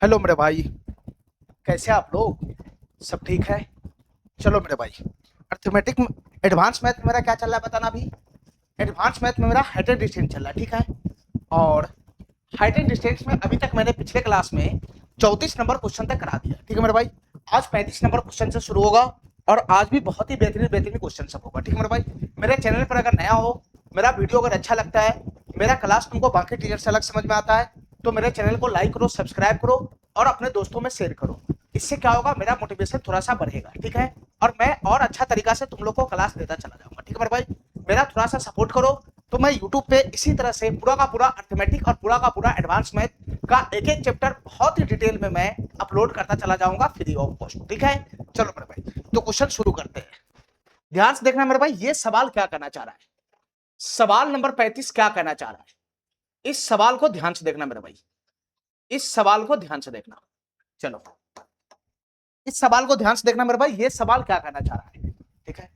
Hello मेरे भाई। कैसे आप लोग? सब ठीक है? चलो मेरे भाई, अर्थमेटिक एडवांस मैथ में मेरा क्या चल रहा है बताना अभी। एडवांस मैथ में मेरा हाइट एंड डिस्टेंस चल रहा है, ठीक है। और हाइट एंड डिस्टेंस में अभी तक मैंने पिछले क्लास में 34 नंबर क्वेश्चन तक करा दिया, ठीक है मेरे भाई। आज 35 नंबर क्वेश्चन से शुरू होगा और आज भी बहुत ही बेहतरीन बेहतरीन क्वेश्चन सब होगा, ठीक है मेरे भाई। मेरे चैनल पर अगर नया हो, मेरा वीडियो अगर अच्छा लगता है, मेरा क्लास तुमको बाकी टीचर से अलग समझ में आता है, तो मेरे चैनल को लाइक करो, सब्सक्राइब करो और अपने दोस्तों में शेयर करो। इससे क्या होगा, मेरा मोटिवेशन थोड़ा सा बढ़ेगा, ठीक है। और मैं और अच्छा तरीका से तुम लोग को क्लास देता चला जाऊंगा, ठीक है मेरे भाई। मेरा थोड़ा सा सपोर्ट करो तो मैं यूट्यूब पे इसी तरह से पूरा का पूरा अर्थमेटिक और पूरा का पूरा एडवांस मैथ का एक एक चैप्टर बहुत ही डिटेल में मैं अपलोड करता चला जाऊंगा फ्री ऑफ कॉस्ट, ठीक है। चलो मेरे भाई, तो क्वेश्चन शुरू करते हैं। ध्यान से देखना मेरे भाई, ये सवाल क्या कहना चाह रहा है। सवाल नंबर 35 क्या कहना चाह रहा है, इस सवाल को ध्यान से देखना मेरे भाई। इस सवाल को ध्यान से देखना। चलो, इस सवाल को ध्यान से देखना मेरे भाई, ये सवाल क्या कहना चाह रहा है, ठीक है।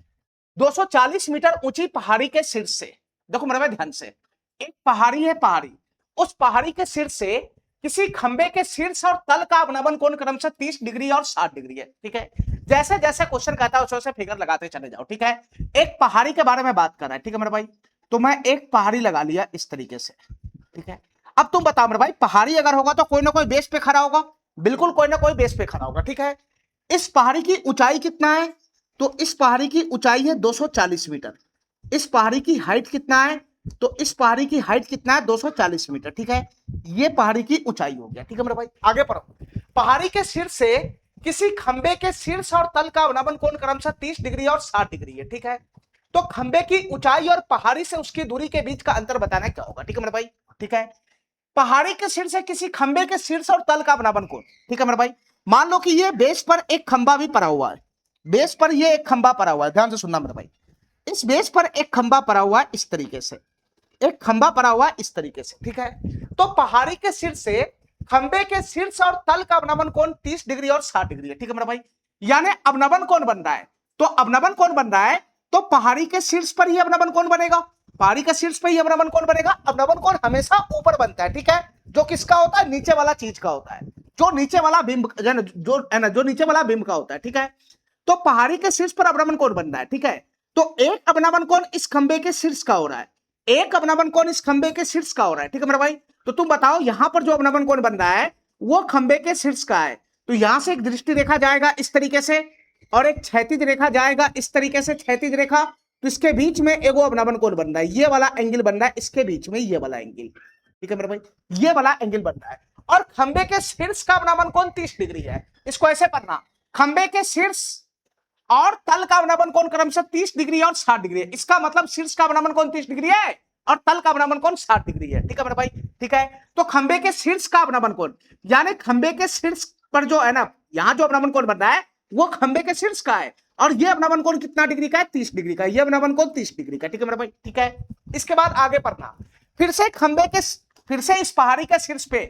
240 मीटर ऊंची पहाड़ी के शीर्ष से, देखो मेरे भाई ध्यान से, एक पहाड़ी है, पहाड़ी, उस पहाड़ी के शीर्ष से किसी खंबे के शीर्ष और तल का अवनमन कोण क्रमशः 30 डिग्री और 60 डिग्री है, ठीक है। जैसे जैसे क्वेश्चन कहता है वैसे फिगर लगाते चले जाओ, ठीक है। एक पहाड़ी के बारे में बात कर रहा है, ठीक है मेरे भाई। तो मैं एक पहाड़ी लगा लिया इस तरीके से, ठीक है। अब तुम बताओ मेरे भाई, पहाड़ी अगर होगा तो कोई ना कोई बेस पे खड़ा होगा, बिल्कुल कोई ना कोई बेस पे खड़ा होगा, ठीक है। इस पहाड़ी की ऊंचाई कितना है, तो इस पहाड़ी की ऊंचाई है 240 मीटर। इस पहाड़ी की हाइट कितना है, तो इस पहाड़ी की हाइट कितना है, 240 मीटर, ठीक है। ये पहाड़ी की ऊंचाई हो गया, ठीक है मेरे भाई। आगे पढ़ो। पहाड़ी के शीर्ष से किसी खंबे के शीर्ष और तल का अवनमन कोण क्रमशः 30 डिग्री और 60 डिग्री है, ठीक है। तो खंबे की ऊंचाई और पहाड़ी से उसकी दूरी के बीच का अंतर बताना क्या होगा, ठीक है मेरे भाई, ठीक है। पहाड़ी के शीर्ष से किसी खंबे के शीर्ष और तल का अवनमन कोण, ठीक है मेरे भाई। मान लो कि ये बेस पर एक खंबा भी पड़ा हुआ है, बेस पर ये एक खंबा पड़ा हुआ है, ध्यान से सुनना मेरे भाई। इस बेस पर एक खंबा पड़ा हुआ है इस तरीके से, एक खंबा पड़ा हुआ है इस तरीके से, ठीक है। तो पहाड़ी के शीर्ष से खंबे के शीर्ष और तल का अवनमन कोण 30 डिग्री और 60 डिग्री है, ठीक है मेरा भाई। यानी अवनमन कोण बन रहा है, तो अवनमन कोण बन रहा है, तो पहाड़ी के शीर्ष पर ही अवनमन कोण बनेगा, पहाड़ी के शीर्ष पर ही अवनमन कोण बनेगा। अवनमन कोण हमेशा ऊपर बनता है, ठीक है। जो किसका होता है, नीचे वाला चीज का होता है, जो नीचे वाला बिंब, जो है ना, जो नीचे वाला बिंब का होता है, ठीक है। तो पहाड़ी के शीर्ष पर अवनमन कोण बन रहा है, ठीक है। तो एक अवनमन कोण इस खंबे के शीर्ष का हो रहा है, एक अवनमन कोण इस खंबे के शीर्ष का हो रहा है, ठीक है मेरे भाई। तो तुम बताओ यहां पर जो अवनमन कोण बन रहा है वो खंबे के शीर्ष का है, तो यहां से एक दृष्टि रेखा जाएगा इस तरीके से और एक क्षैतिज रेखा जाएगा इस तरीके से, क्षैतिज रेखा। तो इसके बीच में एगो अवनमन कोण बन रहा है, ये वाला एंगल बन रहा है इसके बीच में, ये वाला एंगल, ठीक है मेरे भाई, ये वाला एंगल बन रहा है। और खंबे के शीर्ष का अवनमन कोण 30 डिग्री है। इसको ऐसे पढ़ना, खंबे के शीर्ष और तल का अवनमन कोण क्रमशः 30 डिग्री और 60 डिग्री है। इसका मतलब शीर्ष का अवनमन कोण 30 डिग्री है और तल का अवनमन कोण 60 डिग्री है, ठीक है मेरे भाई, ठीक है। तो खंबे के शीर्ष का अवनमन कोण, यानी खंबे के शीर्ष पर जो है ना, यहां जो अवनमन कोण बन रहा है वो खंबे के शीर्ष का है, और ये अवनमन कोण कितना डिग्री का है, 30 डिग्री का। ये अवनमन कोण 30 डिग्री का, ठीक है मेरे भाई, ठीक है। इसके बाद आगे पढ़ना, फिर से खंबे के, फिर से इस पहाड़ी के शीर्ष पे,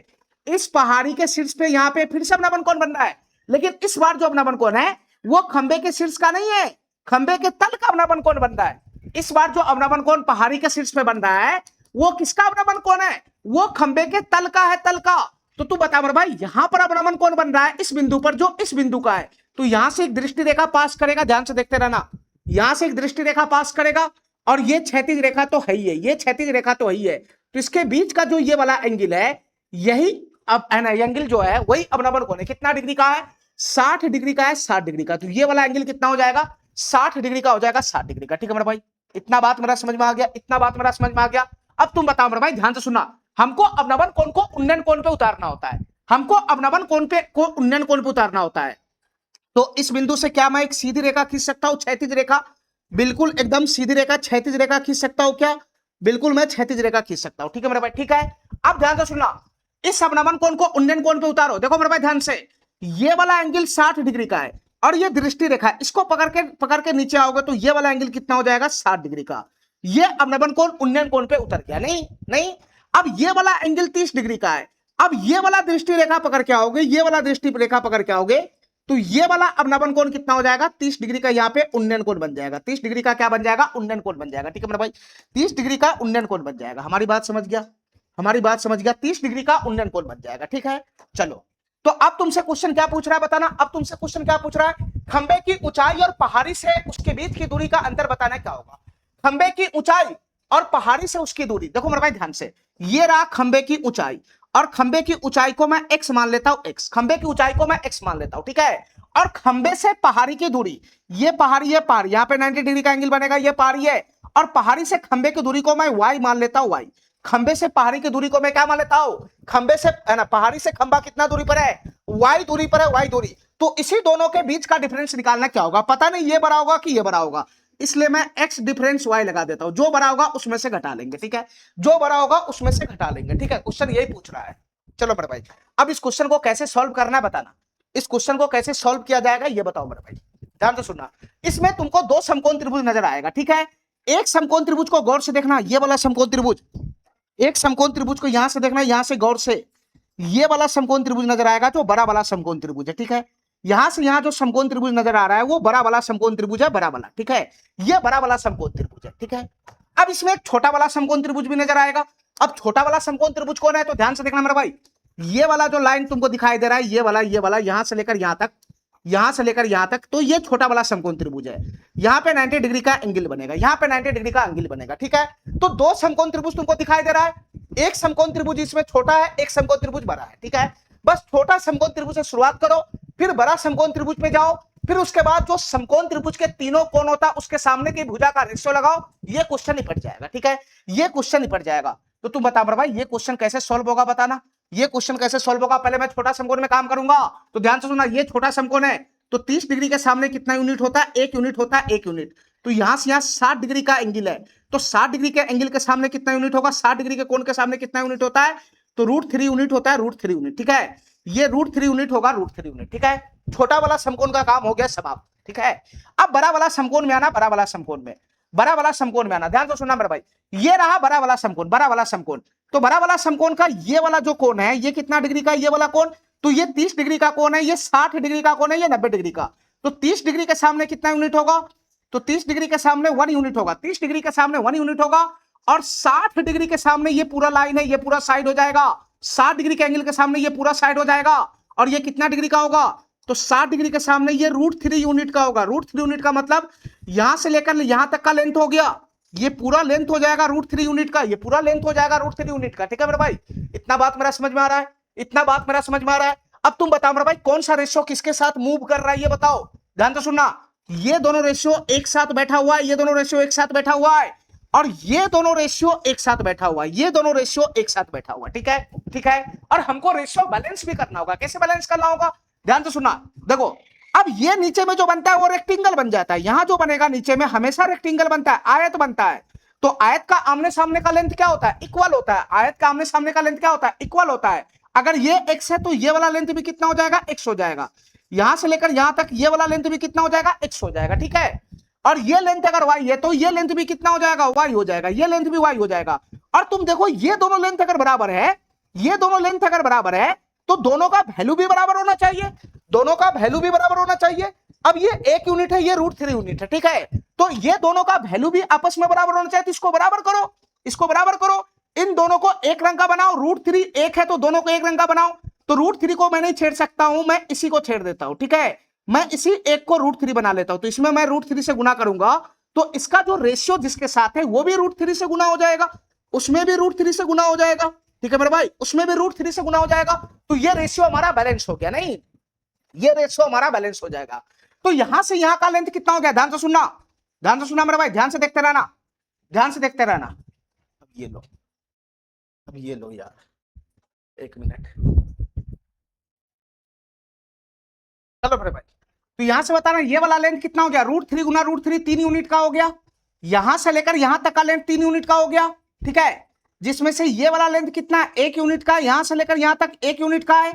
इस पहाड़ी के शीर्ष पे यहां पे फिर से अवनमन कोण बन रहा है, लेकिन इस बार जो अवनमन कोण है वो खंबे के शीर्ष का नहीं है, खंबे के तल का अवनमन कोण बन रहा है। इस बार जो अवनमन कोण पहाड़ी के शीर्ष पे बन रहा है वो किसका अवनमन कोण है, वो खंबे के तल का है, तल का। तो तू बता मेरे भाई, यहां पर अवनमन कोण बन रहा है इस बिंदु पर, जो इस बिंदु का है, तो यहां से एक दृष्टि रेखा पास करेगा, ध्यान से देखते रहना, यहां से एक दृष्टि रेखा पास करेगा और ये क्षैतिज रेखा तो है ही है, ये क्षैतिज रेखा तो है ही है। तो इसके बीच का जो ये वाला एंगल है, यही अब एंगल जो है वही अवनमन कोण है। कितना डिग्री का है, 60 डिग्री का है, 60 डिग्री का। तो ये वाला एंगल कितना हो जाएगा, 60 डिग्री का हो जाएगा, 60 डिग्री का, ठीक है मेरा भाई। इतना बात मेरा समझ में आ गया, इतना बात मेरा समझ में आ गया। अब तुम बताओ मेरे भाई, ध्यान से सुनना, हमको अवनमन कोण को उन्नयन कोण पे उतारना होता है, हमको अवनमन कोण पे को उन्नयन कोण पे उतारना होता है। तो इस बिंदु से क्या मैं एक सीधी रेखा खींच सकता हूं, क्षैतिज रेखा, बिल्कुल एकदम सीधी रेखा, क्षैतिज रेखा खींच सकता हूं क्या, बिल्कुल मैं क्षैतिज रेखा खींच सकता हूं, ठीक है मेरे भाई, ठीक है। अब ध्यान से सुनना, इस अवनमन कोण को उन्नयन कोण पे उतारो, देखो मेरे भाई ध्यान से, ये वाला एंगल 60 डिग्री का है और ये दृष्टि रेखा है, इसको पकड़ के नीचे आओगे तो ये वाला एंगल कितना हो जाएगा, 60 डिग्री का। ये अवनमन कोण उन्नयन कोण पे उतर गया, नहीं नहीं। अब ये वाला एंगल 30 डिग्री का है, अब ये वाला दृष्टि रेखा पकड़ के आओगे, ये वाला दृष्टि रेखा पकड़ के आओगे तो ये वाला अवनमन कोण कितना हो जाएगा, 30 डिग्री का, यहाँ पे उन्नयन कोण बन जाएगा, 30 डिग्री का क्या बन जाएगा, उन्नयन कोण बन जाएगा, ठीक है मेरा भाई, 30 डिग्री का उन्नयन कोण बन जाएगा। हमारी बात समझ गया, हमारी बात समझ गया, 30 डिग्री का उन्नयन कोण बन जाएगा, ठीक है। चलो तो अब तुमसे क्वेश्चन क्या पूछ रहा है बताना, अब तुमसे क्वेश्चन क्या पूछ रहा है, खंबे की ऊंचाई और पहाड़ी से उसके बीच की दूरी का अंतर बताना क्या होगा। खंबे की ऊंचाई और पहाड़ी से उसकी दूरी, देखो मेरे भाई ध्यान से, ये रहा खंबे की ऊंचाई, और खंबे की ऊंचाई को मैं x मान लेता हूं, x, खंबे की ऊंचाई को मैं x मान लेता हूं, ठीक है। और खंबे से पहाड़ी की दूरी, ये पहाड़ी है, पहाड़ी यहां पे 90 डिग्री का एंगल बनेगा, ये पहाड़ी है, और पहाड़ी से खंबे की दूरी को मैं y मान लेता हूं, y, खंबे से पहाड़ी की दूरी को मैं क्या मान लेता हूं, खंबे से है ना, पहाड़ी से खंबा कितना दूरी पर है, y दूरी पर है, y दूरी। तो इसी दोनों के बीच का डिफरेंस निकालना क्या होगा, पता नहीं ये बड़ा होगा कि ये बड़ा होगा, इसलिए मैं x डिफरेंस y लगा देता हूं, जो बड़ा होगा उसमें से घटा लेंगे, ठीक है, जो बड़ा होगा उसमें से घटा लेंगे, ठीक है। क्वेश्चन यही पूछ रहा है। चलो मेरे भाई, अब इस क्वेश्चन को कैसे सॉल्व करना बताना, इस क्वेश्चन को कैसे सॉल्व किया जाएगा ये बताओ मेरे भाई, ध्यान से सुनना। इसमें तुमको दो समकोण त्रिभुज नजर आएगा, ठीक है। एक समकोण त्रिभुज को गौर से देखना, ये वाला समकोण त्रिभुज, एक समकोण त्रिभुज को यहां से देखना, यहां से गौर से, ये वाला समकोण त्रिभुज नजर आएगा जो बड़ा वाला समकोण त्रिभुज है, ठीक है। यहां से यहां जो समकोण त्रिभुज नजर आ रहा है वो बड़ा वाला समकोण त्रिभुज है, बड़ा वाला, ठीक है, ये बड़ा वाला समकोण त्रिभुज है, ठीक है। अब इसमें एक छोटा वाला समकोण त्रिभुज भी नजर आएगा। अब छोटा वाला समकोण त्रिभुज कौन है, तो ध्यान से देखना मेरा भाई, ये वाला जो लाइन तुमको दिखाई दे रहा है, ये वाला यहां से लेकर यहां तक, यहां से लेकर यहां तक, तो ये छोटा वाला समकोण त्रिभुज है। यहां पे 90 डिग्री का एंगल बनेगा, यहां पे 90 डिग्री का एंगल बनेगा, ठीक है। तो दो समकोण त्रिभुज तुमको दिखाई दे रहा है, एक समकोण त्रिभुज इसमें छोटा है, एक समकोण त्रिभुज बड़ा है, ठीक है। बस छोटा समकोण त्रिभुज से शुरुआत करो, फिर बड़ा समकोण त्रिभुज में जाओ, फिर उसके बाद जो समकोण त्रिभुज के तीनों कोण होता है उसके सामने की भुजा का रेशियो लगाओ, ये क्वेश्चन निपट जाएगा, ठीक है, ये क्वेश्चन निपट जाएगा। तो तुम बता मेरे भाई ये क्वेश्चन कैसे सॉल्व होगा बताना, ये क्वेश्चन कैसे सॉल्व होगा। पहले मैं छोटा समकोण में काम करूंगा, तो ध्यान से सुनना, ये छोटा समकोण है, तो 30 डिग्री के सामने कितना यूनिट होता है, 1 यूनिट होता है, 1 यूनिट। तो यहां से यहां 60 डिग्री का एंगल है, तो 60 डिग्री के एंगल के सामने कितना यूनिट होगा, 60 डिग्री के कोण के सामने कितना यूनिट होता है, तो √3 यूनिट होता है, √3 यूनिट, ठीक है। ये √3 यूनिट होगा, √3 यूनिट, ठीक है। छोटा वाला समकोण का काम हो गया समाप्त, ठीक है। अब बड़ा वाला समकोण में आना, बड़ा वाला समकोण में, बड़ा वाला समकोण में आना, ध्यान से सुनना मेरे भाई, ये रहा बड़ा वाला समकोण, बड़ा वाला समकोण। तो बड़ा वाला समकोण का ये वाला जो कोण है, ये कितना डिग्री का, ये वाला कोण, तो ये 30 डिग्री का कोण है, ये 60 डिग्री का कोण है, ये 90 डिग्री का। तो 30 डिग्री के सामने कितना यूनिट होगा, तो 30 डिग्री के सामने 1 यूनिट होगा, 30 डिग्री के सामने 1 यूनिट होगा। और 60 डिग्री के सामने ये पूरा लाइन है, ये पूरा साइड हो जाएगा, 60 डिग्री के एंगल के सामने ये पूरा साइड हो जाएगा। और ये कितना डिग्री का होगा, तो 60 डिग्री के सामने ये √3 यूनिट का होगा। √3 यूनिट का मतलब यहां से लेकर यहां तक का लेंथ हो गया, ये पूरा लेंथ हो जाएगा √3 यूनिट का, ये पूरा लेंथ हो जाएगा √3 यूनिट का, ठीक है मेरे भाई। इतना बात मेरा समझ में आ रहा है, इतना बात मेरा समझ में आ रहा है। अब तुम बताओ मेरे भाई कौन सा रेशियो किसके साथ मूव कर रहा है, ये बताओ, ध्यान से सुनना। ये दोनों रेशियो एक साथ बैठा हुआ है, ये दोनों रेशियो एक साथ बैठा हुआ है, और ये दोनों रेशियो एक साथ बैठा हुआ है, ये दोनों रेशियो एक साथ बैठा हुआ है, ठीक है, ठीक है। और हमको रेशियो बैलेंस भी करना होगा, कैसे बैलेंस करना होगा, ध्यान से सुनना। देखो अब ये नीचे में जो बनता है वो रेक्टेंगल बन जाता है, यहां जो बनेगा नीचे में हमेशा रेक्टेंगल बनता है, आयत बनता है। तो आयत का आमने सामने का लेंथ क्या होता है, इक्वल होता है। आयत का आमने सामने का लेंथ क्या होता है, इक्वल होता है। अगर ये x है तो ये वाला लेंथ भी कितना हो जाएगा, x हो जाएगा। यहां से लेकर यहां तक ये वाला लेंथ भी कितना हो जाएगा, x हो जाएगा, ठीक है। और ये लेंथ अगर y है तो ये लेंथ भी कितना हो जाएगा, y हो जाएगा, ये लेंथ भी y हो जाएगा। और तुम देखो ये दोनों लेंथ अगर बराबर है, ये दोनों लेंथ अगर बराबर है, तो दोनों का वैल्यू भी बराबर होना चाहिए, दोनों का वैल्यू भी बराबर होना चाहिए। अब ये 1 यूनिट है, ये √3 यूनिट है, ठीक है। तो ये दोनों का वैल्यू भी आपस में बराबर होना चाहिए, तो इसको बराबर करो, इसको बराबर करो, इन दोनों को एक रंग का बनाओ। √3 एक है तो दोनों को एक रंग का बनाओ। तो √3 को मैं नहीं छेड़ सकता हूं, मैं इसी को छेड़ देता हूं, ठीक है। मैं इसी एक को √3 बना लेता हूं, तो इसमें मैं √3 से गुना करूंगा, तो इसका जो रेशियो जिसके साथ है वो भी √3 से गुना हो जाएगा, उसमें भी √3 से गुना हो जाएगा, ठीक है मेरे भाई, उसमें भी √3 से गुना हो जाएगा। तो ये रेशियो हमारा बैलेंस हो गया, नहीं, ये रेशियो हमारा बैलेंस हो जाएगा। तो यहां से यहां का लेंथ कितना हो गया, ध्यान से सुनना, ध्यान से सुनना मेरे भाई, ध्यान से देखते रहना, ध्यान से देखते रहना। अब ये लो, अब ये लो यार, 1 मिनट, चलो मेरे भाई। तो यहां से बताना ये वाला लेंथ कितना हो गया, √3 गुना √3 3 यूनिट का हो गया। यहां से लेकर यहां तक का लेंथ 3 यूनिट का हो गया, ठीक है। जिसमें से ये वाला लेंथ कितना, 1 यूनिट का, यहां से लेकर यहां तक 1 यूनिट का है।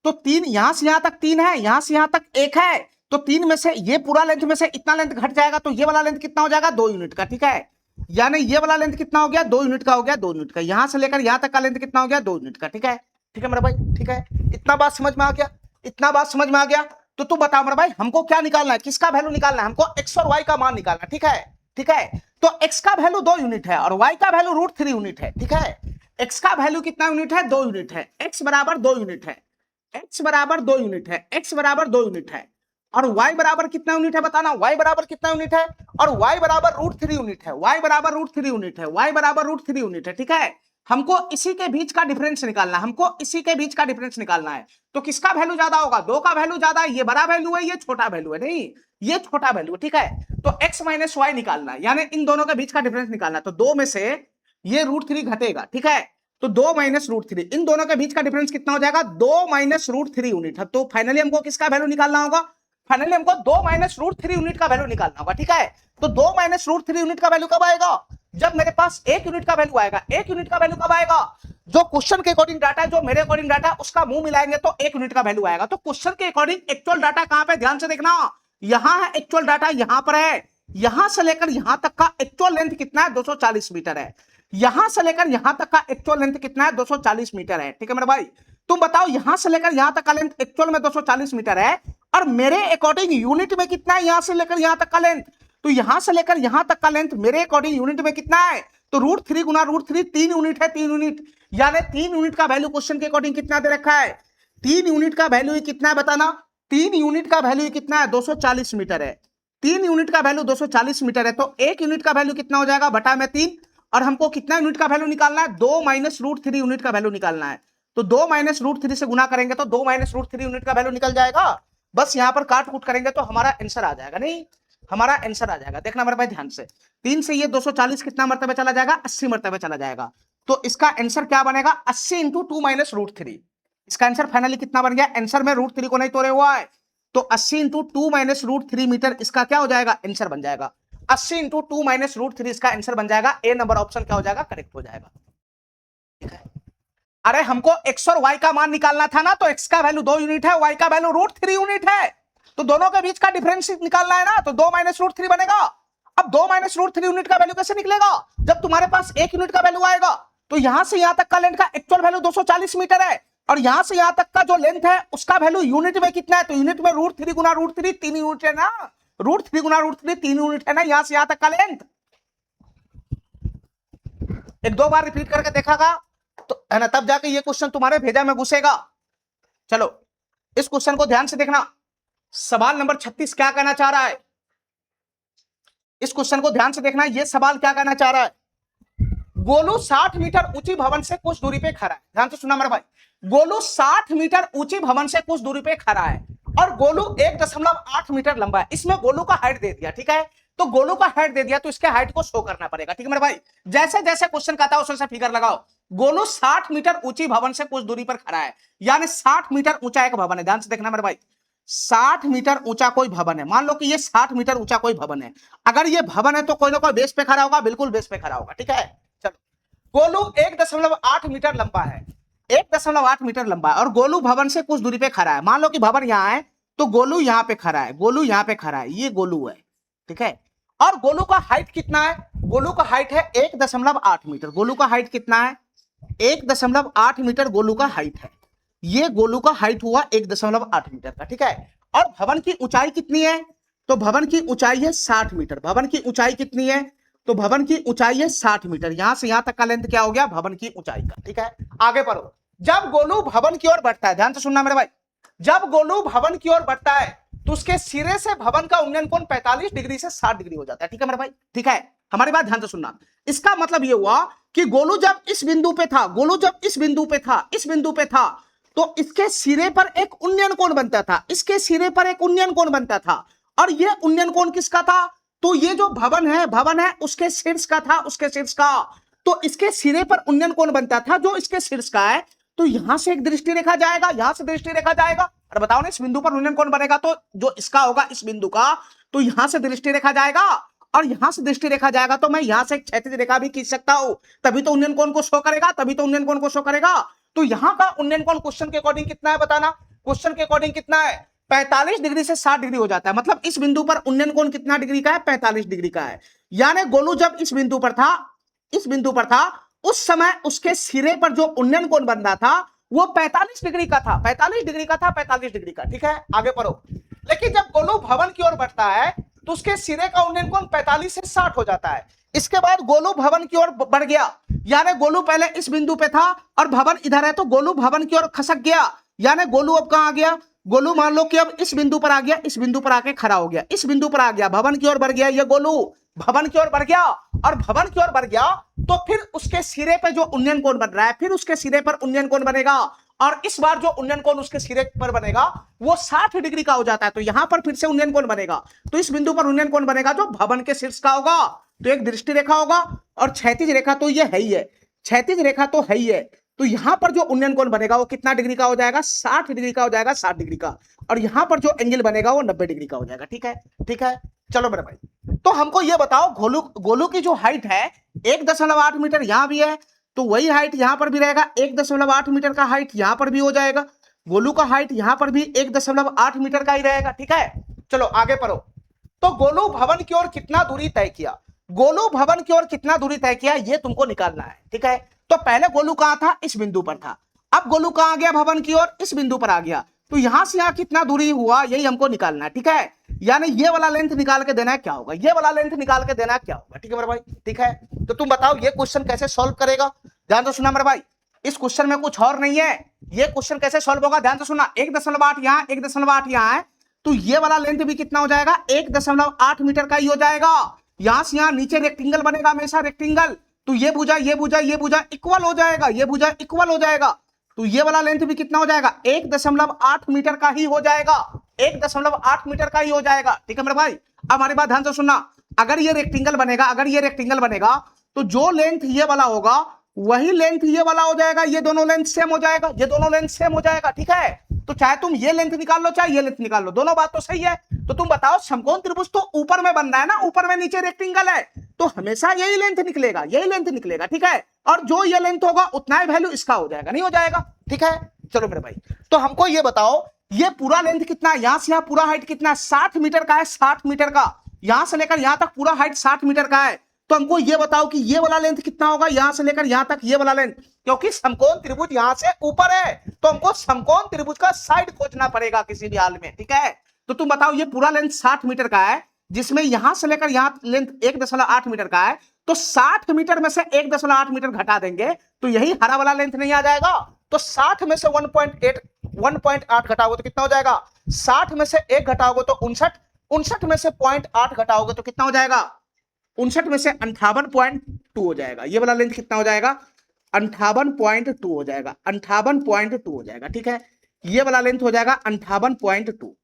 तो 3 यहां से यहां तक 3 है, यहां से यहां तक 1 है, तो 3 में से ये पूरा लेंथ में से इतना लेंथ घट जाएगा, तो ये वाला लेंथ कितना हो जाएगा, 2 यूनिट का, ठीक है। यानी ये वाला लेंथ कितना हो गया, 2 यूनिट का हो गया, 2 यूनिट का। यहां से लेकर यहां तक का लेंथ कितना हो गया, 2 यूनिट का, ठीक है, ठीक है मेरा भाई, ठीक है। इतना बात समझ में आ गया, इतना बात समझ में आ गया। तो तू बता मेरा भाई हमको क्या निकालना है, किसका वैल्यू निकालना है, हमको x और y का मान निकालना है, ठीक है, ठीक है। तो x का वैल्यू 2 यूनिट है और y का वैल्यू √3 यूनिट है, ठीक है। x का वैल्यू कितना यूनिट है, 2 यूनिट है, x बराबर 2 यूनिट है। x बराबर 2 यूनिट है, x बराबर 2 यूनिट है, और y बराबर कितना यूनिट है बताना, y बराबर कितना यूनिट है, और y बराबर √3 यूनिट है, y बराबर √3 यूनिट है, y बराबर √3 यूनिट है, ठीक है। हमको इसी के बीच का डिफरेंस निकालना है, हमको इसी के बीच का डिफरेंस निकालना है। तो किसका वैल्यू ज्यादा होगा, 2 का वैल्यू ज्यादा है, ये बड़ा वैल्यू है, ये छोटा वैल्यू है, नहीं ये छोटा वैल्यू है, ठीक है। तो x माइनस वाई निकालना है, यानी इन दोनों के बीच का डिफरेंस निकालना है। तो 2 में से ये √3 घटेगा, ठीक है। तो 2 माइनस √3, इन दोनों के बीच का डिफरेंस कितना हो जाएगा, 2 माइनस √3 यूनिट है। तो फाइनली हमको किसका वैल्यू निकालना होगा, फाइनली हमको 2 माइनस √3 यूनिट का वैल्यू निकालना होगा, ठीक है। तो 2 माइनस √3 यूनिट का वैल्यू कब आएगा, जब मेरे पास 1 यूनिट का वैल्यू आएगा। 1 यूनिट का वैल्यू कब आएगा, जो क्वेश्चन के अकॉर्डिंग डाटा है, जो मेरे अकॉर्डिंग डाटा है, उसका मुंह मिलाएंगे तो 1 यूनिट का वैल्यू आएगा। तो क्वेश्चन के अकॉर्डिंग एक्चुअल डाटा कहां पे, ध्यान से देखना, यहां है एक्चुअल डाटा, यहां पर है, यहां से लेकर यहां तक का एक्चुअल लेंथ कितना है, 240 मीटर है। यहां से लेकर यहां तक का एक्चुअल लेंथ कितना है, 240 मीटर है, ठीक है मेरे भाई। तुम बताओ यहां से लेकर यहां तक का लेंथ एक्चुअल में 240 मीटर है, और मेरे अकॉर्डिंग यूनिट में कितना है, यहां से लेकर यहां तक का लेंथ, तो यहां से लेकर यहां तक का लेंथ मेरे अकॉर्डिंग यूनिट में कितना है, तो √3 गुना √3 3 यूनिट है, 3 यूनिट, यानी 3 यूनिट का वैल्यू क्वेश्चन के अकॉर्डिंग कितना दे रखा है, 3 यूनिट का वैल्यू कितना है बताना, 3 यूनिट का वैल्यू कितना है, 240 मीटर है। 3 यूनिट का वैल्यू 240 मीटर है, तो 1 यूनिट का वैल्यू कितना हो जाएगा, बटा में 3, और हमको कितना यूनिट का वैल्यू निकालना है, 2 माइनस √3 यूनिट का वैल्यू निकालना है। तो 2 माइनस √3 से गुना करेंगे तो 2 माइनस √3 यूनिट का वैल्यू निकल जाएगा। बस यहां पर काट कूट करेंगे तो हमारा आंसर आ जाएगा, नहीं हमारा आंसर आ जाएगा। देखना मेरे भाई ध्यान से, 3 से ये 240 कितना मरतबे चला जाएगा, 80 मरतबे चला जाएगा। तो इसका आंसर क्या बनेगा, 80 इंटू 2 माइनस √3। इसका आंसर फाइनली कितना बन गया, आंसर में √3 को नहीं तोड़े हुआ है, तो 80 इंटू 2 माइनस √3 मीटर इसका क्या हो जाएगा, आंसर बन जाएगा। 80 इंटू 2 माइनस √3 इसका आंसर बन जाएगा, ए नंबर ऑप्शन क्या हो जाएगा, करेक्ट हो जाएगा, ठीक है। अरे हमको x और y का मान निकालना था ना, तो x का वैल्यू 2 यूनिट है, y का वैल्यू √3 यूनिट है, तो दोनों के बीच का डिफरेंस निकालना है ना, तो 2 माइनस √3 बनेगा। अब 2 माइनस √3 यूनिट का वैल्यू कैसे निकलेगा, जब तुम्हारे पास 1 यूनिट का वैल्यू आएगा, तो यहां से यहां तक का लेंथ का एक्चुअल वैल्यू 240 मीटर है, और यहां से यहां तक का जो लेंथ है उसका वैल्यू यूनिट में कितना है, तो यूनिट में √3 गुना √3 3 यूनिट है ना, √3 गुना √3 3 यूनिट है ना, यहां से यहां तक का लेंथ। एक दो बार रिपीट करके देखागा तो है ना, तब जाके ये क्वेश्चन तुम्हारे भेजा में घुसेगा। चलो इस क्वेश्चन को ध्यान से देखना, सवाल नंबर 36 क्या कहना चाह रहा है, इस क्वेश्चन को ध्यान से देखना, ये सवाल क्या कहना चाह रहा है। गोलू 60 मीटर ऊंची भवन से कुछ दूरी पे खड़ा है, ध्यान से सुनना मेरा भाई, गोलू 60 मीटर ऊंची भवन से कुछ दूरी पे खड़ा है, और गोलू 1.8 मीटर लंबा है। इसमें गोलू का हाइट दे दिया, ठीक है, तो गोलू का हाइट दे दिया तो इसके हाइट को शो करना पड़ेगा, ठीक है मेरे भाई। जैसे जैसे क्वेश्चन कहता है उससे फिगर लगाओ। गोलू 60 मीटर ऊंची भवन से कुछ दूरी पर खड़ा है, यानी 60 मीटर ऊंचा एक भवन है, ध्यान से देखना मेरे भाई, 60 मीटर ऊंचा कोई भवन है, मान लो कि ये 60 मीटर ऊंचा कोई भवन है। अगर ये भवन है तो कोई ना कोई बेस पे खड़ा होगा, बिल्कुल बेस पे खड़ा होगा, ठीक है। चलो गोलू 1.8 मीटर लंबा है, 1.8 मीटर लंबा है, और गोलू भवन से कुछ दूरी पे खड़ा है। मान लो कि भवन यहां है, तो गोलू यहां पे खड़ा है, गोलू यहां पे खड़ा है, ये गोलू है, ठीक है। और गोलू का हाइट कितना है, गोलू का हाइट है 1.8 मीटर, गोलू का हाइट कितना है, 1.8 मीटर गोलू का हाइट है, ये गोलू का हाइट हुआ 1.8 मीटर का, ठीक है। और भवन की ऊंचाई कितनी है, तो भवन की ऊंचाई है 60 मीटर, भवन की ऊंचाई कितनी है, तो भवन की ऊंचाई है 60 मीटर, यहां से यहां तक का लेंथ क्या हो गया, भवन की ऊंचाई का, ठीक है। आगे बढ़ो, जब गोलू भवन की ओर बढ़ता है, ध्यान से सुनना मेरे भाई, जब गोलू भवन की ओर बढ़ता है तो उसके सिरे से भवन का उन्नयन कोण 45 डिग्री से 60 डिग्री हो जाता है, ठीक है मेरे भाई, ठीक है। हमारी बात ध्यान से सुनना, इसका मतलब यह हुआ कि गोलू जब इस बिंदु पे था, गोलू जब इस बिंदु पे था, इस बिंदु पे था, तो इसके सिरे पर एक उन्नयन कोण बनता था, इसके सिरे पर एक उन्नयन कोण बनता था, और यह उन्नयन कोण किसका था, तो ये जो भवन है उसके शीर्ष का था, उसके शीर्ष का, तो इसके सिरे पर उन्नयन कोण बनता था जो इसके शीर्ष का है, तो यहां से एक दृष्टि रेखा जाएगा, यहां से दृष्टि रेखा जाएगा, और बताओ ना इस बिंदु पर उन्नयन कोण बनेगा, तो जो इसका होगा इस बिंदु का, तो यहां से दृष्टि रेखा जाएगा, और यहां से दृष्टि रेखा जाएगा तो मैं यहां से एक क्षैतिज रेखा भी खींच सकता हूं, तभी तो उन्नयन कोण को शो करेगा, तभी तो उन्नयन कोण को शो करेगा। तो यहां का उन्नयन कोण क्वेश्चन के अकॉर्डिंग कितना है बताना, क्वेश्चन के अकॉर्डिंग कितना है, 45 डिग्री से 60 डिग्री हो जाता है, मतलब इस बिंदु पर उन्नयन कोण कितना डिग्री का है, 45 डिग्री का है। यानी गोलू जब इस बिंदु पर था, इस बिंदु पर था, उस समय उसके सिरे पर जो उन्नयन कोण बन रहा था वो 45 डिग्री का था, 45 डिग्री का था, 45 डिग्री का, ठीक है। आगे पढ़ो, लेकिन जब गोलू भवन की ओर बढ़ता है तो उसके सिरे का उन्नयन कोण 45 से 60 हो जाता है। इसके बाद गोलू भवन की ओर बढ़ गया, यानी गोलू पहले इस बिंदु पे था और भवन इधर है, तो गोलू भवन की ओर खसक गया, यानी गोलू अब कहां आ गया, गोलू मान लो कि अब इस बिंदु पर आ गया, इस बिंदु पर आके खड़ा हो गया, इस बिंदु पर आ गया, भवन की ओर बढ़ गया, ये गोलू भवन की ओर बढ़ गया, और भवन की ओर बढ़ गया तो फिर उसके सिरे पे जो उन्नयन कोण बन रहा है, फिर उसके सिरे पर उन्नयन कोण बनेगा, और इस बार जो उन्नयन कोण उसके सिरे पर बनेगा वो 60 डिग्री का हो जाता है। तो यहां पर फिर से उन्नयन कोण बनेगा, तो इस बिंदु पर उन्नयन कोण बनेगा जो भवन के शीर्ष का होगा। तो एक दृष्टि रेखा होगा, और क्षैतिज रेखा तो ये है ही है, क्षैतिज रेखा तो है ही है। तो यहां पर जो उन्नयन कोण बनेगा वो कितना डिग्री का हो जाएगा, 60 डिग्री का हो जाएगा, 60 डिग्री का, और यहां पर जो एंगल बनेगा वो 90 डिग्री का हो जाएगा। ठीक है, ठीक है, चलो मेरे भाई, तो हमको ये बताओ गोलू गोलू की जो हाइट है 1.8 मीटर यहां भी है, तो वही हाइट यहां पर भी रहेगा, 1.8 मीटर का हाइट यहां पर भी हो जाएगा, गोलू का हाइट यहां पर भी 1.8 मीटर का ही रहेगा। ठीक है, चलो आगे पढ़ो। तो गोलू भवन की ओर कितना दूरी तय किया, गोलू भवन की ओर कितना दूरी तय किया ये तुमको निकालना है। ठीक है, तो पहले गोलू कहां था, इस बिंदु पर था, अब गोलू कहां आ गया, भवन की ओर, इस बिंदु पर आ गया, तो यहां से यहां कितना दूरी हुआ यही हमको निकालना है। ठीक है, यानी ये वाला लेंथ निकाल के देना है क्या होगा, ये वाला लेंथ निकाल के देना है क्या होगा। ठीक है मेरे भाई, ठीक है, तो तुम बताओ ये क्वेश्चन कैसे सॉल्व करेगा, ध्यान से सुना मेरे भाई, इस क्वेश्चन में कुछ और नहीं है, ये क्वेश्चन कैसे सॉल्व होगा ध्यान से सुनना। 1.8 यहां, 1.8 यहां है, तो ये वाला लेंथ भी कितना हो जाएगा, 1.8 मीटर का ही हो जाएगा। यहां से यहां नीचे रेक्टेंगल बनेगा, हमेशा रेक्टेंगल, तो ये भुजा ये भुजा ये भुजा इक्वल हो जाएगा, ये भुजा इक्वल हो जाएगा, तो ये वाला लेंथ भी कितना हो जाएगा, 1.8 मीटर का ही हो जाएगा, 1.8 मीटर का ही हो जाएगा। ठीक है मेरे भाई, अब हमारी बात ध्यान से सुनना, अगर ये रेक्टेंगल बनेगा, अगर ये रेक्टेंगल बनेगा तो जो लेंथ ये वाला होगा वही लेंथ ये वाला हो जाएगा, ये दोनों लेंथ सेम हो जाएगा, ये दोनों लेंथ सेम हो जाएगा। ठीक है, तो चाहे तुम ये लेंथ निकाल लो चाहे ये लेंथ निकाल लो, दोनों बात तो सही है। तो तुम बताओ समकोण त्रिभुज तो ऊपर में बन रहा है ना, ऊपर में नीचे रेक्टेंगल है, तो हमेशा यही लेंथ निकलेगा, यही लेंथ निकलेगा। ठीक है, और जो ये लेंथ होगा उतना ही वैल्यू इसका हो जाएगा, नहीं हो जाएगा। ठीक है, चलो मेरे भाई, तो हमको ये बताओ ये पूरा लेंथ कितना है, यहां से यहां पूरा हाइट कितना है, 60 मीटर का है, 60 मीटर का, यहां से लेकर यहां तक पूरा हाइट 60 मीटर का है। तो हमको ये बताओ कि ये वाला लेंथ कितना होगा, यहां से लेकर यहां तक ये वाला लेंथ, क्योंकि समकोण त्रिभुज यहां से ऊपर है, तो हमको समकोण त्रिभुज का साइड खोजना पड़ेगा किसी भी हाल में। ठीक है, तो तुम बताओ ये पूरा लेंथ 60 मीटर का है, जिसमें यहां से लेकर यहां लेंथ 1.8 मीटर का है, तो 60 मीटर में से 1.8 मीटर घटा देंगे तो यही हरा वाला लेंथ नहीं आ जाएगा। तो 60 में से 1.8 घटाओगे तो कितना हो जाएगा, 60 में से 1 घटाओगे तो 59, 59 में से 0.8 घटाओगे तो कितना हो जाएगा, 59 में से 58.2 हो जाएगा, ये वाला लेंथ कितना हो जाएगा, 58.2 हो जाएगा, 58.2 हो जाएगा। ठीक है, ये वाला लेंथ हो जाएगा 58.2।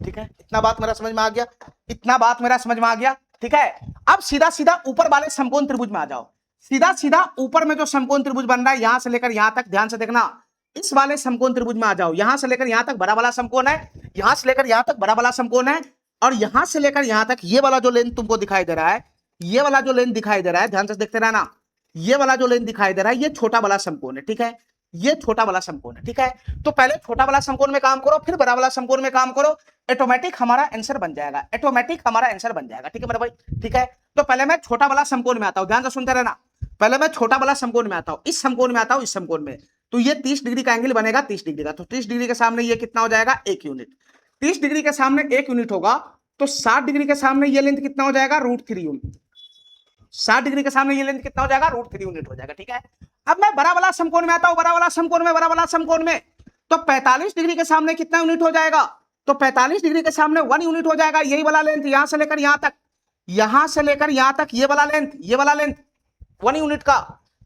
ठीक है, इतना बात मेरा समझ में आ गया, इतना बात मेरा समझ में आ गया। ठीक है, अब सीधा सीधा ऊपर वाले समकोण त्रिभुज में आ जाओ, सीधा सीधा ऊपर में जो समकोण त्रिभुज बन रहा है यहां से लेकर यहां तक, ध्यान से देखना, इस वाले समकोण त्रिभुज में आ जाओ, यहां से लेकर यहां तक बड़ा वाला समकोण है, यहां से लेकर यहां तक बड़ा वाला समकोण है, और यहां से लेकर यहां तक ये वाला जो लेंथ तुमको दिखाई दे रहा है, ये वाला जो लेंथ दिखाई दे रहा है, ध्यान से देखते रहना, ये वाला जो लेंथ दिखाई दे रहा है ये छोटा वाला समकोण है। ठीक है, ये छोटा वाला समकोण है। ठीक है, तो पहले छोटा वाला समकोण में काम करो, फिर बड़ा वाला समकोण में काम करो, ऑटोमेटिक हमारा आंसर बन जाएगा, ऑटोमेटिक हमारा आंसर बन जाएगा। ठीक है मेरे भाई, ठीक है, तो पहले मैं छोटा वाला समकोण में आता हूं, ध्यान से सुनते रहना, पहले मैं छोटा वाला समकोण में आता हूं, इस समकोण में आता हूं, इस समकोण में, तो ये 30 डिग्री का एंगल बनेगा, 30 डिग्री का, तो 30 डिग्री के सामने ये कितना हो जाएगा, 1 यूनिट, 30 डिग्री के सामने 1 यूनिट होगा, तो 60 डिग्री के सामने ये लेंथ कितना हो जाएगा, √3 यूनिट, 60 डिग्री के सामने ये लेंथ कितना हो जाएगा, √3 यूनिट हो जाएगा। ठीक है, अब मैं बड़ा वाला समकोण में आता हूं, बड़ा वाला समकोण में, बड़ा वाला समकोण में, तो 45 डिग्री के सामने कितना यूनिट हो जाएगा, तो 45 डिग्री के सामने 1 यूनिट हो जाएगा, यही वाला लेंथ यहां से लेकर यहां तक, यहां से लेकर यहां तक ये वाला लेंथ, ये वाला लेंथ 1 यूनिट का,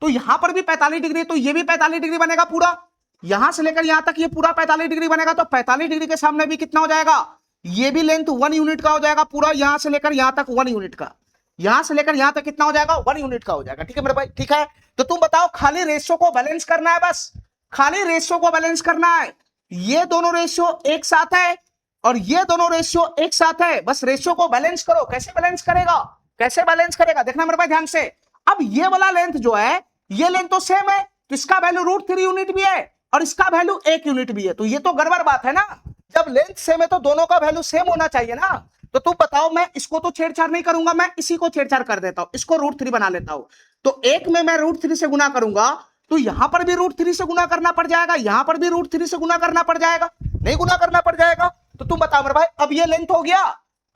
तो यहां पर भी 45 डिग्री, तो ये भी 45 डिग्री बनेगा पूरा, यहां से लेकर यहां तक ये पूरा 45 डिग्री बनेगा, तो 45 डिग्री के सामने भी कितना हो जाएगा, ये भी लेंथ 1 यूनिट का हो जाएगा पूरा, यहां से लेकर यहां तक 1 यूनिट का, यहां से लेकर यहां तक कितना हो जाएगा, 1 यूनिट का हो जाएगा। ठीक है मेरे भाई, ठीक है, तो तुम बताओ खाली रेशियो को बैलेंस करना है, बस खाली रेशियो को बैलेंस करना है, ये दोनों रेशियो एक साथ है और ये दोनों रेशियो एक साथ है, बस रेशियो को बैलेंस करो। कैसे बैलेंस करेगा, कैसे बैलेंस करेगा, देखना मेरे भाई ध्यान से, अब ये वाला लेंथ जो है ये लेंथ तो सेम है, तो इसका वैल्यू √3 यूनिट भी है और इसका वैल्यू 1 यूनिट भी है, तो ये तो गड़बड़ बात है ना, जब लेंथ सेम है तो दोनों का वैल्यू सेम होना चाहिए ना। तो तुम बताओ, मैं इसको तो छेड़छाड़ नहीं करूंगा, मैं इसी को छेड़छाड़ कर देता हूं, इसको √3 बना लेता हूं, तो एक में मैं √3 से गुना करूंगा तो यहां पर भी √3 से गुना करना पड़ जाएगा, यहां पर भी √3 से गुना करना पड़ जाएगा, नहीं गुना करना पड़ जाएगा। तो तुम बताओ मेरे भाई, अब ये लेंथ हो गया,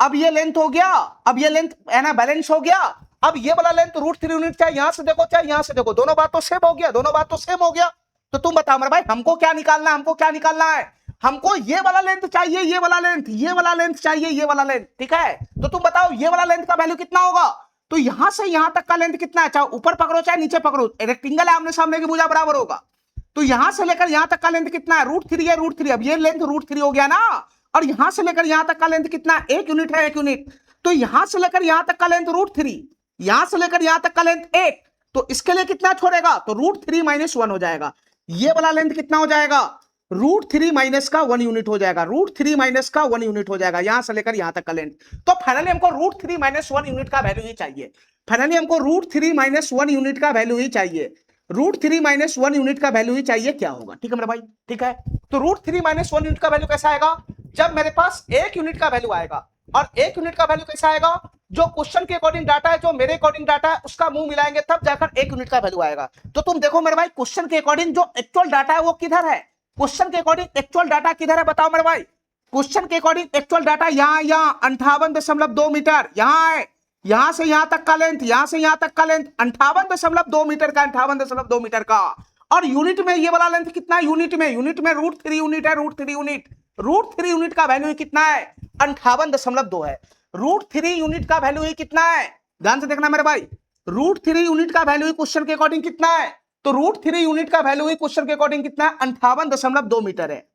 अब ये लेंथ हो गया, अब ये लेंथ है ना बैलेंस हो गया, अब ये वाला लेंथ √3 यूनिट चाहे यहां से देखो चाहे यहां से देखो, दोनों बात तो सेम हो गया, दोनों बात तो सेम हो गया। तो तुम बताओ मेरे भाई हमको क्या निकालना है, हमको क्या निकालना है, हमको ये वाला लेंथ चाहिए, ये वाला लेंथ, ये वाला लेंथ चाहिए, ये वाला लेंथ, ठीक है। तो तुम बताओ ये वाला लेंथ का वैल्यू कितना होगा, तो यहां से यहां तक का लेंथ कितना है, चाहे ऊपर पकड़ो चाहे नीचे पकड़ो, रेक्टेंगल है, आमने सामने की भुजा बराबर होगा, तो यहां से लेकर यहां तक का लेंथ कितना है, √3 है, √3, अब ये लेंथ √3 हो गया ना, और यहां से लेकर यहां तक का लेंथ कितना है, 1 यूनिट है, 1 यूनिट, तो यहां से लेकर यहां तक का लेंथ √3, यहां से लेकर यहां तक का लेंथ 1, तो इसके लिए कितना छोड़ेगा, तो √3 - 1 हो जाएगा, ये वाला लेंथ कितना हो जाएगा, √3 माइनस का 1 यूनिट हो जाएगा, √3 माइनस का 1 यूनिट हो जाएगा, यहां से लेकर यहां तक का लेंथ। तो फाइनली हमको √3 - 1 यूनिट का वैल्यू ही चाहिए, फाइनली हमको √3 - 1 यूनिट का वैल्यू ही चाहिए, √3 - 1 यूनिट का वैल्यू ही चाहिए, क्या होगा, ठीक है मेरे भाई, ठीक है। तो √3 - 1 यूनिट का वैल्यू कैसा आएगा, जब मेरे पास 1 यूनिट का वैल्यू आएगा, और 1 यूनिट का वैल्यू कैसा आएगा, जो क्वेश्चन के अकॉर्डिंग डाटा है, जो मेरे अकॉर्डिंग डाटा है, उसका मुंह मिलाएंगे तब जाकर 1 यूनिट का वैल्यू आएगा। तो तुम देखो मेरे भाई, क्वेश्चन के अकॉर्डिंग जो एक्चुअल डाटा है वो किधर है, क्वेश्चन के अकॉर्डिंग एक्चुअल डाटा किधर है, बताओ मेरे भाई, क्वेश्चन के अकॉर्डिंग एक्चुअल डाटा यहाँ 58.2 मीटर, यहाँ है, यहां से यहां तक का लेंथ, यहां से यहां तक का लेंथ 58.2 मीटर का, 58.2 मीटर का, और यूनिट में ये वाला लेंथ कितना है, यूनिट में √3 यूनिट है, √3 यूनिट, √3 यूनिट का वैल्यू कितना है, 58.2 है, √3 यूनिट का वैल्यू कितना है, ध्यान से देखना मेरे भाई, √3 यूनिट का वैल्यू क्वेश्चन के अकॉर्डिंग कितना है, तो √3 यूनिट का वैल्यू क्वेश्चन के अकॉर्डिंग कितना है, 58.2 मीटर है,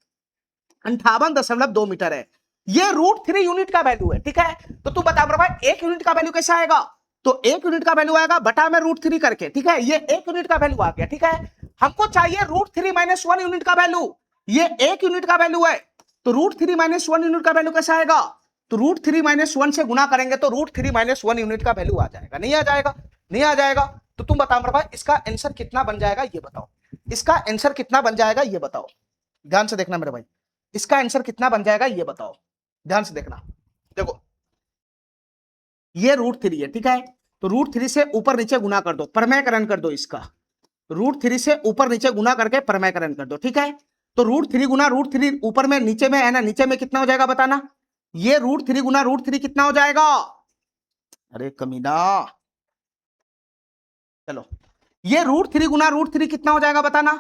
58.2 मीटर है, ये √3 यूनिट का वैल्यू है, ठीक है। तो तू बता मेरे भाई 1 यूनिट का वैल्यू कैसा आएगा, तो 1 यूनिट का वैल्यू आएगा बटा में √3 करके, ठीक है, ये 1 यूनिट का वैल्यू आ गया, ठीक है। हमको चाहिए √3 - 1 यूनिट का वैल्यू, ये 1 यूनिट का वैल्यू है, तो √3 - 1 यूनिट का वैल्यू कैसा आएगा, तो √3 - 1 से गुना करेंगे तो √3 - 1 यूनिट का वैल्यू आ जाएगा, नहीं आ जाएगा, नहीं आ जाएगा। तो तुम बताओ मेरे भाई इसका आंसर कितना बन जाएगा, ये बताओ, इसका आंसर कितना बन जाएगा, ये बताओ, ध्यान से देखना मेरे भाई, इसका आंसर कितना बन जाएगा, ये बताओ, ध्यान से देखना, देखो ये √3 है, ठीक है, तो √3 से ऊपर नीचे गुना कर दो, परमयकरण कर दो इसका, √3 से ऊपर नीचे गुना करके परमयकरण कर दो, ठीक है। तो √3 गुना √3 ऊपर में नीचे में है ना, नीचे में कितना हो जाएगा बताना, ये √3 गुना √3 कितना हो जाएगा, अरे कमीना, चलो ये √3 गुना √3 कितना हो जाएगा बताना,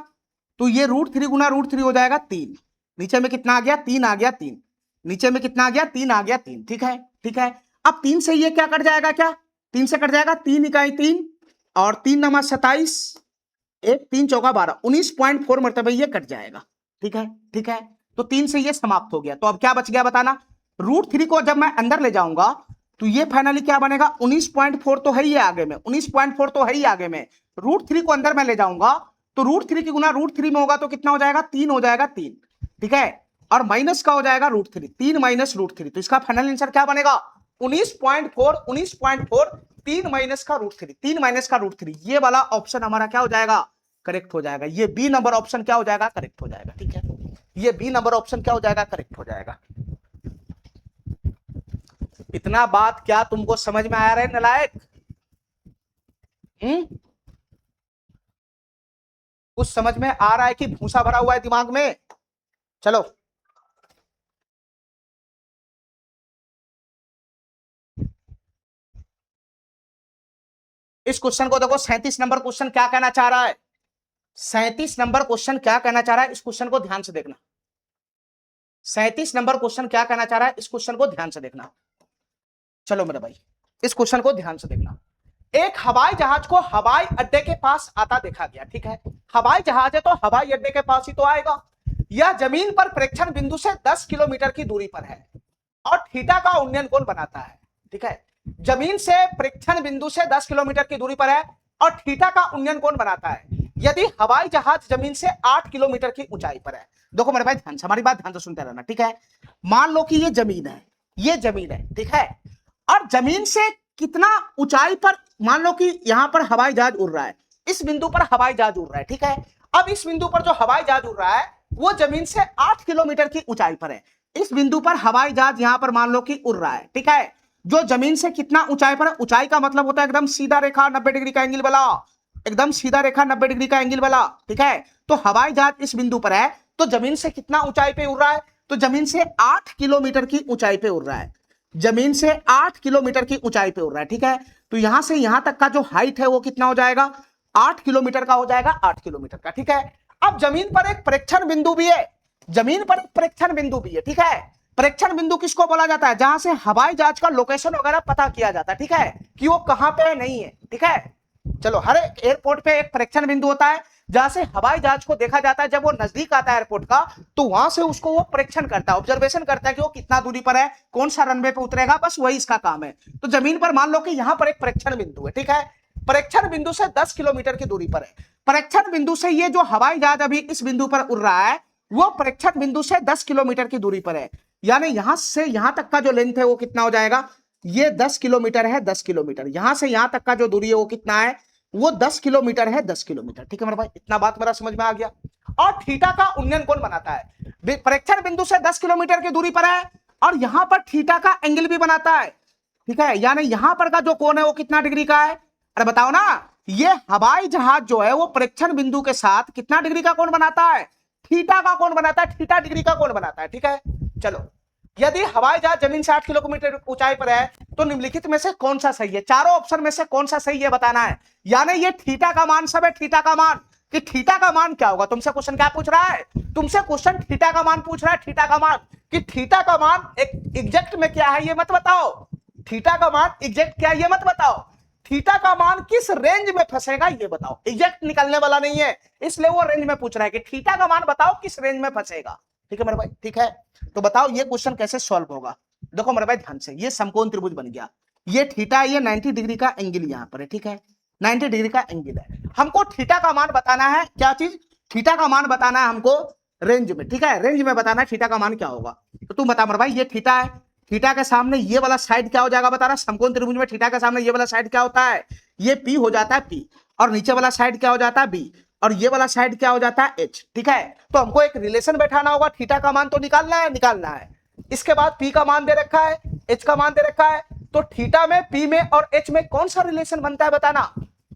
तो ये √3 गुना √3 हो जाएगा 3, नीचे में कितना आ गया, 3 आ गया, 3 नीचे में कितना आ गया, 3 आ गया, 3, ठीक है, ठीक है। अब 3 से ये क्या कट जाएगा, क्या 3 से कट जाएगा, 3 इकाई 3 और 3 नमा 27, 1 3 चौका 12, 19.4 मरतबे ये कट जाएगा, ठीक है, ठीक है। तो 3 से ये समाप्त हो गया, तो अब क्या बच गया बताना, √3 को जब मैं अंदर ले जाऊंगा तो ये फाइनली क्या बनेगा, 19.4 तो है ही आगे में, 19.4 तो है ही आगे में, √3 को अंदर मैं ले जाऊंगा तो √3 की गुना √3 में होगा तो कितना हो जाएगा, 3 हो जाएगा, 3, ठीक है, और माइनस का हो जाएगा √3, 3 माइनस √3, तो इसका फाइनल आंसर क्या बनेगा, 19.4, 19.4, 3 माइनस का √3, 3 माइनस का √3, ये वाला ऑप्शन हमारा क्या हो जाएगा, करेक्ट हो जाएगा, ये बी नंबर ऑप्शन क्या हो जाएगा, करेक्ट हो जाएगा, ठीक है, ये बी नंबर ऑप्शन क्या हो जाएगा, करेक्ट हो जाएगा। इतना बात क्या तुमको समझ में आ रहा है नलायक, कुछ समझ में आ रहा है कि भूसा भरा हुआ है दिमाग में, चलो इस क्वेश्चन को देखो, 37 नंबर क्वेश्चन क्या कहना चाह रहा है, 37 नंबर क्वेश्चन क्या कहना चाह रहा है, इस क्वेश्चन को ध्यान से देखना, 37 नंबर क्वेश्चन क्या कहना चाह रहा है, इस क्वेश्चन को ध्यान से देखना, चलो मेरे भाई इस क्वेश्चन को ध्यान से देखना। एक हवाई जहाज को हवाई अड्डे के पास आता देखा गया, ठीक है, हवाई जहाज है तो हवाई अड्डे के पास ही तो आएगा, यह जमीन पर प्रेक्षण बिंदु से 10 किलोमीटर की दूरी पर है और थीटा का उन्नयन कोण बनाता है, ठीक है, जमीन से प्रेक्षण बिंदु से 10 किलोमीटर की दूरी पर है और थीटा का उन्नयन कोण बनाता है, यदि हवाई जहाज जमीन से 8 किलोमीटर की ऊंचाई पर है। देखो मेरे भाई ध्यान से, हमारी बात ध्यान से सुनते रहना, ठीक है, मान लो कि ये जमीन है, ये जमीन है, ठीक है, और जमीन से कितना ऊंचाई पर, मान लो कि यहां पर हवाई जहाज उड़ रहा है, इस बिंदु पर हवाई जहाज उड़ रहा है, ठीक है, अब इस बिंदु पर जो हवाई जहाज उड़ रहा है वो जमीन से 8 किलोमीटर की ऊंचाई पर है, इस बिंदु पर हवाई जहाज यहां पर मान लो कि उड़ रहा है, ठीक है, जो जमीन से कितना ऊंचाई पर है, ऊंचाई का मतलब होता है एकदम सीधा रेखा 90 डिग्री का एंगल वाला, एकदम सीधा रेखा 90 डिग्री का एंगल वाला, ठीक है, तो हवाई जहाज इस बिंदु पर है तो जमीन से कितना ऊंचाई पे उड़ रहा है, तो जमीन से 8 किलोमीटर की ऊंचाई पे उड़ रहा है, जमीन से 8 किलोमीटर की ऊंचाई पे उड़ रहा है, ठीक है, तो यहां से यहां तक का जो हाइट है वो कितना हो जाएगा, 8 किलोमीटर का हो जाएगा, 8 किलोमीटर का, ठीक है। अब जमीन पर एक प्रेक्षण बिंदु भी है, जमीन पर एक प्रेक्षण बिंदु भी है, ठीक है। प्रेक्षण बिंदु किसको बोला जाता है? जहां से हवाई जहाज का लोकेशन वगैरह पता किया जाता है, ठीक है, कि वो कहां पे नहीं है, ठीक है। चलो, हर एक एयरपोर्ट पे एक प्रेक्षण बिंदु होता है जहां से हवाई जहाज को देखा जाता है। जब वो नजदीक आता है एयरपोर्ट का, तो वहां से उसको वो प्रेक्षण करता है, ऑब्जर्वेशन करता है कि वो कितना दूरी पर है, कौन सा रनवे पे उतरेगा, बस वही इसका काम है। तो जमीन पर मान लो कि यहां पर एक प्रेक्षण बिंदु है, ठीक है, प्रेक्षण बिंदु से 10 किलोमीटर की दूरी पर है। प्रेक्षण बिंदु से ये जो हवाई जहाज अभी इस बिंदु पर उड़ रहा है, वो प्रेक्षण बिंदु से 10 किलोमीटर की दूरी पर है। यानी यहां से यहां तक का जो लेंथ है वो कितना हो जाएगा? ये 10 किलोमीटर है, 10 किलोमीटर। यहां से यहां तक का जो दूरी है वो कितना है? वो 10 किलोमीटर है, 10 किलोमीटर, ठीक है मेरे भाई। इतना बात मेरा समझ में आ गया। और थीटा का उन्नयन कौन बनाता है? प्रेक्षण बिंदु से 10 किलोमीटर की दूरी पर है और यहां पर थीटा का एंगल भी बनाता है, ठीक है। यानी यहां पर का जो कोण है वो कितना डिग्री का है? अरे बताओ ना, ये हवाई जहाज जो है वो प्रेक्षण बिंदु के साथ कितना डिग्री का कोण बनाता है? थीटा का कोण बनाता है, थीटा डिग्री का कोण बनाता है, ठीक है। चलो, यदि हवाई जहाज जमीन से 8 किलोमीटर ऊंचाई पर है तो निम्नलिखित में से कौन सा सही है? चारों ऑप्शन में से कौन सा सही है बताना है। यानी ये थीटा का मान सब है, थीटा का मान, कि थीटा का मान क्या होगा। तुमसे क्वेश्चन क्या पूछ रहा है? तुमसे क्वेश्चन थीटा का मान पूछ रहा है, थीटा का मान, कि थीटा का मान एग्जैक्ट में क्या है ये मत बताओ, थीटा का मान एग्जैक्ट क्या है ये मत बताओ, थीटा का मान किस रेंज में फंसेगा ये बताओ। एग्जैक्ट निकलने वाला नहीं है, इसलिए वो रेंज में पूछ रहा है कि थीटा का मान बताओ किस रेंज में फंसेगा, ठीक है मेरे भाई, ठीक है। तो बताओ ये क्वेश्चन कैसे सॉल्व होगा। देखो मेरे भाई ध्यान से, ये समकोण त्रिभुज बन गया, ये थीटा, ये 90 डिग्री का एंगल यहां पर है, ठीक है, 90 डिग्री का एंगल है। हमको थीटा का मान बताना है, क्या चीज? थीटा का मान बताना है हमको रेंज में, ठीक है, रेंज में बताना है थीटा का मान क्या होगा। तो तुम बता मेरे भाई, ये थीटा है, थीटा के सामने ये वाला साइड क्या हो जाएगा बता रहा। समकोण त्रिभुज में थीटा के सामने ये वाला साइड क्या होता है? ये पी हो जाता है, पी, और नीचे वाला साइड क्या हो जाता है? बी, और ये वाला साइड क्या हो जाता है? एच, ठीक है। तो हमको एक रिलेशन बैठाना होगा, थीटा का मान तो निकालना है, निकालना है। इसके बाद पी का मान दे रखा है, एच का मान दे रखा है, तो थीटा में, पी में और एच में कौन सा रिलेशन बनता है बताना,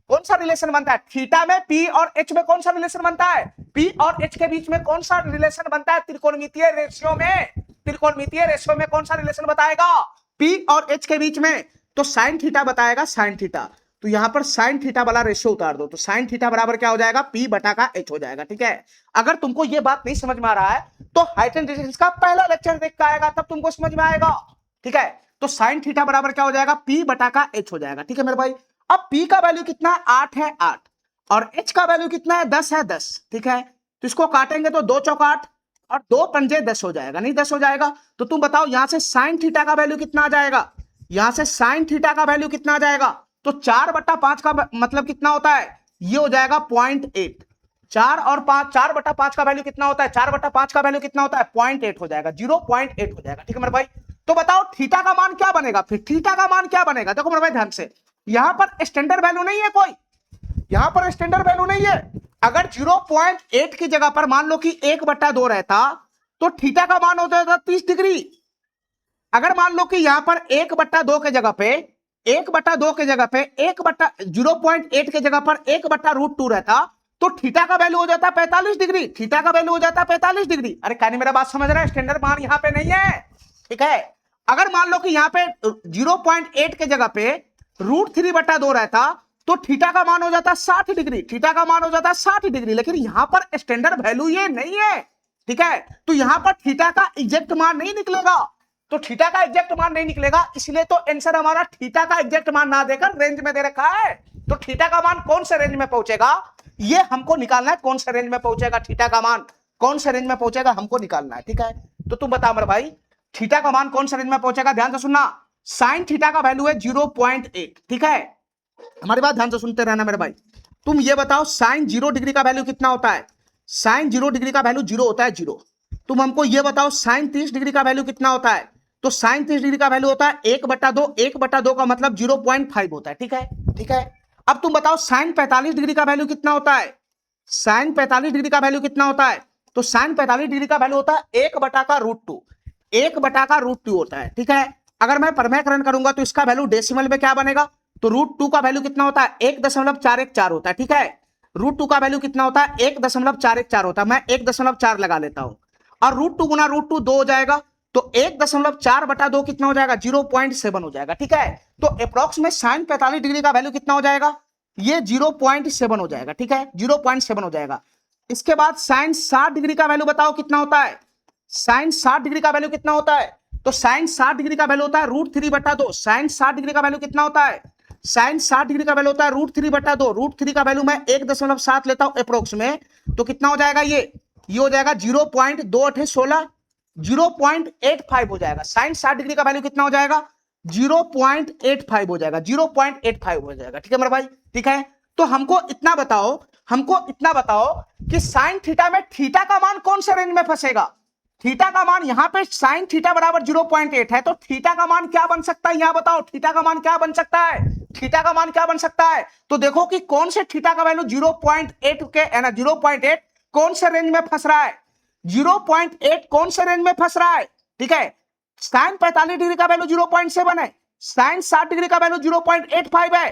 कौन सा रिलेशन बनता है? थीटा में, पी और एच में कौन सा रिलेशन बनता है? पी और एच के बीच में कौन सा रिलेशन बनता है? त्रिकोणमितीय रेशियो में, त्रिकोणमितीय रेशियो में कौन सा रिलेशन बताएगा? पी और एच के बीच में, तो साइन थीटा बताएगा, साइन थीटा। तो यहां पर साइन थीटा वाला रेशियो उतार दो, तो साइन थीटा बराबर क्या हो जाएगा? पी बटा का एच हो जाएगा, ठीक है। अगर तुमको ये बात नहीं समझ में आ रहा है तो हाइट एंड डिस्टेंस का पहला लेक्चर देख के आएगा, तब तुमको समझ में आएगा, ठीक है। तो साइन थीटा बराबर क्या हो जाएगा? पी बटा का एच हो जाएगा, ठीक है मेरे भाई। अब पी का वैल्यू कितना है? 8 है, 8, और एच का वैल्यू कितना है? 10 है, 10, ठीक है। तो इसको काटेंगे तो 2 चौक 8 और 2 पंजे 10 हो जाएगा, नहीं 10 हो जाएगा। तो तुम बताओ यहां से साइन थीटा का वैल्यू कितना आ जाएगा? यहां से साइन थीटा का वैल्यू कितना आ जाएगा? तो 4/5 का मतलब कितना होता है? ये हो जाएगा 0.8। 4 और 5, 4/5 का वैल्यू कितना होता है? 4/5 का वैल्यू कितना होता है? 0.8 हो जाएगा, 0.8 हो जाएगा, ठीक है मेरे भाई। तो बताओ थीटा का मान क्या बनेगा? फिर थीटा का मान क्या बनेगा? देखो मेरे भाई ध्यान से, यहां पर स्टैंडर्ड वैल्यू नहीं है कोई, यहां पर स्टैंडर्ड वैल्यू नहीं है। अगर 0.8 की जगह पर मान लो कि 1/2 रहता तो थीटा का मान होता था 30 डिग्री। अगर मान लो कि यहां पर 1/2 के जगह पे, 1/2 के जगह पे 0.8 के जगह पर 1/√2 रहता तो थीटा का वैल्यू हो जाता 45 डिग्री, थीटा का वैल्यू हो जाता 45 डिग्री। अरे कहने मेरा बात समझ रहा है? स्टैंडर्ड मान यहां पे नहीं है, ठीक है। अगर मान लो कि यहां पे 0.8 के जगह पे √3/2 रहता तो थीटा का मान हो जाता 60 डिग्री, थीटा का मान हो जाता 60 डिग्री। लेकिन यहां पर स्टैंडर्ड वैल्यू ये नहीं है, ठीक है। तो यहां पर थीटा का एग्जैक्ट मान नहीं निकलेगा, तो थीटा का एग्जैक्ट मान नहीं निकलेगा, इसलिए तो आंसर हमारा थीटा का एग्जैक्ट मान ना देकर रेंज में दे रखा है। तो थीटा का मान कौन से रेंज में पहुंचेगा ये हमको निकालना है, कौन से रेंज में पहुंचेगा थीटा का मान, कौन से रेंज में पहुंचेगा हमको निकालना है, ठीक है। तो तुम बता मेरे भाई थीटा का मान कौन से रेंज में पहुंचेगा? ध्यान से सुनना, साइन थीटा का वैल्यू है 0.8, ठीक है। हमारी बात ध्यान से सुनते रहना मेरे भाई। तुम ये बताओ साइन 0 डिग्री का वैल्यू कितना होता है? साइन 0 डिग्री का वैल्यू 0 होता है, 0। तुम हमको ये बताओ साइन 30 डिग्री का वैल्यू कितना होता है? तो साइन 30 डिग्री का वैल्यू होता है 1/2, 1/2 का मतलब 0.5 होता है, ठीक है, ठीक है। अब तुम बताओ साइन 45 डिग्री का वैल्यू कितना होता है? साइन 45 डिग्री का वैल्यू कितना होता है? तो साइन 45 डिग्री का वैल्यू होता है 1/√2, 1/√2 होता है, ठीक है। अगर मैं प्रमेयकरण करूंगा तो इसका वैल्यू डेसिमल में क्या बनेगा? तो √2 का वैल्यू कितना होता है? 1.414 होता है, ठीक है। √2 का वैल्यू कितना होता है? 1.414 होता है। मैं 1.4 लगा लेता हूं और √2 गुना √2 2 हो जाएगा, तो 1.4/2 कितना हो जाएगा? 0.7 हो जाएगा, ठीक है। तो अप्रोक्स में साइन 45 डिग्री का वैल्यू कितना हो जाएगा? ये 0.7 हो जाएगा, ठीक है, 0.7 हो जाएगा। इसके बाद साइन 60 डिग्री का वैल्यू बताओ कितना होता है। साइन 60 डिग्री का वैल्यू कितना होता है? तो साइन 60 डिग्री का वैल्यू होता है √3/2। साइन 60 डिग्री का वैल्यू कितना होता है? साइन 60 डिग्री का वैल्यू होता है √3/2। √3 का वैल्यू मैं 1.7 लेता हूं अप्रोक्स में, तो कितना हो जाएगा ये हो जाएगा 0.2816, 0.85 हो जाएगा। साइन 60 डिग्री का वैल्यू कितना हो जाएगा? 0.85 हो जाएगा, 0.85 हो जाएगा। ठीक है मेरा भाई, ठीक है। तो हमको इतना बताओ कि साइन थीटा में थीटा का मान कौन से रेंज में फंसेगा? थीटा का मान यहां पे साइन थीटा बराबर 0.8 है, तो थीटा का मान क्या बन सकता है? यहां बताओ थीटा का मान क्या बन सकता है? थीटा का मान क्या बन सकता है? तो देखो कि कौन से थीटा का वैल्यू 0.8 के है ना, 0.8 कौन से रेंज में फंस रहा है? 0.8 कौन से रेंज में फंस रहा है? ठीक है, साइन 45 डिग्री का वैल्यू 0.7 है, साइन 60 डिग्री का वैल्यू 0.85 है।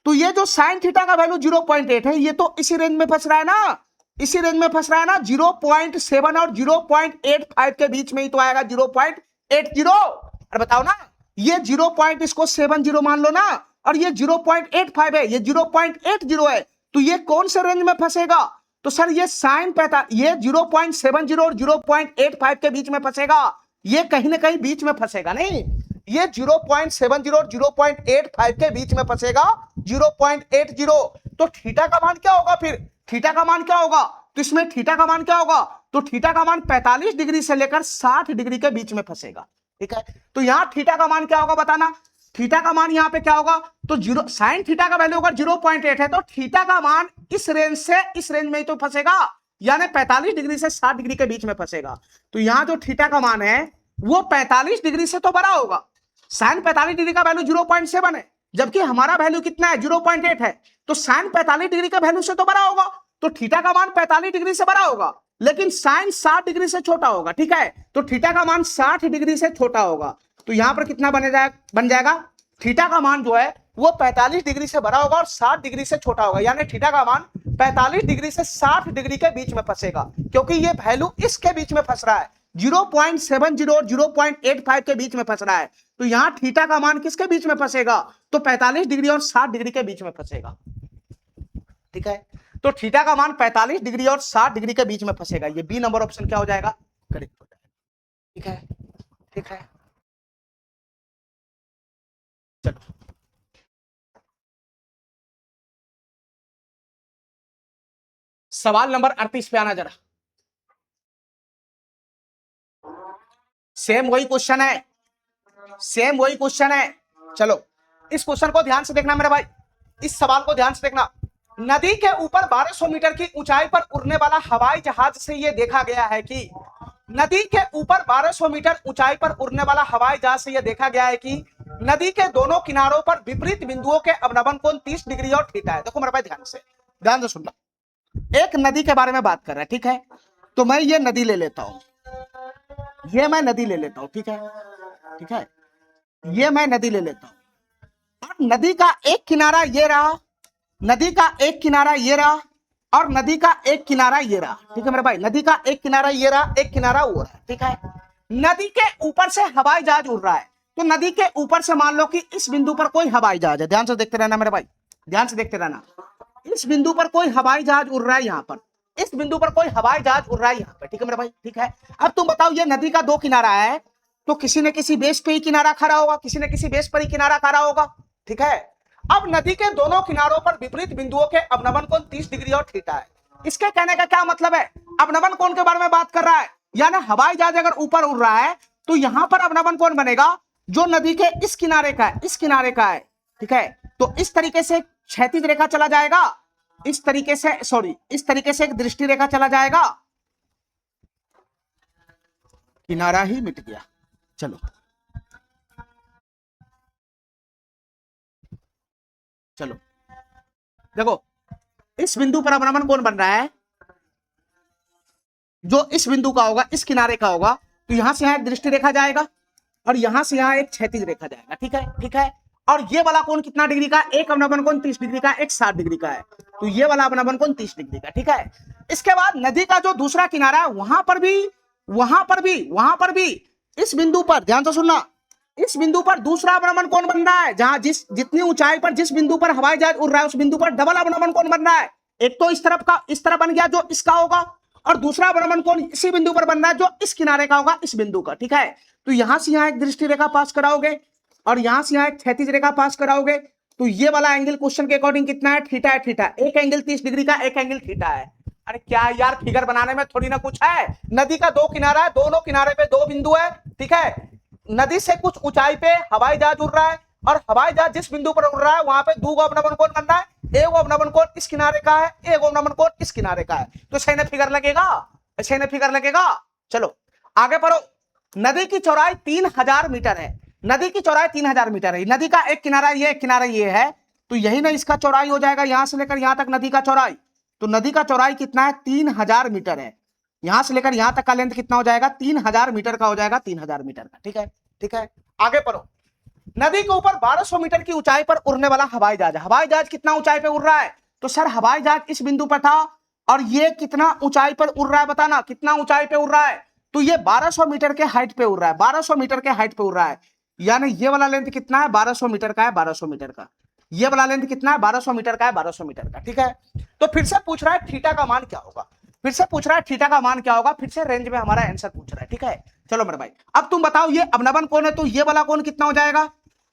तो ये जो साइन थीटा का वैल्यू 0.8 है, ये तो इसी रेंज में फंस रहा है ना, इसी रेंज में फंस रहा है ना। 0.7 और 0.85 के बीच में ही तो आएगा 0.80। अरे बताओ ना, ये 0.70 मान लो ना, और ये 0.85 है, ये 0.80 है, तो ये कौन से रेंज में फंसेगा? तो सर ये साइन ये 0.70 और 0.85 के बीच में फंसेगा, ये कहीं ना कहीं बीच में फंसेगा नहीं, ये 0.70 और 0.85 के बीच में फंसेगा, 0.80। तो थीटा का मान क्या होगा फिर? थीटा का मान क्या होगा? तो इसमें थीटा का मान क्या होगा? तो थीटा का मान 45 डिग्री से लेकर 60 डिग्री के बीच में फंसेगा। ठीक है, तो यहां थीटा का मान क्या होगा बताना। थीटा का मान यहां पे क्या होगा? तो जीरो, साइन थीटा का वैल्यू अगर 0.8 है, तो थीटा का मान इस रेंज से इस रेंज में ही तो फंसेगा, यानी 45 डिग्री से 60 डिग्री के बीच में फंसेगा। तो यहां जो थीटा का मान है वो 45 डिग्री से तो बड़ा होगा। साइन 45 डिग्री का वैल्यू 0.7 है, जबकि हमारा वैल्यू कितना है? 0.8 है। तो साइन 45 डिग्री के वैल्यू से तो बड़ा होगा, तो थीटा का मान 45 डिग्री से बड़ा होगा, लेकिन साइन 60 डिग्री से छोटा होगा। ठीक है, तो थीटा का मान 60 डिग्री से छोटा होगा, तो यहां पर कितना बन जाएगा? थीटा का मान जो है वो 45 डिग्री से बड़ा होगा और 60 डिग्री से छोटा होगा, यानी थीटा का मान 45 डिग्री से 60 डिग्री के बीच में फंसेगा, क्योंकि ये वैल्यू इसके बीच में फंस रहा है, 0.70 और 0.85 के बीच में फंस रहा है। तो यहां थीटा का मान किसके बीच में फंसेगा? तो 45 डिग्री और 60 डिग्री के बीच में फंसेगा। ठीक है, तो थीटा का मान 45 डिग्री और 60 डिग्री के बीच में फंसेगा। ये बी नंबर ऑप्शन क्या हो जाएगा? करेक्ट हो जाएगा। ठीक है, ठीक है, चलो सवाल नंबर 38 पे आना जरा। सेम वही क्वेश्चन है, सेम वही क्वेश्चन है। चलो इस क्वेश्चन को ध्यान से देखना मेरे भाई, इस सवाल को ध्यान से देखना। नदी के ऊपर 1200 मीटर की ऊंचाई पर उड़ने वाला हवाई जहाज से यह देखा गया है कि नदी के ऊपर 1200 मीटर ऊंचाई पर उड़ने वाला हवाई जहाज से यह देखा गया है कि नदी के दोनों किनारों पर विपरीत बिंदुओं के अवनमन कोण 30 डिग्री और थीटा है। देखो मेरे भाई ध्यान से सुनना, एक नदी के बारे में बात कर रहा है। ठीक है, तो मैं ये नदी ले लेता हूं, ये मैं नदी ले लेता हूं। ठीक है, ठीक है, ये मैं नदी ले लेता हूं, और नदी का एक किनारा ये रहा, नदी का एक किनारा ये रहा, और नदी का एक किनारा ये रहा। ठीक है मेरे भाई, नदी का एक किनारा ये रहा, एक किनारा वो रहा। ठीक है, नदी के ऊपर से हवाई जहाज उड़ रहा है, तो नदी के ऊपर से मान लो कि इस बिंदु पर कोई हवाई जहाज है, ध्यान से देखते रहना मेरे भाई, ध्यान से देखते रहना। इस बिंदु पर कोई हवाई जहाज उड़ रहा है, यहां पर इस बिंदु पर कोई हवाई जहाज उड़ रहा है यहां पर। ठीक है मेरे भाई, ठीक है। अब तुम बताओ, ये नदी का दो किनारा है, तो किसी न किसी बेस पे ही किनारा खड़ा होगा, किसी न किसी बेस पर ही किनारा खड़ा होगा। ठीक है, अब नदी के दोनों किनारों पर विपरीत बिंदुओं के अवनमन कोण 30 डिग्री और थीटा है। इसके कहने का क्या मतलब है? अवनमन कोण के बारे में बात कर रहा है, यानी हवाई जहाज अगर ऊपर उड़ रहा है तो यहां पर अवनमन कोण बनेगा जो नदी के इस किनारे का है, इस किनारे का है। ठीक है, तो इस तरीके से क्षैतिज रेखा चला जाएगा, इस तरीके से, सॉरी, इस तरीके से एक दृष्टि रेखा चला जाएगा, किनारा ही मिट गया। चलो चलो देखो, इस बिंदु पर अवनमन कोण बन रहा है जो इस बिंदु का होगा, इस किनारे का होगा, तो यहां से यहां एक दृष्टि रेखा जाएगा और यहां से यहां एक क्षैतिज रेखा जाएगा। ठीक है, ठीक है, और ये वाला कोण कितना डिग्री का? एक अवनमन कोण 30 डिग्री का, एक 60 डिग्री का है, तो ये वाला अवनमन कोण 30 डिग्री का। ठीक है, इसके बाद नदी का जो दूसरा किनारा है वहां पर भी इस बिंदु पर, ध्यान से सुनना, इस बिंदु पर दूसरा अवनमन कोण बन रहा है, जहां जितनी ऊंचाई पर जिस बिंदु पर हवाई जहाज उड़ रहा है उस बिंदु पर डबल अवनमन कोण बन रहा है। एक तो इस तरफ का इस तरफ बन गया जो इसका होगा, और दूसरा अवलंबन कोण इसी बिंदु पर बन रहा है जो इस किनारे का होगा, इस बिंदु का। ठीक है, तो यहां से यहां एक दृष्टि रेखा पास कराओगे और यहां से यहां एक क्षैतिज रेखा पास कराओगे, तो ये वाला एंगल क्वेश्चन के अकॉर्डिंग कितना है, थीटा है। थीटा एक एंगल 30 डिग्री का, एक एंगल थीटा है। अरे क्या यार, फिगर बनाने में थोड़ी ना कुछ है। नदी का दो किनारा है, दोनों किनारे पे दो बिंदु है। ठीक है, नदी से कुछ ऊंचाई पे हवाई जहाज उड़ रहा है, और हवाई जहाज जिस बिंदु पर उड़ रहा है वहां पे दो अवनमन कोण बन रहा है। एक अवनमन कोण इस किनारे का है, एक अवनमन कोण इस किनारे का है। तो सही फिगर लगेगा, सही फिगर लगेगा। चलो आगे पढ़ो। नदी की चौड़ाई 3000 मीटर है। नदी की चौड़ाई 3000 मीटर है। नदी का एक किनारा ये, एक किनारा ये है, तो यही ना इसका चौड़ाई हो जाएगा, यहां से लेकर यहां तक नदी का चौड़ाई। तो नदी का चौड़ाई कितना है, 3000 मीटर है। यहां से लेकर यहां तक का लेंथ कितना हो जाएगा, 3000 मीटर का हो जाएगा, 3000 मीटर का। ठीक है, ठीक है, आगे पढ़ो। नदी के ऊपर 1200 मीटर की ऊंचाई पर उड़ने वाला हवाई जहाज। हवाई जहाज कितना ऊंचाई पे उड़ रहा है, तो सर हवाई जहाज इस बिंदु पर था और ये कितना ऊंचाई पर उड़ रहा है, बताना कितना ऊंचाई पे उड़ रहा है। तो ये 1200 मीटर के हाइट पे उड़ रहा है, 1200 मीटर के हाइट पे उड़ रहा है। यानी ये वाला लेंथ कितना है, 1200 मीटर का है, 1200 मीटर का। ये वाला लेंथ कितना है, 1200 मीटर का है, 1200 मीटर का। ठीक है, तो फिर से पूछ रहा है थीटा का मान क्या होगा, फिर से पूछ रहा है थीटा का मान क्या होगा, फिर से रेंज में हमारा आंसर पूछ रहा है। ठीक है, चलो मेरे भाई, अब तुम बताओ ये अवनमन कोण है, तो ये वाला कोण कितना हो जाएगा,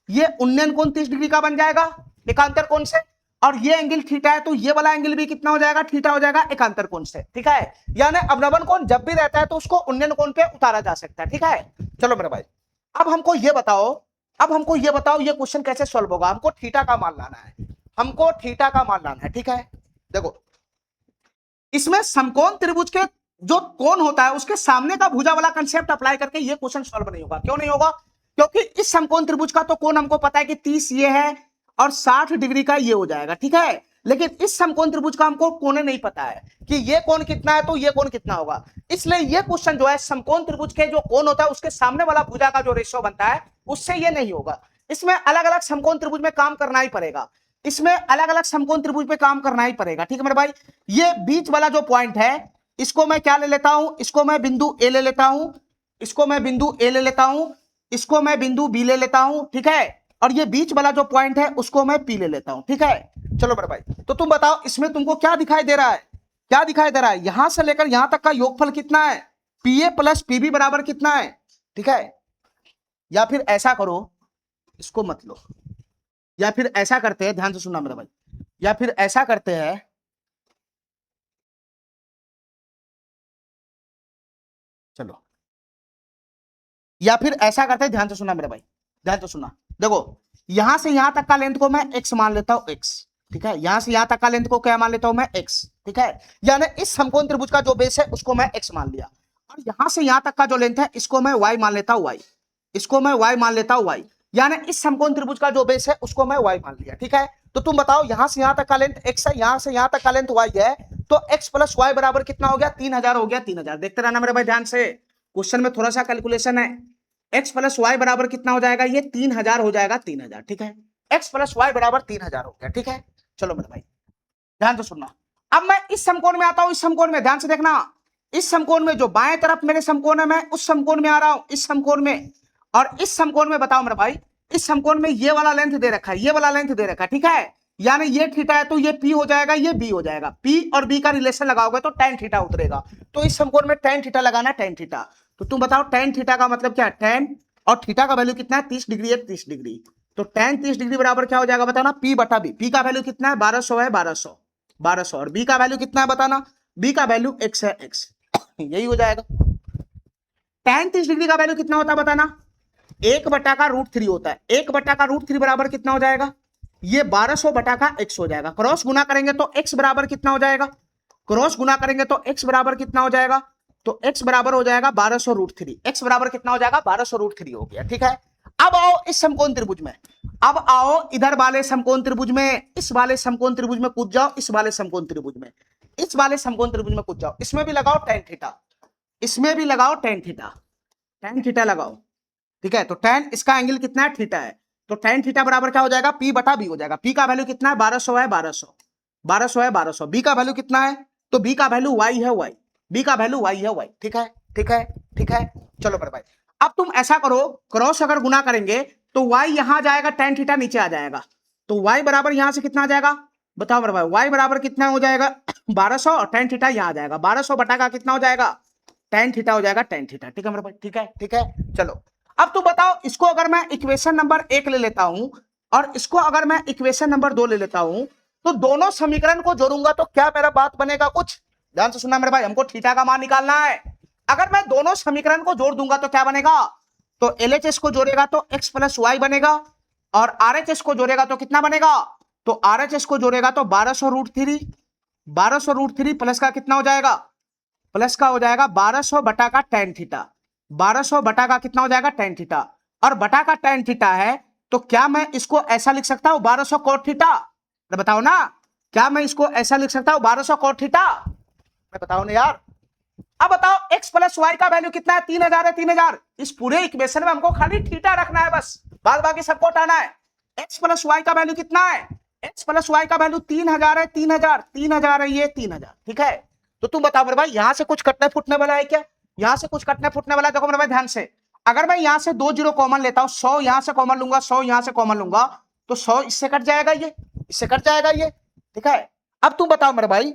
ये उन्नयन कोण 30 डिग्री का बन जाएगा एकांतर कोण से, और ये एंगल थीटा है, तो ये वाला एंगल भी कितना हो जाएगा, थीटा हो जाएगा एकांतर कोण से। ठीक है, यानी अवनमन कोण जब भी रहता है तो उसको उन्नयन कोण पे उतारा जा सकता है। ठीक है, चलो मेरे भाई, अब हमको ये बताओ, अब हमको ये बताओ ये क्वेश्चन कैसे सॉल्व होगा। हमको थीटा का मान लाना है, हमको थीटा का मान लाना है। ठीक है, देखो इसमें समकोण त्रिभुज के जो कोण होता है उसके सामने का भुजा वाला कंसेप्ट अप्लाई करके ये क्वेश्चन सॉल्व नहीं होगा। क्यों नहीं होगा, क्योंकि इस समकोण त्रिभुज का तो कोण हमको पता है कि 30 ये है और 60 डिग्री का ये हो जाएगा। ठीक है, लेकिन इस समकोण त्रिभुज का हमको कोण नहीं पता है कि ये कोण कितना है, तो ये कोण कितना होगा। इसलिए ये क्वेश्चन जो है समकोण त्रिभुज के जो कोण होता है उसके सामने वाला भुजा का जो रेशियो बनता है उससे ये नहीं होगा। इसमें अलग अलग समकोण त्रिभुज में काम करना ही पड़ेगा, इसमें अलग अलग समकोण त्रिभुज पे काम करना ही पड़ेगा। ठीक है मेरे भाई, ये बीच वाला जो पॉइंट है इसको मैं क्या ले लेता हूं, इसको मैं बिंदु ए ले लेता हूं, इसको मैं बिंदु ए ले लेता हूं, इसको मैं बिंदु बी ले लेता हूं। ठीक है, और ये बीच वाला जो पॉइंट है उसको मैं पी ले लेता हूं। ठीक है, चलो मेरे भाई, तो तुम बताओ इसमें तुमको क्या दिखाई दे रहा है, क्या दिखाई दे रहा है, यहां से लेकर यहां तक का योगफल कितना है, पी ए प्लस पीबी बराबर कितना है। ठीक है, या फिर ऐसा करो, इसको मत लो, या फिर ऐसा करते हैं, ध्यान से सुनना मेरा भाई, या फिर ऐसा करते हैं, चलो या फिर ऐसा करते हैं, ध्यान से सुनना मेरे भाई, ध्यान से सुनना। देखो यहां से यहां तक का लेंथ को मैं x मान लेता हूं, x। ठीक है, यहां से यहां तक का लेंथ को क्या मान लेता हूं मैं, x। ठीक है, यानी इस समकोण त्रिभुज का जो बेस है उसको मैं x मान लिया, और यहां से यहां तक का जो लेंथ है इसको मैं y मान लेता हूं, y। इसको मैं y मान लेता हूं, y। यानी इस समकोण त्रिभुज का जो बेस है उसको मैं y मान लिया। ठीक है, तो तुम बताओ यहां से यहां तक का लेंथ x है, यहां से यहां तक का लेंथ y है, तो x प्लस y बराबर कितना हो गया, 3000 हो गया। 3000 देखते रहना मेरे भाई ध्यान से, क्वेश्चन में थोड़ा सा कैलकुलेशन है। x प्लस वाई बराबर कितना हो जाएगा, ये 3000 हो जाएगा, 3000। ठीक है, x प्लस वाई बराबर 3000 हो गया। ठीक है, चलो मेरे भाई ध्यान से सुनना। अब मैं इस समकोण में आता हूं, इस समकोण में ध्यान से देखना, इस समकोण में जो बाएं तरफ मेरे समकोण है मैं उस समकोण में आ रहा हूं, इस समकोण में, और इस समकोण में बताओ मेरे भाई, इस समकोण में ये वाला लेंथ दे रखा है, ये वाला लेंथ दे रखा है। ठीक है, यानी ये थीटा है तो ये पी हो जाएगा, ये बी हो जाएगा, पी और बी का रिलेशन लगाओगे तो tan थीटा उतरेगा। तो इस समकोण में tan थीटा लगाना, tan थीटा। तो तुम बताओ tan थीटा का मतलब क्या है, tan और थीटा का वैल्यू कितना है, 30 डिग्री है, 30 डिग्री। तो tan 30 डिग्री बराबर क्या हो जाएगा बताना, p बटा b। p का वैल्यू कितना है, 1200 है, 1200 1200, और b का वैल्यू कितना है बताना, b का वैल्यू x है, x। यही हो जाएगा। tan 30 डिग्री का वैल्यू कितना होता है बताना, 1/√3 होता है। 1/√3 बराबर कितना हो जाएगा, ये 1200 बटा का x हो जाएगा। क्रॉस गुना करेंगे तो x बराबर कितना हो जाएगा, क्रॉस गुना करेंगे तो x बराबर कितना हो जाएगा, तो x बराबर हो जाएगा 1200√3। x बराबर कितना हो जाएगा, 1200√3 हो गया। ठीक है, अब आओ इस समकोण त्रिभुज में, अब आओ इधर वाले समकोण त्रिभुज में, इस वाले समकोण त्रिभुज में कूद जाओ, इस वाले समकोण त्रिभुज में, इस वाले समकोण त्रिभुज में कूद जाओ, इसमें भी लगाओ tan थीटा, इसमें भी लगाओ tan थीटा, tan थीटा लगाओ। ठीक है, तो tan इसका एंगल कितना है, थीटा है, तो tan थीटा बराबर क्या हो जाएगा, p बटा b हो जाएगा। p का वैल्यू कितना है, 1200 है, 1200 1200 है, 1200। b का वैल्यू कितना है, तो b का वैल्यू y है, y। b का वैल्यू y है, y। ठीक है, ठीक है, ठीक है, चलो मेरे भाई, अब तुम ऐसा करो, क्रॉस अगर गुना करेंगे तो y यहां जाएगा, tan थीटा नीचे आ जाएगा, तो y बराबर यहां से कितना आ जाएगा, बताओ मेरे भाई, y बराबर कितना हो जाएगा 1200 और tan थीटा यहाँ आ जाएगा 1200 बटा का कितना हो जाएगा tan थीटा हो जाएगा tan थीटा। ठीक है मेरे भाई, ठीक है ठीक है। चलो अब तू बताओ, इसको अगर मैं इक्वेशन नंबर 1 ले लेता हूं और इसको अगर मैं इक्वेशन नंबर 2 ले लेता हूं, तो दोनों समीकरण को जोड़ूंगा तो क्या मेरा बात बनेगा कुछ? ध्यान से सुनना मेरे भाई, हमको थीटा का मान निकालना है। अगर मैं दोनों समीकरण को जोड़ दूंगा तो क्या बनेगा? तो LHS को जोड़ेगा तो x प्लस वाई बनेगा और RHS को जोड़ेगा तो कितना बनेगा? तो RHS को जोड़ेगा तो 1200√3 प्लस का कितना हो जाएगा? प्लस का हो जाएगा 1200 बटा का tan थीटा। 1200 बटा का कितना हो जाएगा? tan theta. और बटा का tan थीटा है तो क्या मैं इसको ऐसा लिख सकता हूं 1200 cot थीटा? बताओ ना, क्या मैं इसको ऐसा लिख सकता हूं 1200 cot थीटा? बताओ ना यार। अब बताओ x प्लस वाई का वैल्यू कितना है? 3000 है। 3000 इस पूरे इक्वेशन में हमको खाली थीटा रखना है, बस बाद बाकी सबको हटाना है। x प्लस वाई का वैल्यू कितना है? x प्लस वाई का वैल्यू 3000 है। 3000 है, ये 3000। ठीक है, तो तुम बताओ मेरे भाई, यहां से कुछ कटने फुटने वाला है क्या? यहां से कुछ कटने फुटने वाला है? देखो मेरे भाई ध्यान से, अगर मैं यहां से 2 जीरो कॉमन लेता हूं, 100 यहां से कॉमन लूंगा, 100 यहां से कॉमन लूंगा, तो 100 इससे कट जाएगा, ये इससे कट जाएगा ये। ठीक है, अब तुम बताओ मेरे भाई,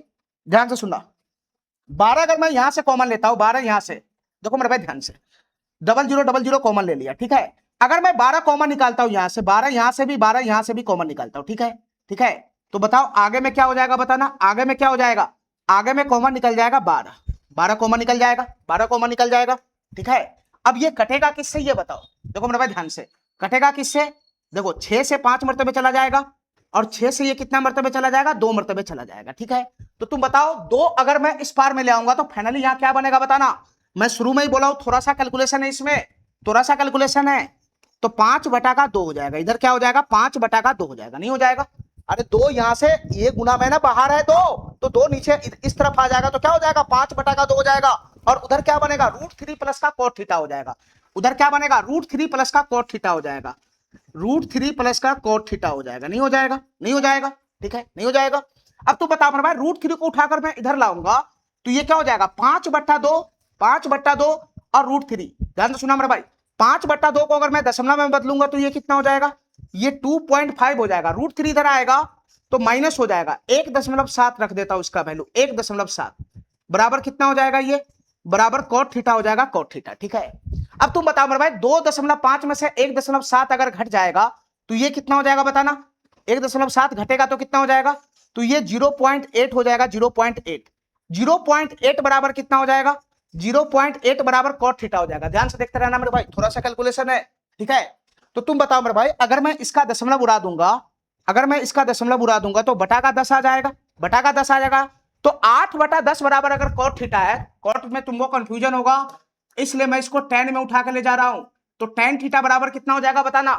ध्यान से सुनना, 12 अगर मैं यहां से कॉमन लेता हूं, 12 यहां से, देखो मेरे भाई ध्यान से, 0000 कॉमन ले लिया। ठीक है, अगर मैं 12 कॉमन निकालता हूं यहां से, 12 यहां से भी, 12 यहां से भी कॉमन निकालता हूं। ठीक है, ठीक है, तो बताओ आगे में क्या हो जाएगा? बताना आगे में क्या हो जाएगा? आगे में कॉमन निकल जाएगा 12, 12 कॉमन निकल जाएगा, 12 कॉमन निकल जाएगा। ठीक है, अब ये कटेगा किससे ये बताओ? देखो मेरे भाई ध्यान से, कटेगा किससे? देखो 6 से 5 मरतबे चला जाएगा और 6 से ये कितना मरतबे चला जाएगा? 2 मरतबे चला जाएगा। ठीक है, तो तुम बताओ 2 अगर मैं इस पार में ले आऊंगा तो फाइनली यहां क्या बनेगा? बताना। मैं शुरू में ही बोला हूं, थोड़ा सा कैलकुलेशन है इसमें, थोड़ा सा कैलकुलेशन है। तो 5 बटा का 2 हो जाएगा, इधर क्या हो जाएगा? 5 बटा का 2 हो जाएगा, नहीं हो जाएगा? अरे 2 यहां से, ये गुना में ना बाहर है 2, तो 2 नीचे इस तरफ आ जाएगा, तो क्या हो जाएगा? 5 बटा का 2 हो जाएगा। और उधर क्या बनेगा? √3 प्लस का cot थीटा हो जाएगा। उधर क्या बनेगा? √3 प्लस का cot थीटा हो जाएगा। √3 प्लस का cot थीटा हो जाएगा, नहीं हो जाएगा? नहीं हो जाएगा। ठीक है, नहीं हो जाएगा। अब तू बता मेरे भाई, √3 को उठाकर मैं इधर लाऊंगा तो ये क्या हो जाएगा? 5 बट्टा 2, 5 बट्टा 2 और √3। ध्यान से सुना मेरे भाई, 5 बट्टा 2 को अगर मैं दशमलव में बदलूंगा तो ये कितना हो जाएगा? ये 2.5 हो जाएगा। √3 इधर आएगा तो माइनस हो जाएगा, 1.7 रख देता हूं इसका वैल्यू, 1.7 बराबर कितना हो जाएगा? ये बराबर cot थीटा हो जाएगा, cot थीटा। ठीक है, अब तुम बताओ मेरे भाई, 2.5 में से 1.7 अगर घट जाएगा तो ये कितना हो जाएगा? बताना। 1.7 घटेगा तो कितना हो जाएगा? तो ये 0.8 हो जाएगा, 0.8। 0.8 बराबर कितना हो जाएगा? 0.8 बराबर cot थीटा हो जाएगा। ध्यान से देखते रहना मेरे भाई, थोड़ा सा कैलकुलेशन है। ठीक है, तो तुम बताओ मेरे भाई, अगर मैं इसका दशमलव उड़ा दूंगा, अगर मैं इसका दशमलव उड़ा दूंगा तो बटा का 10 आ जाएगा, बटा का 10 आ जाएगा। तो 8 बटा 10 बराबर अगर cot थीटा है, cot में तुमको कंफ्यूजन होगा इसलिए मैं इसको tan में उठा के ले जा रहा हूं, तो tan थीटा बराबर कितना हो जाएगा? बताना।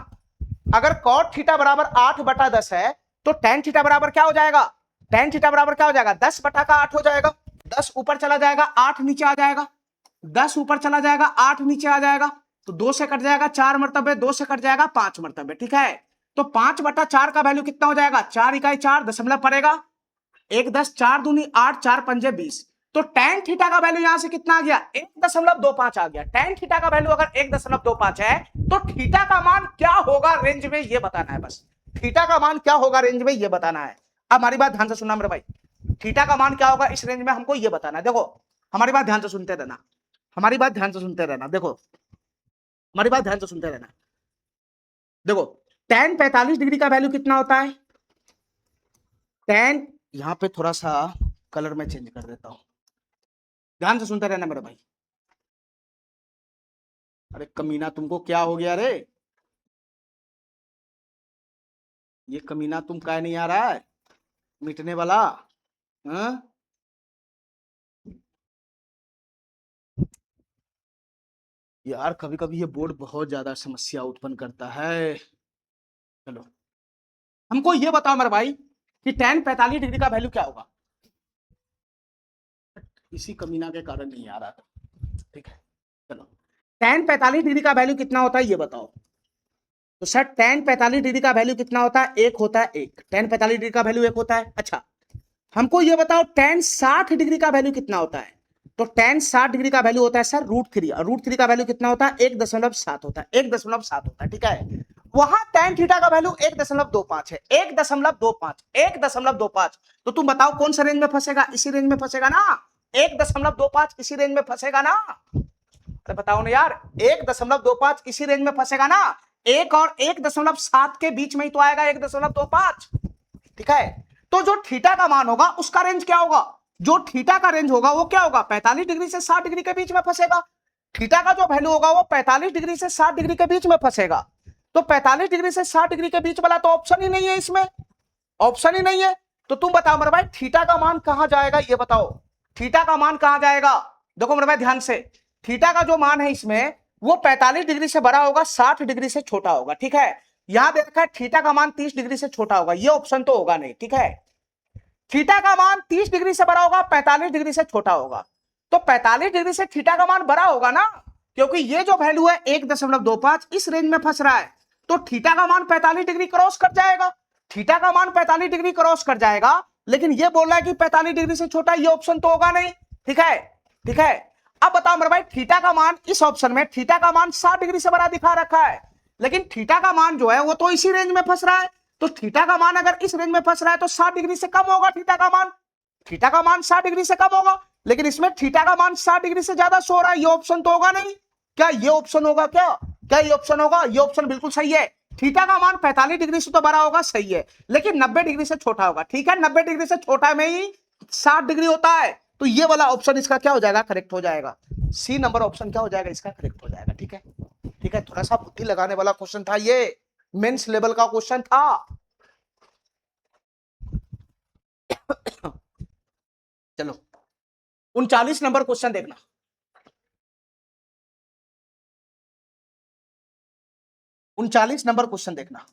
अगर cot थीटा बराबर 8 बटा 10 है तो tan थीटा बराबर क्या हो जाएगा? tan थीटा बराबर क्या हो जाएगा? 10 बटा का 8 हो जाएगा। 10 ऊपर चला जाएगा, 8 नीचे आ जाएगा, 10 ऊपर चला जाएगा, 8 नीचे आ जाएगा, तो 2 से कट जाएगा 4 मरतबे, 2 से कट जाएगा 5 मरतबे। ठीक है, तो 5 बटा 4 का वैल्यू कितना हो जाएगा? 4 इकाई 4 दशमलव पड़ेगा, 1 10 4 दूनी 8 4 पंजे 20। तो tan थीटा का वैल्यू यहां से कितना आ गया? 1.25 आ गया। tan थीटा का वैल्यू अगर 1.25 है तो थीटा का मान क्या होगा रेंज में, ये बताना है बस। थीटा का मान क्या होगा रेंज में, ये बताना है। अब हमारी बात ध्यान से सुनना मेरे भाई, थीटा का मान क्या होगा इस रेंज में, हमको ये बताना है। देखो हमारी बात ध्यान से सुनते रहना, हमारी बात ध्यान से सुनते रहना, देखो हमारी बात ध्यान से सुनते रहना। देखो tan 45 डिग्री का वैल्यू कितना होता है? tan, यहां पे थोड़ा सा कलर में चेंज कर देता हूं, ध्यान से सुनते रहना मेरे भाई। अरे कमीना, तुमको क्या हो गया रे? ये कमीना तुम क्या नहीं आ रहा है मिटने वाला? हाँ, यार कभी कभी ये बोर्ड बहुत ज्यादा समस्या उत्पन्न करता है। चलो हमको ये बताओ मेरे भाई कि tan 45 डिग्री का वैल्यू क्या होगा? इसी कमीना के कारण नहीं आ रहा था। ठीक है, चलो tan 45 डिग्री का वैल्यू कितना होता है ये बताओ। तो सर tan 45 डिग्री का वैल्यू कितना होता है? एक होता है, एक tan 45 डिग्री का वैल्यू एक होता है। अच्छा हमको ये बताओ tan 60 डिग्री का वैल्यू कितना होता है? तो tan 60 डिग्री का वैल्यू होता है सर √3, और √3 का वैल्यू कितना होता है? 1.7 होता है, 1.7 होता है। ठीक है, वहां tan थीटा का वैल्यू 1.25 है, 1.25 तो तुम बताओ कौन सा रेंज में फंसेगा, इसी रेंज में फंसेगा ना, 1.25 इसी रेंज में फंसेगा ना, अरे बताओ ना यार, 1.25 इसी रेंज में फंसेगा ना, 1 और 1.7 के बीच में ही तो आएगा 1.25, ठीक है। तो जो थीटा का मान होगा उसका रेंज क्या होगा, जो थीटा का रेंज होगा वो क्या होगा, 45 डिग्री से 60 डिग्री के बीच में फंसेगा। थीटा का जो वैल्यू होगा वो 45 डिग्री से 60 डिग्री के बीच में फंसेगा। तो 45 डिग्री से 60 डिग्री के बीच वाला तो ऑप्शन ही नहीं है, इसमें ऑप्शन ही नहीं है। तो तुम बताओ मेरे भाई थीटा का मान कहां जाएगा, ये बताओ थीटा का मान कहां जाएगा। देखो मेरे भाई ध्यान से, थीटा का जो मान है इसमें वो 45 डिग्री से बड़ा होगा, 60 डिग्री से छोटा होगा, ठीक है। यहां दे रखा है थीटा का मान 30 डिग्री से छोटा होगा, ये ऑप्शन तो होगा नहीं, ठीक है। थीटा का मान 30 डिग्री से बड़ा होगा, 45 डिग्री से छोटा होगा, तो 45 डिग्री से थीटा का मान बड़ा होगा ना, क्योंकि ये जो वैल्यू है 1.25 इस रेंज में फंस रहा है, तो थीटा का मान 45 डिग्री क्रॉस कर जाएगा, थीटा का मान 45 डिग्री क्रॉस कर जाएगा, लेकिन ये बोल रहा है कि 45 डिग्री से छोटा, ये ऑप्शन तो होगा नहीं, ठीक है, ठीक है। अब बताओ मेरे भाई थीटा का मान इस ऑप्शन में थीटा का मान 60 डिग्री से बड़ा दिखा रखा है, लेकिन थीटा का मान जो है वो तो इसी रेंज में फंस रहा है, तो थीटा का मान अगर इस रेंज में फंस रहा है तो 60 डिग्री से कम होगा थीटा का मान, थीटा का मान 60 डिग्री से कम होगा, लेकिन इसमें थीटा का मान 60 डिग्री से ज्यादा शो हो रहा है, ये ऑप्शन तो होगा नहीं। क्या ये ऑप्शन होगा, क्या क्या ये ऑप्शन होगा, ये ऑप्शन बिल्कुल सही है। थीटा का मान 45 डिग्री से तो बड़ा होगा, सही है, लेकिन 90 डिग्री से छोटा होगा, ठीक है, 90 डिग्री से छोटा में ही 60 डिग्री होता है, तो ये वाला ऑप्शन इसका क्या हो जाएगा, करेक्ट हो जाएगा, सी नंबर ऑप्शन क्या हो जाएगा, इसका करेक्ट हो जाएगा, ठीक है, ठीक है। थोड़ा सा बुद्धि लगाने वाला क्वेश्चन था, ये मेंस लेवल का क्वेश्चन था। चलो 39 नंबर क्वेश्चन देखना, 39 नंबर क्वेश्चन देखना।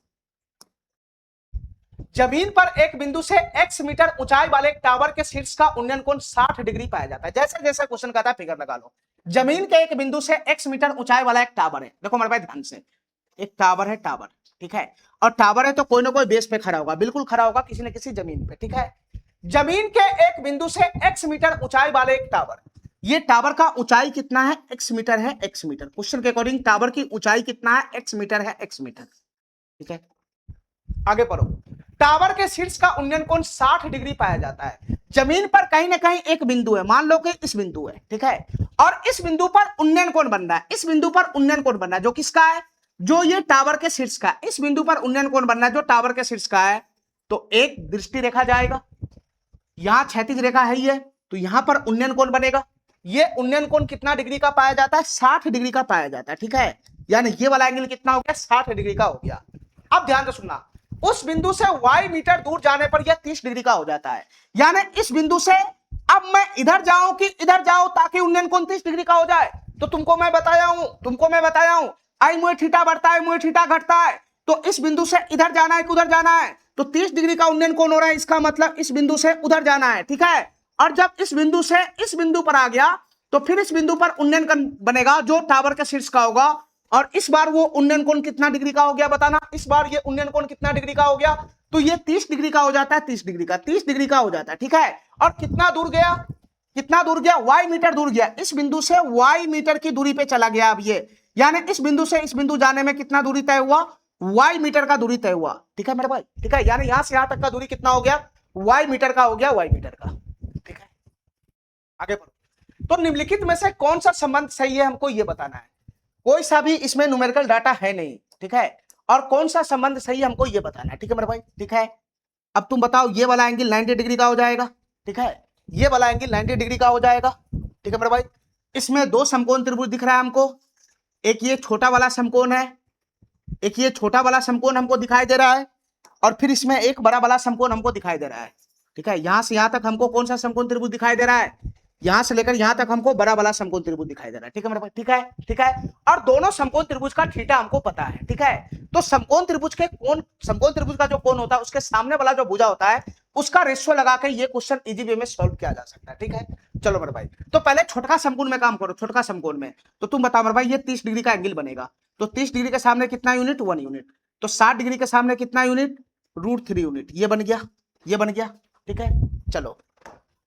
जमीन पर एक बिंदु से x मीटर ऊंचाई वाले एक टावर के शीर्ष का उन्नयन कोण 60 डिग्री पाया जाता है। जैसे जैसे क्वेश्चन कहता है फिगर लगा लो। जमीन के एक बिंदु से x मीटर ऊंचाई वाला एक टावर है, देखो मेरे भाई ध्यान से, एक टावर है, टावर, ठीक है, और टावर है तो कोई ना कोई बेस पे खड़ा होगा, बिल्कुल खड़ा होगा किसी न किसी जमीन पे, ठीक है। जमीन के एक बिंदु से x मीटर ऊंचाई वाले एक टावर, ये टावर का ऊंचाई कितना है, x मीटर है, x मीटर, क्वेश्चन के अकॉर्डिंग टावर की ऊंचाई कितना है, x मीटर है, x मीटर, ठीक है। आगे पढ़ो, टावर के शीर्ष का उन्नयन कोण 60 डिग्री पाया जाता है। जमीन पर कहीं ना कहीं एक बिंदु है, मान लो कि इस बिंदु है, ठीक है, और इस बिंदु पर उन्नयन कोण बन रहा है, इस बिंदु पर उन्नयन कोण बन रहा है जो किसका है, जो ये टावर के शीर्ष का, इस बिंदु पर उन्नयन कोण बन रहा है जो टावर के शीर्ष का है, तो एक दृष्टि रेखा जाएगा, यहां क्षैतिज रेखा है ये, तो यहां पर उन्नयन कोण बनेगा, ये उन्नयन कोण कितना डिग्री का पाया जाता है, 60 डिग्री का पाया जाता है, ठीक है, यानी ये वाला एंगल कितना हो गया, 60 डिग्री का हो गया। अब ध्यान से सुनना, उस बिंदु से y मीटर दूर जाने पर यह 30 डिग्री का हो जाता है, यानी इस बिंदु से अब मैं इधर जाऊं कि इधर जाऊं ताकि उन्नयन कोण 30 डिग्री का हो जाए, तो तुमको मैं बताया हूं आई मुझे थीटा बढ़ता है, मुझे थीटा घटता है, तो इस बिंदु से इधर जाना है कि उधर जाना है, तो 30 डिग्री का उन्नयन कोण हो रहा है, इसका मतलब इस बिंदु से उधर जाना है, ठीक है। और जब इस बिंदु से इस बिंदु पर आ गया तो फिर इस बिंदु पर उन्नयन कोण बनेगा जो टावर के शीर्ष का होगा, और इस बार वो उन्नयन कोण कितना डिग्री का हो गया बताना, इस बार ये उन्नयन कोण कितना डिग्री का हो गया, तो ये 30 डिग्री का हो जाता है, 30 डिग्री का, 30 डिग्री का हो जाता है, ठीक है। और कितना दूर गया, कितना दूर गया, y मीटर दूर गया, इस बिंदु से y मीटर की दूरी पे चला गया अब ये, यानी इस बिंदु से इस बिंदु जाने में कितना दूरी तय हुआ, y मीटर का दूरी तय हुआ, ठीक है मेरे भाई, ठीक है, यानी यहां से यहां तक का दूरी कितना हो गया, y मीटर का हो गया, y मीटर का, ठीक है। आगे बढ़ो, तो निम्नलिखित में से कौन सा संबंध सही है हमको ये बताना है, कोई सा भी इसमें न्यूमेरिकल डाटा है नहीं, ठीक है, और कौन सा संबंध सही है हमको ये बताना है, ठीक है मेरे भाई, ठीक है। अब तुम बताओ, ये वाला एंगल 90 डिग्री का हो जाएगा, ठीक है, ये वाला एंगल 90 डिग्री का हो जाएगा, ठीक है मेरे भाई। इसमें दो समकोण त्रिभुज दिख रहा है हमको, एक ये छोटा वाला समकोण है, एक ये छोटा वाला समकोण हमको दिखाई दे रहा है, और फिर इसमें एक बड़ा वाला समकोण हमको दिखाई दे रहा है, ठीक है। यहां से यहां तक हमको कौन सा समकोण त्रिभुज दिखाई दे रहा है, यहां से लेकर यहां तक हमको बड़ा वाला समकोण त्रिभुज दिखाई दे रहा है, ठीक है मेरे भाई, ठीक है, ठीक है। और दोनों समकोण त्रिभुज का थीटा हमको पता है, ठीक है। तो समकोण त्रिभुज के कोण, समकोण त्रिभुज का जो कोण होता है उसके सामने वाला जो भुजा होता है उसका रेशियो लगा के ये क्वेश्चन इजी वे में सॉल्व किया जा सकता है, ठीक है। चलो मेरे भाई, तो पहले छोटका समकोण में काम करो, छोटका समकोण में, तो तुम बताओ मेरे भाई, ये 30 डिग्री का एंगल बनेगा, तो 30 डिग्री के सामने कितना यूनिट, 1 यूनिट, तो 60 डिग्री के सामने कितना यूनिट, √3 यूनिट, ये बन गया, ये बन गया, ठीक है। चलो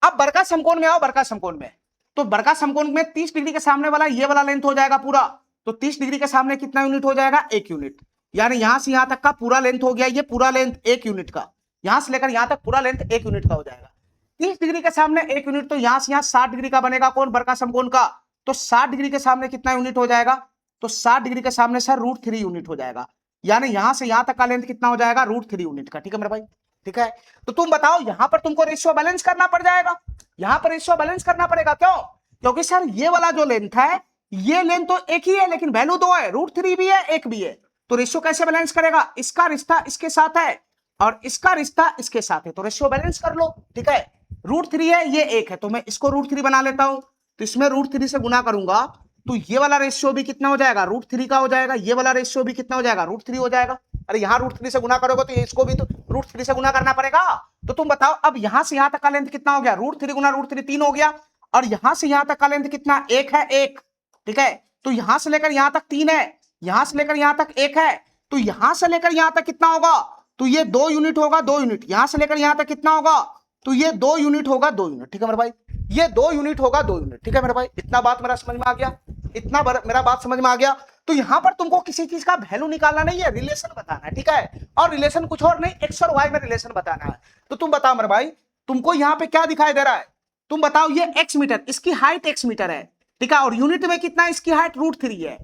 अब बड़का समकोण में आओ, बड़का समकोण में, तो बड़का समकोण में 30 डिग्री के सामने वाला ये वाला लेंथ हो जाएगा पूरा, तो 30 डिग्री के सामने कितना यूनिट हो जाएगा, 1 यूनिट, यानी यहां से यहां तक का पूरा लेंथ हो गया, ये पूरा लेंथ 1 यूनिट का, यहां से लेकर यहां तक पूरा लेंथ 1 यूनिट का हो जाएगा। 30 डिग्री के सामने 1 यूनिट, तो यहां से यहां 60 डिग्री का बनेगा कौन, बरका समकोण का। तो 60 डिग्री के सामने कितना यूनिट हो जाएगा, तो 60 डिग्री के सामने सर √3 यूनिट हो जाएगा। यानी यहां से यहां तक का लेंथ कितना हो जाएगा, √3 यूनिट का। ठीक है मेरे भाई, ठीक है। तो तुम बताओ यहां पर तुमको रेशियो बैलेंस करना पड़ जाएगा, यहां पर रेशियो बैलेंस करना पड़ेगा। क्यों, क्योंकि सर ये वाला जो लेंथ है, ये लेंथ तो एक ही है लेकिन वैल्यू 2 है, √3 भी है 1 भी है। तो रेशियो कैसे बैलेंस करेगा, इसका रिश्ता इसके साथ है और इसका रिश्ता इसके साथ है, तो रेशियो बैलेंस कर लो। ठीक है, √3 है, ये 1 है, तो मैं इसको √3 बना लेता हूं। तो इसमें √3 से गुना करूंगा तो ये वाला रेशियो भी कितना हो जाएगा, √3 का हो जाएगा। ये वाला रेशियो भी कितना हो जाएगा, √3 हो जाएगा। अरे यहां √3 से गुना करोगे तो इसको भी तो √3 से गुना करना पड़ेगा। तो तुम बताओ अब यहां से यहां तक का लेंथ कितना हो गया, √3 गुना √3 3 हो गया, और यहां से यहां तक का लेंथ कितना, 1 है 1। ठीक है, तो यहां से लेकर यहां तक 3 है, यहां से लेकर यहां तक 1 है, तो यहां से लेकर यहां तक कितना होगा, तो ये 2 यूनिट होगा, 2 यूनिट। यहां से लेकर यहां तक कितना होगा, तो ये 2 यूनिट होगा, 2 यूनिट। ठीक है मेरे भाई, ये 2 यूनिट होगा, 2 यूनिट। ठीक है मेरे भाई, इतना बात मेरा समझ में आ गया, इतना मेरा बात समझ में आ गया। तो यहां पर तुमको किसी चीज का वैल्यू निकालना नहीं है, रिलेशन बताना है। ठीक है, और रिलेशन कुछ और नहीं, एक्स और वाई में रिलेशन बताना है। तो तुम बताओ मेरे भाई, तुमको यहां पे क्या दिखाई दे रहा है, तुम बताओ, ये x मीटर, इसकी हाइट x मीटर है। ठीक है, और यूनिट में कितना, इसकी हाइट √3 है।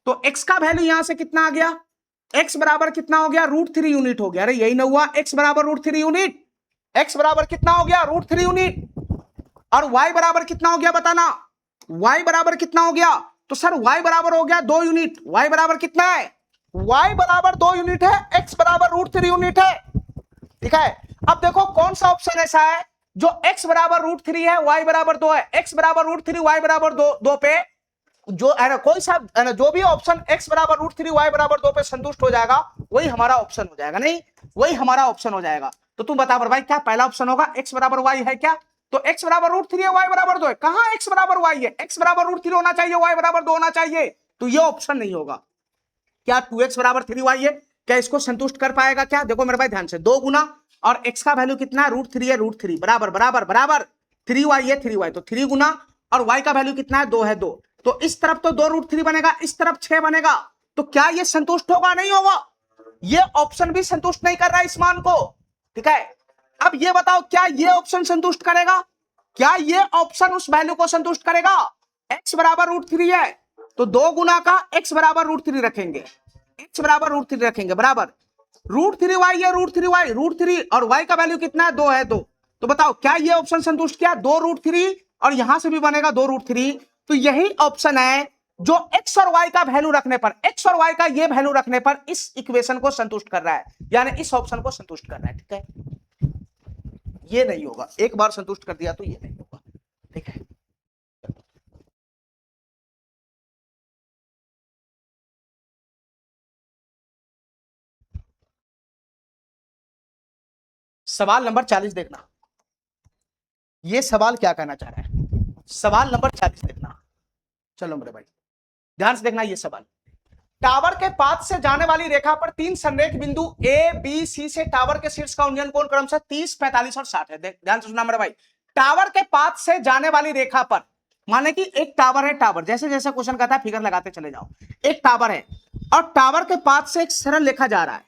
तो x का वैल्यू यहां से कितना आ गया, x बराबर कितना हो गया, √3 यूनिट हो गया। अरे यही ना हुआ, x बराबर √3 यूनिट, x बराबर कितना हो गया, √3 यूनिट। और y बराबर कितना हो गया बताना, y बराबर कितना हो गया, तो सर y बराबर हो गया 2 यूनिट। y बराबर कितना है, y बराबर 2 यूनिट है, x बराबर √3 यूनिट है। ठीक है, अब देखो कौन सा ऑप्शन ऐसा है जो x बराबर √3 है, y बराबर 2 है, x बराबर √3 y बराबर 2 पे जो है ना, कोई सा है ना, जो भी ऑप्शन x बराबर √3 y बराबर 2 पे संतुष्ट हो जाएगा वही हमारा ऑप्शन हो जाएगा, नहीं वही हमारा ऑप्शन हो जाएगा। तो तुम बता भाई क्या पहला ऑप्शन होगा, x बराबर y है क्या, तो x बराबर √3 है, y बराबर 2 है। कहां x बराबर y है, x बराबर √3 होना चाहिए, y बराबर 2 होना चाहिए, तो ये ऑप्शन नहीं होगा। क्या 2x बराबर 3y है, क्या इसको संतुष्ट कर पाएगा क्या, देखो मेरे भाई ध्यान से, 2 गुना और x का वैल्यू कितना है, √3 है, √3 बराबर बराबर बराबर 3y है, 3y, तो 3 गुना और y का वैल्यू कितना है, 2 है, 2। तो इस तरफ तो 2 √3 बनेगा, इस तरफ 6 बनेगा, तो क्या ये संतुष्ट होगा, नहीं होगा। ये ऑप्शन भी संतुष्ट नहीं कर रहा है इस मान को। ठीक है, अब ये बताओ क्या ये ऑप्शन संतुष्ट करेगा, क्या ये ऑप्शन उस वैल्यू को संतुष्ट करेगा, x बराबर √3 है, तो 2 गुना का x बराबर √3 रखेंगे, x बराबर √3 रखेंगे, बराबर √3y है, √3y, √3 और y का वैल्यू कितना है, 2 है, 2। तो बताओ क्या ये ऑप्शन संतुष्ट किया, 2 √3 और यहां से भी बनेगा 2 √3। तो यही ऑप्शन है जो x और y का वैल्यू रखने पर, x और y का ये वैल्यू रखने पर इस इक्वेशन को संतुष्ट कर रहा है, यानी इस ऑप्शन को संतुष्ट कर रहा है। ठीक है, ये नहीं होगा, एक बार संतुष्ट कर दिया तो ये नहीं होगा। ठीक है, सवाल नंबर 40 देखना, ये सवाल क्या कहना चाह रहा है, सवाल नंबर 40 देखना। चलो मेरे भाई ध्यान से देखना ये सवाल, टावर के पाथ से जाने वाली रेखा पर 3 संरेख बिंदु ए बी सी से टावर के शीर्ष का उन्नयन कोण क्रमशः 30, 45 और 60 है। ध्यान से सुनना मेरे भाई, टावर के पाथ से जाने वाली रेखा पर, माने कि एक टावर है, टावर जैसे जैसे क्वेश्चन कहता है फिगर लगाते चले जाओ, एक टावर है और टावर के पाथ से एक सरल रेखा जा रहा है,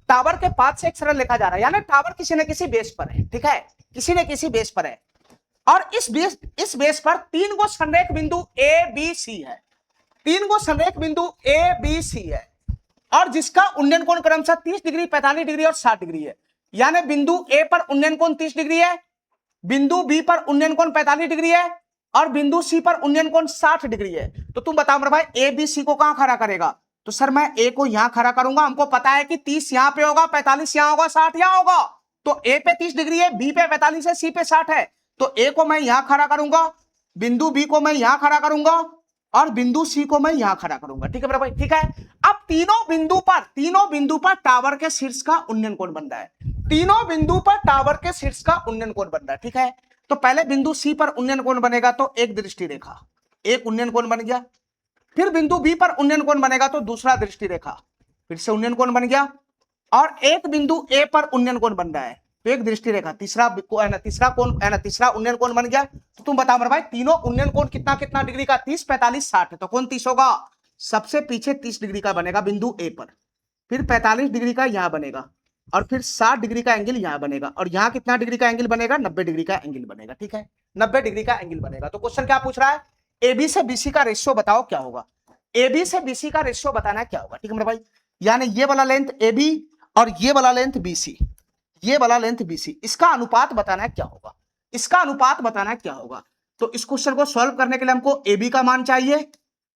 टावर के पाथ से एक सरल रेखा जा रहा है, यानी टावर किसी न किसी बेस पर है। ठीक है, किसी न किसी बेस पर है और इस बेस पर 3 गो संरेख बिंदु ए बी सी है, 3 गो संरेख बिंदु ए बी सी है और जिसका उन्नयन कोण क्रमशः 30 डिग्री, 45 डिग्री और 60 डिग्री है। यानी बिंदु ए पर उन्नयन कोण 30 डिग्री है, बिंदु बी पर उन्नयन कोण 45 डिग्री है और बिंदु सी पर उन्नयन कोण 60 डिग्री है। तो तुम बताओ मेरे भाई ए बी सी को कहां खड़ा करेगा, तो सर मैं ए को यहां खड़ा करूंगा, हमको पता है कि 30 यहां पे होगा, 45 यहां होगा, 60 यहां होगा, तो ए पे 30 डिग्री है, बी पे 45 है, सी पे 60 है, तो ए को मैं यहां खड़ा करूंगा, बिंदु बी को मैं यहां खड़ा करूंगा और बिंदु सी को मैं यहां खड़ा करूंगा। ठीक है मेरे भाई, ठीक है। अब तीनों बिंदु पर टावर के शीर्ष का उन्नयन कोण बन रहा है, तीनों बिंदु पर टावर के शीर्ष का उन्नयन कोण बन रहा है। ठीक है, तो पहले बिंदु सी पर उन्नयन कोण बनेगा तो एक दृष्टि रेखा, एक उन्नयन कोण बन गया, फिर बिंदु बी पर उन्नयन कोण बनेगा तो दूसरा दृष्टि रेखा, फिर से उन्नयन कोण बन गया और एक बिंदु ए पर उन्नयन कोण बन रहा है तो एक दृष्टि रेखा, तीसरा उन्नयन कोण बन गया। तो तुम बताओ मेरे भाई तीनों उन्नयन कोण कितना कितना डिग्री का, 30, 45, 60 है, तो कौन 30 होगा, सबसे पीछे 30 डिग्री का बनेगा बिंदु ए पर। फिर 45 डिग्री का यहाँ बनेगा, और फिर 60 डिग्री का एंगल यहाँ बनेगा, और यहाँ कितना डिग्री का एंगल बनेगा, 90 डिग्री का एंगल बनेगा। ठीक है, 90 डिग्री का एंगल बनेगा। तो क्वेश्चन क्या पूछ रहा है, AB से BC का रेशियो बताओ क्या होगा। AB से BC का रेशियो बताना क्या होगा। ठीक है मेरे भाई, यानी ये वाला लेंथ AB और ये वाला लेंथ BC, ये वाला लेंथ BC, इसका अनुपात बताना क्या होगा, इसका अनुपात बताना क्या होगा। तो इस क्वेश्चन को सॉल्व करने के लिए हमको AB का मान चाहिए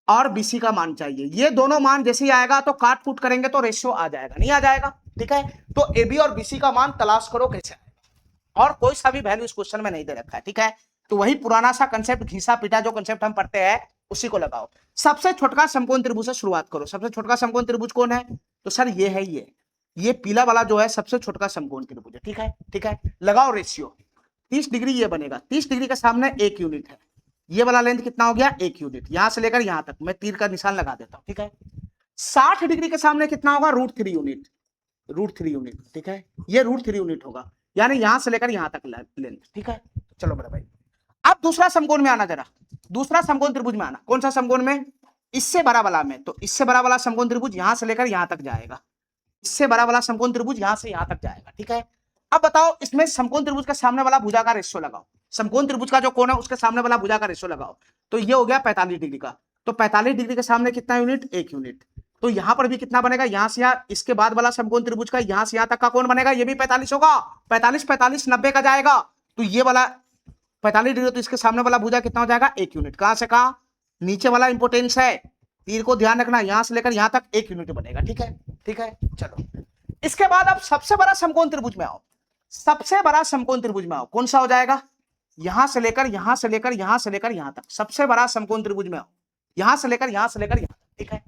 और BC का मान चाहिए। ये दोनों मान जैसे ही आएगा तो काट कूट करेंगे तो रेशियो आ जाएगा, नहीं आ जाएगा। ठीक है, तो AB और BC का मान तलाश करो कैसे आएगा, और कोई सा भी वैल्यू इस क्वेश्चन में नहीं दे रखा है। ठीक है, तो वही पुराना सा कंसेप्ट घिसा पिटा जो कंसेप्ट हम पढ़ते हैं उसी को लगाओ। सबसे छोटका समकोण त्रिभुज से शुरुआत करो। सबसे छोटका समकोण त्रिभुज कौन है, तो सर ये है, ये पीला वाला जो है सबसे छोटका समकोण त्रिभुज है। ठीक है, ठीक है, लगाओ रेशियो। 30 डिग्री ये बनेगा, 30 डिग्री के सामने 1 यूनिट है, ये वाला लेंथ कितना हो गया, 1 यूनिट, यहां से लेकर यहां तक मैं तीर का निशान लगा देता हूं। ठीक है, 60 डिग्री के सामने कितना होगा, √3 यूनिट, √3 यूनिट। ठीक है, ये √3 यूनिट होगा, यानी यहां से लेकर यहां तक लेंथ। ठीक है, चलो मेरे भाई, अब दूसरा समकोण में आना, जरा दूसरा समकोण त्रिभुज में आना। कौन सा समकोण में, इससे बड़ा वाला में। तो इससे बड़ा वाला समकोण त्रिभुज यहां से लेकर यहां तक जाएगा, इससे बड़ा वाला समकोण त्रिभुज यहां से यहां तक जाएगा। ठीक है, अब बताओ इसमें समकोण त्रिभुज के सामने वाला भुजा का रेशियो लगाओ, समकोण त्रिभुज का जो कोण है उसके सामने वाला भुजा का रेशियो लगाओ। तो ये हो गया 45 डिग्री का, तो 45 डिग्री के सामने कितना यूनिट, 1 यूनिट। तो यहां पर भी कितना बनेगा, यहां से यहां, इसके बाद वाला समकोण त्रिभुज का यहां से यहां तक का कोण बनेगा, ये भी 45 होगा, 45 45 90 का जाएगा। तो ये वाला 45 डिग्री, तो इसके सामने वाला भुजा कितना हो जाएगा, 1 यूनिट। कहां से कहां, नीचे वाला इंपोर्टेंस है, तीर को ध्यान रखना, यहां से लेकर यहां तक 1 यूनिट बनेगा। ठीक है, ठीक है, चलो इसके बाद अब सबसे बड़ा समकोण त्रिभुज में आओ, सबसे बड़ा समकोण त्रिभुज में आओ। कौन सा हो जाएगा, यहां से लेकर यहां से लेकर यहां से लेकर यहां तक, सबसे बड़ा समकोण त्रिभुज में आओ, यहां से लेकर यहां से लेकर यहां तक। ठीक है,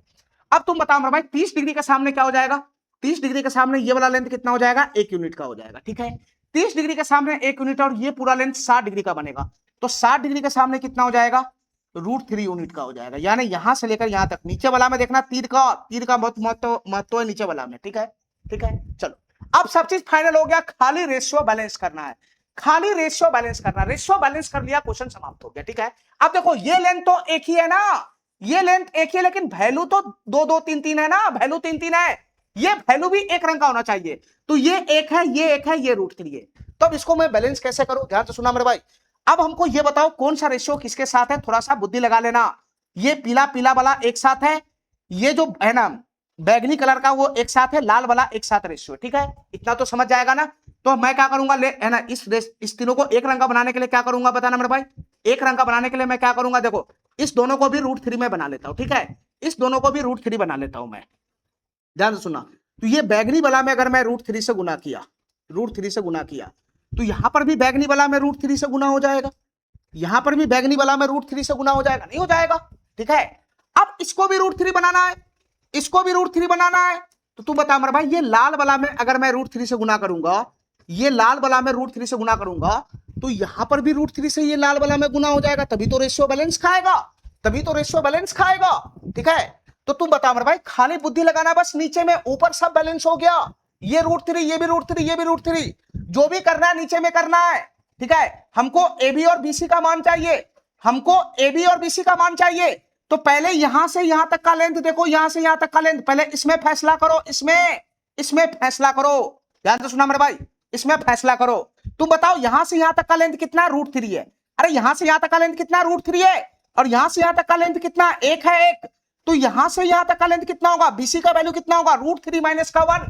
अब तुम बताओ मेरे भाई 30 डिग्री के सामने क्या हो जाएगा, 30 डिग्री के सामने ये वाला लेंथ कितना हो जाएगा, 1 यूनिट का हो जाएगा। ठीक है, 30 डिग्री के सामने 1 यूनिट, और ये पूरा लेंथ 60 डिग्री का बनेगा। तो 60 डिग्री के सामने कितना हो जाएगा, √3 यूनिट का हो जाएगा, यानी यहां से लेकर यहां तक। नीचे वाला में देखना, तीर का बहुत महत्व है नीचे वाला में। ठीक है, ठीक है, चलो अब सब चीज फाइनल हो गया, खाली रेशियो बैलेंस करना है, खाली रेशियो बैलेंस करना। रेशियो बैलेंस कर लिया, क्वेश्चन समाप्त हो गया। ठीक है, अब देखो ये लेंथ तो एक ही है ना, ये लेंथ एक ही है, लेकिन वैल्यू तो 2 2 3 3 है ना, वैल्यू 3 3 है, ये वैल्यू भी एक रंग का होना चाहिए। तो ये एक है, ये एक है, ये √3 है। तो अब इसको मैं बैलेंस कैसे करूं, ध्यान से सुना मेरे भाई। अब हमको ये बताओ कौन सा रेशियो किसके साथ है, थोड़ा सा बुद्धि लगा लेना। ये पीला पीला वाला एक साथ है, ये जो है ना बैगनी कलर का वो एक साथ है, लाल वाला एक साथ रेशियो। ठीक है, इतना तो समझ जाएगा ना। तो मैं क्या करूंगा, ले है ना, इस तीनों को एक रंग का बनाने के लिए क्या करूंगा बताना मेरे भाई, एक रंग का बनाने के लिए मैं क्या करूंगा, देखो इस दोनों को भी √3 में बना लेता हूं। ठीक है, इस दोनों को भी √3 बना लेता हूं मैं, ध्यान से सुना। तो ये बैगनी वाला में अगर मैं √3 से गुना किया, √3 से गुना किया, तो यहां पर भी बैगनी वाला में √3 से गुना हो जाएगा, यहां पर भी बैगनी वाला में √3 से गुना हो जाएगा, नहीं हो जाएगा। ठीक है, अब इसको भी √3 बनाना है, इसको भी √3 बनाना है। तो तू बता मेरे भाई, ये लाल वाला में अगर मैं √3 से गुना करूंगा, ये लाल वाला में √3 से गुना करूंगा, तो यहां पर भी √3 से ये लाल वाला में गुना हो जाएगा, तभी तो रेशियो बैलेंस खाएगा, तभी तो रेशियो बैलेंस खाएगा। ठीक है, तो तुम बता मेरे भाई, खाली बुद्धि लगाना बस, नीचे में ऊपर सब बैलेंस हो गया, ये √3, ये भी √3, ये भी √3, जो भी करना है नीचे में करना है। ठीक है, हमको AB और BC का मान चाहिए, हमको AB और BC का मान चाहिए। तो पहले यहां से यहां तक का लेंथ देखो, यहां से यहां तक का लेंथ, पहले इसमें फैसला करो, इसमें फैसला करो, ध्यान से सुना मेरे भाई, इसमें फैसला करो। तुम बताओ यहां से यहां तक का लेंथ कितना, √3 है। अरे यहां से यहां तक का लेंथ कितना, √3 है, और यहां से यहां तक का लेंथ कितना, 1 है, 1। तो यहां से यहां तक का लेंथ कितना होगा, BC का वैल्यू कितना होगा, √3 - का 1।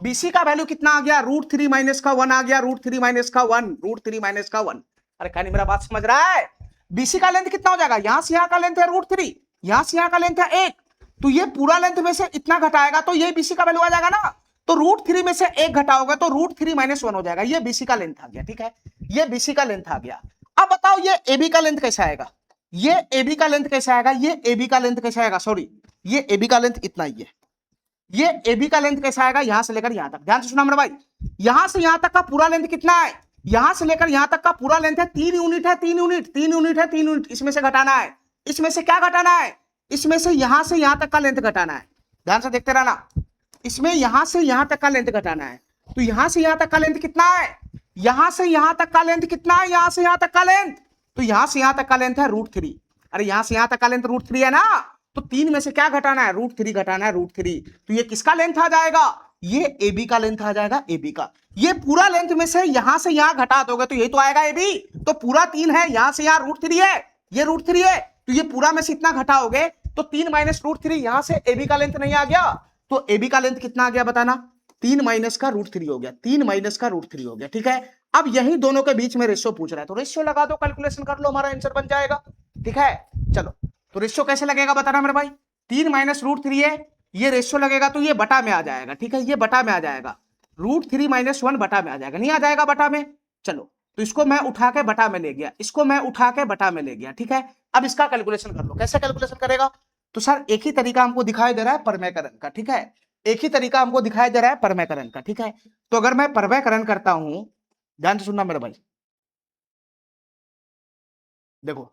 BC का वैल्यू कितना आ गया, √3 - का 1 आ गया, √3 - का 1, √3 - का 1। अरे कहानी मेरा बात समझ रहा है, BC का लेंथ कितना हो जाएगा, यहां से यहां का लेंथ है √3, यहां से यहां का लेंथ है 1, तो ये पूरा लेंथ में से इतना घटाएगा तो ये BC का वैल्यू आ जाएगा ना। तो √3 में से 1 घटाओगे तो √3 - 1 हो जाएगा, ये BC का लेंथ आ गया। ठीक है, ये BC का लेंथ आ गया। अब बताओ ये AB का लेंथ कैसा आएगा, ये AB का लेंथ कैसा आएगा, ये AB का लेंथ कैसा आएगा, सॉरी ये AB का लेंथ इतना ही है, ये AB का लेंथ कैसा आएगा, यहां से लेकर यहां तक, ध्यान से सुना मेरे भाई, यहां से यहां तक का पूरा लेंथ कितना है, यहां से लेकर यहां तक का पूरा लेंथ है 3 यूनिट है, 3 यूनिट, 3 यूनिट है, 3 यूनिट, इसमें से घटाना है, इसमें से क्या घटाना है, इसमें से यहां तक का लेंथ घटाना है, ध्यान से देखते रहना, इसमें यहां से यहां तक का लेंथ घटाना है। तो यहां से यहां तक का लेंथ कितना है, यहां से यहां तक का लेंथ कितना है, यहां से यहां तक का लेंथ, तो यहां से यहां तक का लेंथ है √3। अरे यहां से यहां तक का लेंथ √3 है ना, तो 3 में से क्या घटाना है, √3 घटाना है, √3। तो ये किसका लेंथ आ जाएगा, ये AB का लेंथ आ जाएगा, AB का। ये पूरा लेंथ में से यहां घटा दोगे तो यही तो आएगा AB। तो पूरा 3 है, यहां से यहां √3 है, ये √3 है, तो ये पूरा में से इतना घटाओगे तो 3 माइनस √3, यहां से AB का लेंथ नहीं आ गया, तो AB का लेंथ कितना आ गया बताना, 3 माइनस का √3 हो गया, 3 माइनस का √3 हो गया, ठीक है। अब यही दोनों के बीच में रेशियो पूछ रहा है, तो रेशियो लगा दो, कैलकुलेशन कर लो, हमारा आंसर बन जाएगा, ठीक है। चलो, तो रेशियो कैसे लगेगा बताना मेरे भाई, 3 माइनस √3 है, ये रेशियो लगेगा तो ये बटा में आ जाएगा, ठीक है, ये बटा में आ जाएगा, √3 माइनस 1 बटा में आ जाएगा, नहीं आ जाएगा बटा में। चलो, तो इसको मैं उठा के बटा में ले गया, इसको मैं उठा के बटा में ले गया, ठीक है। अब इसका कैलकुलेशन कर लो, कैसे कैलकुलेशन करेगा, तो सर एक ही तरीका हमको दिखाई दे रहा है परमेयकरण का, ठीक है, एक ही तरीका हमको दिखाई दे रहा है परमेयकरण का, ठीक है। तो अगर मैं परमेयकरण करता हूं, ध्यान से सुनना मेरे भाई, देखो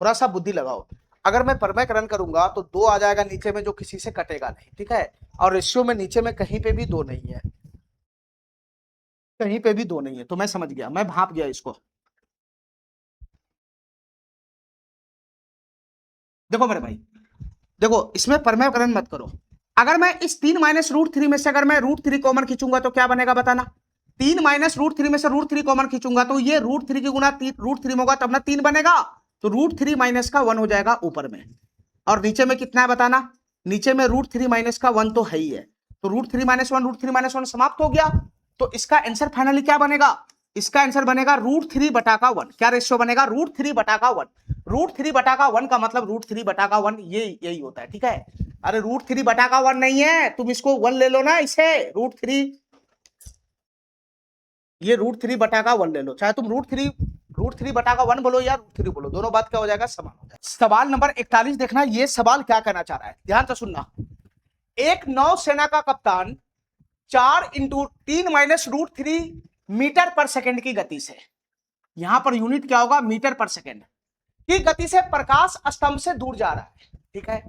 थोड़ा सा बुद्धि लगाओ, अगर मैं परमेयकरण करूंगा तो 2 आ जाएगा नीचे में जो किसी से कटेगा नहीं, ठीक है, और रेशियो में नीचे में कहीं पे भी 2 नहीं है, कहीं पे भी 2 नहीं है, तो मैं समझ गया, मैं भाप गया इसको। देखो मेरे भाई, देखो इसमें परमेयकरण मत करो, अगर मैं इस 3 माइनस √3 में से अगर मैं √3 कॉमन खींचूंगा तो क्या बनेगा बताना, 3 माइनस √3 में से √3 कॉमन खींचूंगा तो ये √3 की गुना √3 होगा तब ना 3 बनेगा, तो √3 माइनस का 1 हो जाएगा ऊपर में, और नीचे में कितना है बताना, नीचे में √3 माइनस का 1 तो है ही है, तो √3 माइनस 1 √3 माइनस 1 समाप्त हो गया। तो इसका आंसर फाइनली क्या बनेगा, इसका आंसर बनेगा √3 बटा का 1, क्या रेशियो बनेगा, √3 बटा का 1, √3 बटा का 1 का मतलब √3 बटा का 1 ये यही होता है, ठीक है। अरे √3 बटा का 1 नहीं है, तुम इसको 1 ले लो ना, इसे √3, ये √3 बटा का 1 ले लो, चाहे तुम √3 बटा का 1 बोलो या √3 बोलो, दोनों बात क्या हो जाएगा, समान हो जाएगा। सवाल नंबर 41 देखना, ये सवाल क्या कहना चाह रहा है, ध्यान से सुनना। एक नौसेना का कप्तान 4 into 3 minus √3 metre per second की गति से, यहां पर यूनिट क्या होगा, मीटर पर सेकेंड की गति से प्रकाश स्तंभ से दूर जा रहा है, ठीक है।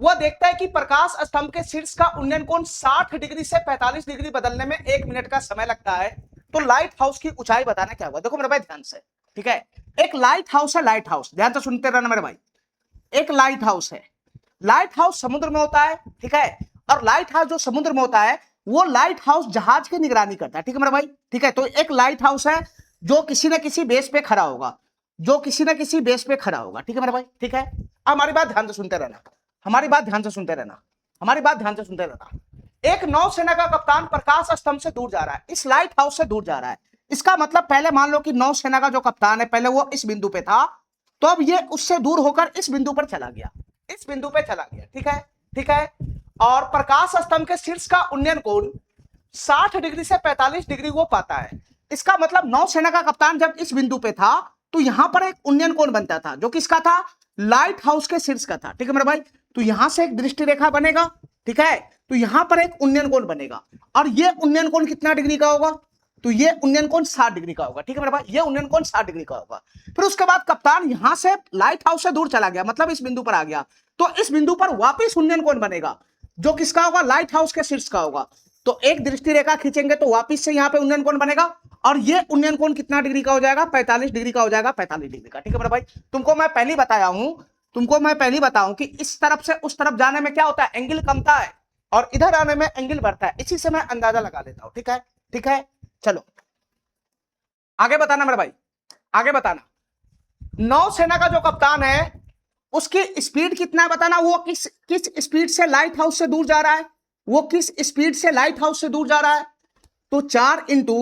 वह देखता है कि प्रकाश स्तंभ के शीर्ष का उन्नयन कोण 60 डिग्री से 45 डिग्री बदलने में 1 मिनट का समय लगता है, तो लाइट हाउस की ऊंचाई बताना क्या होगा। देखो मेरे भाई ध्यान से, ठीक है, एक लाइट हाउस है, लाइट हाउस ध्यान से सुनते रहना मेरे भाई, एक लाइट हाउस है, लाइट हाउस समुद्र में होता है, ठीक है, और लाइट हाउस जो समुद्र में होता है वो लाइट हाउस जहाज की निगरानी करता है, ठीक है मेरे भाई, ठीक है। तो एक लाइट हाउस है जो किसी न किसी बेस पे खड़ा होगा, जो किसी न किसी बेस पे खड़ा होगा, ठीक है मेरे भाई, ठीक है। हमारी बात ध्यान से सुनते रहना, हमारी बात ध्यान से सुनते रहना, हमारी बात ध्यान से सुनते रहना। एक नौसेना का कप्तान प्रकाश स्तंभ से दूर जा रहा है, इस लाइट हाउस से दूर जा रहा है, इसका मतलब पहले मान लो कि नौसेना का जो कप्तान है पहले वो इस बिंदु पे था, तो अब ये उससे दूर होकर इस बिंदु पर चला गया, इस बिंदु पे चला गया, ठीक है, ठीक है। और प्रकाश स्तंभ के शीर्ष का उन्नयन कोण 60 डिग्री से 45 डिग्री वो पाता है, इसका मतलब नौसेना का कप्तान जब इस बिंदु पे था तो यहां पर एक उन्नयन कोण बनता था, जो किसका था, लाइट हाउस के शीर्ष का था, ठीक है मेरे भाई। तो यहां से एक दृष्टि रेखा बनेगा, ठीक है, तो यहां पर एक उन्नयन कोण बनेगा, और ये उन्नयन कोण कितना डिग्री का होगा, तो ये उन्नयन कोण 60 डिग्री का होगा, ठीक है मेरे भाई, ये उन्नयन कोण 60 डिग्री का होगा। फिर उसके बाद कप्तान यहां से लाइट हाउस से दूर चला गया, मतलब इस बिंदु पर आ गया, तो इस बिंदु पर वापिस उन्नयन कोण बनेगा, जो किसका होगा, लाइट हाउस के शीर्ष का होगा। तो एक दृष्टि रेखा खींचेंगे तो वापिस से यहां पे उन्नयन कोण बनेगा, और ये उन्नयन कोण कितना डिग्री का हो जाएगा, 45 डिग्री का हो जाएगा, 45 डिग्री का, ठीक है मेरे भाई। तुमको मैं पहले बताया हूं, तुमको मैं पहले बताऊं कि इस तरफ से उस तरफ जाने में क्या होता है, एंगल कमता है, और इधर आने में एंगल बढ़ता है, इसी से मैं अंदाजा लगा लेता हूं, ठीक है, ठीक है। चलो आगे बताना मेरे भाई, आगे बताना। नौसेना का जो कप्तान है उसकी स्पीड कितना है बताना, वो किस किस स्पीड से लाइट हाउस से दूर जा रहा है, वो किस स्पीड से लाइट हाउस से दूर जा रहा है, तो 4 into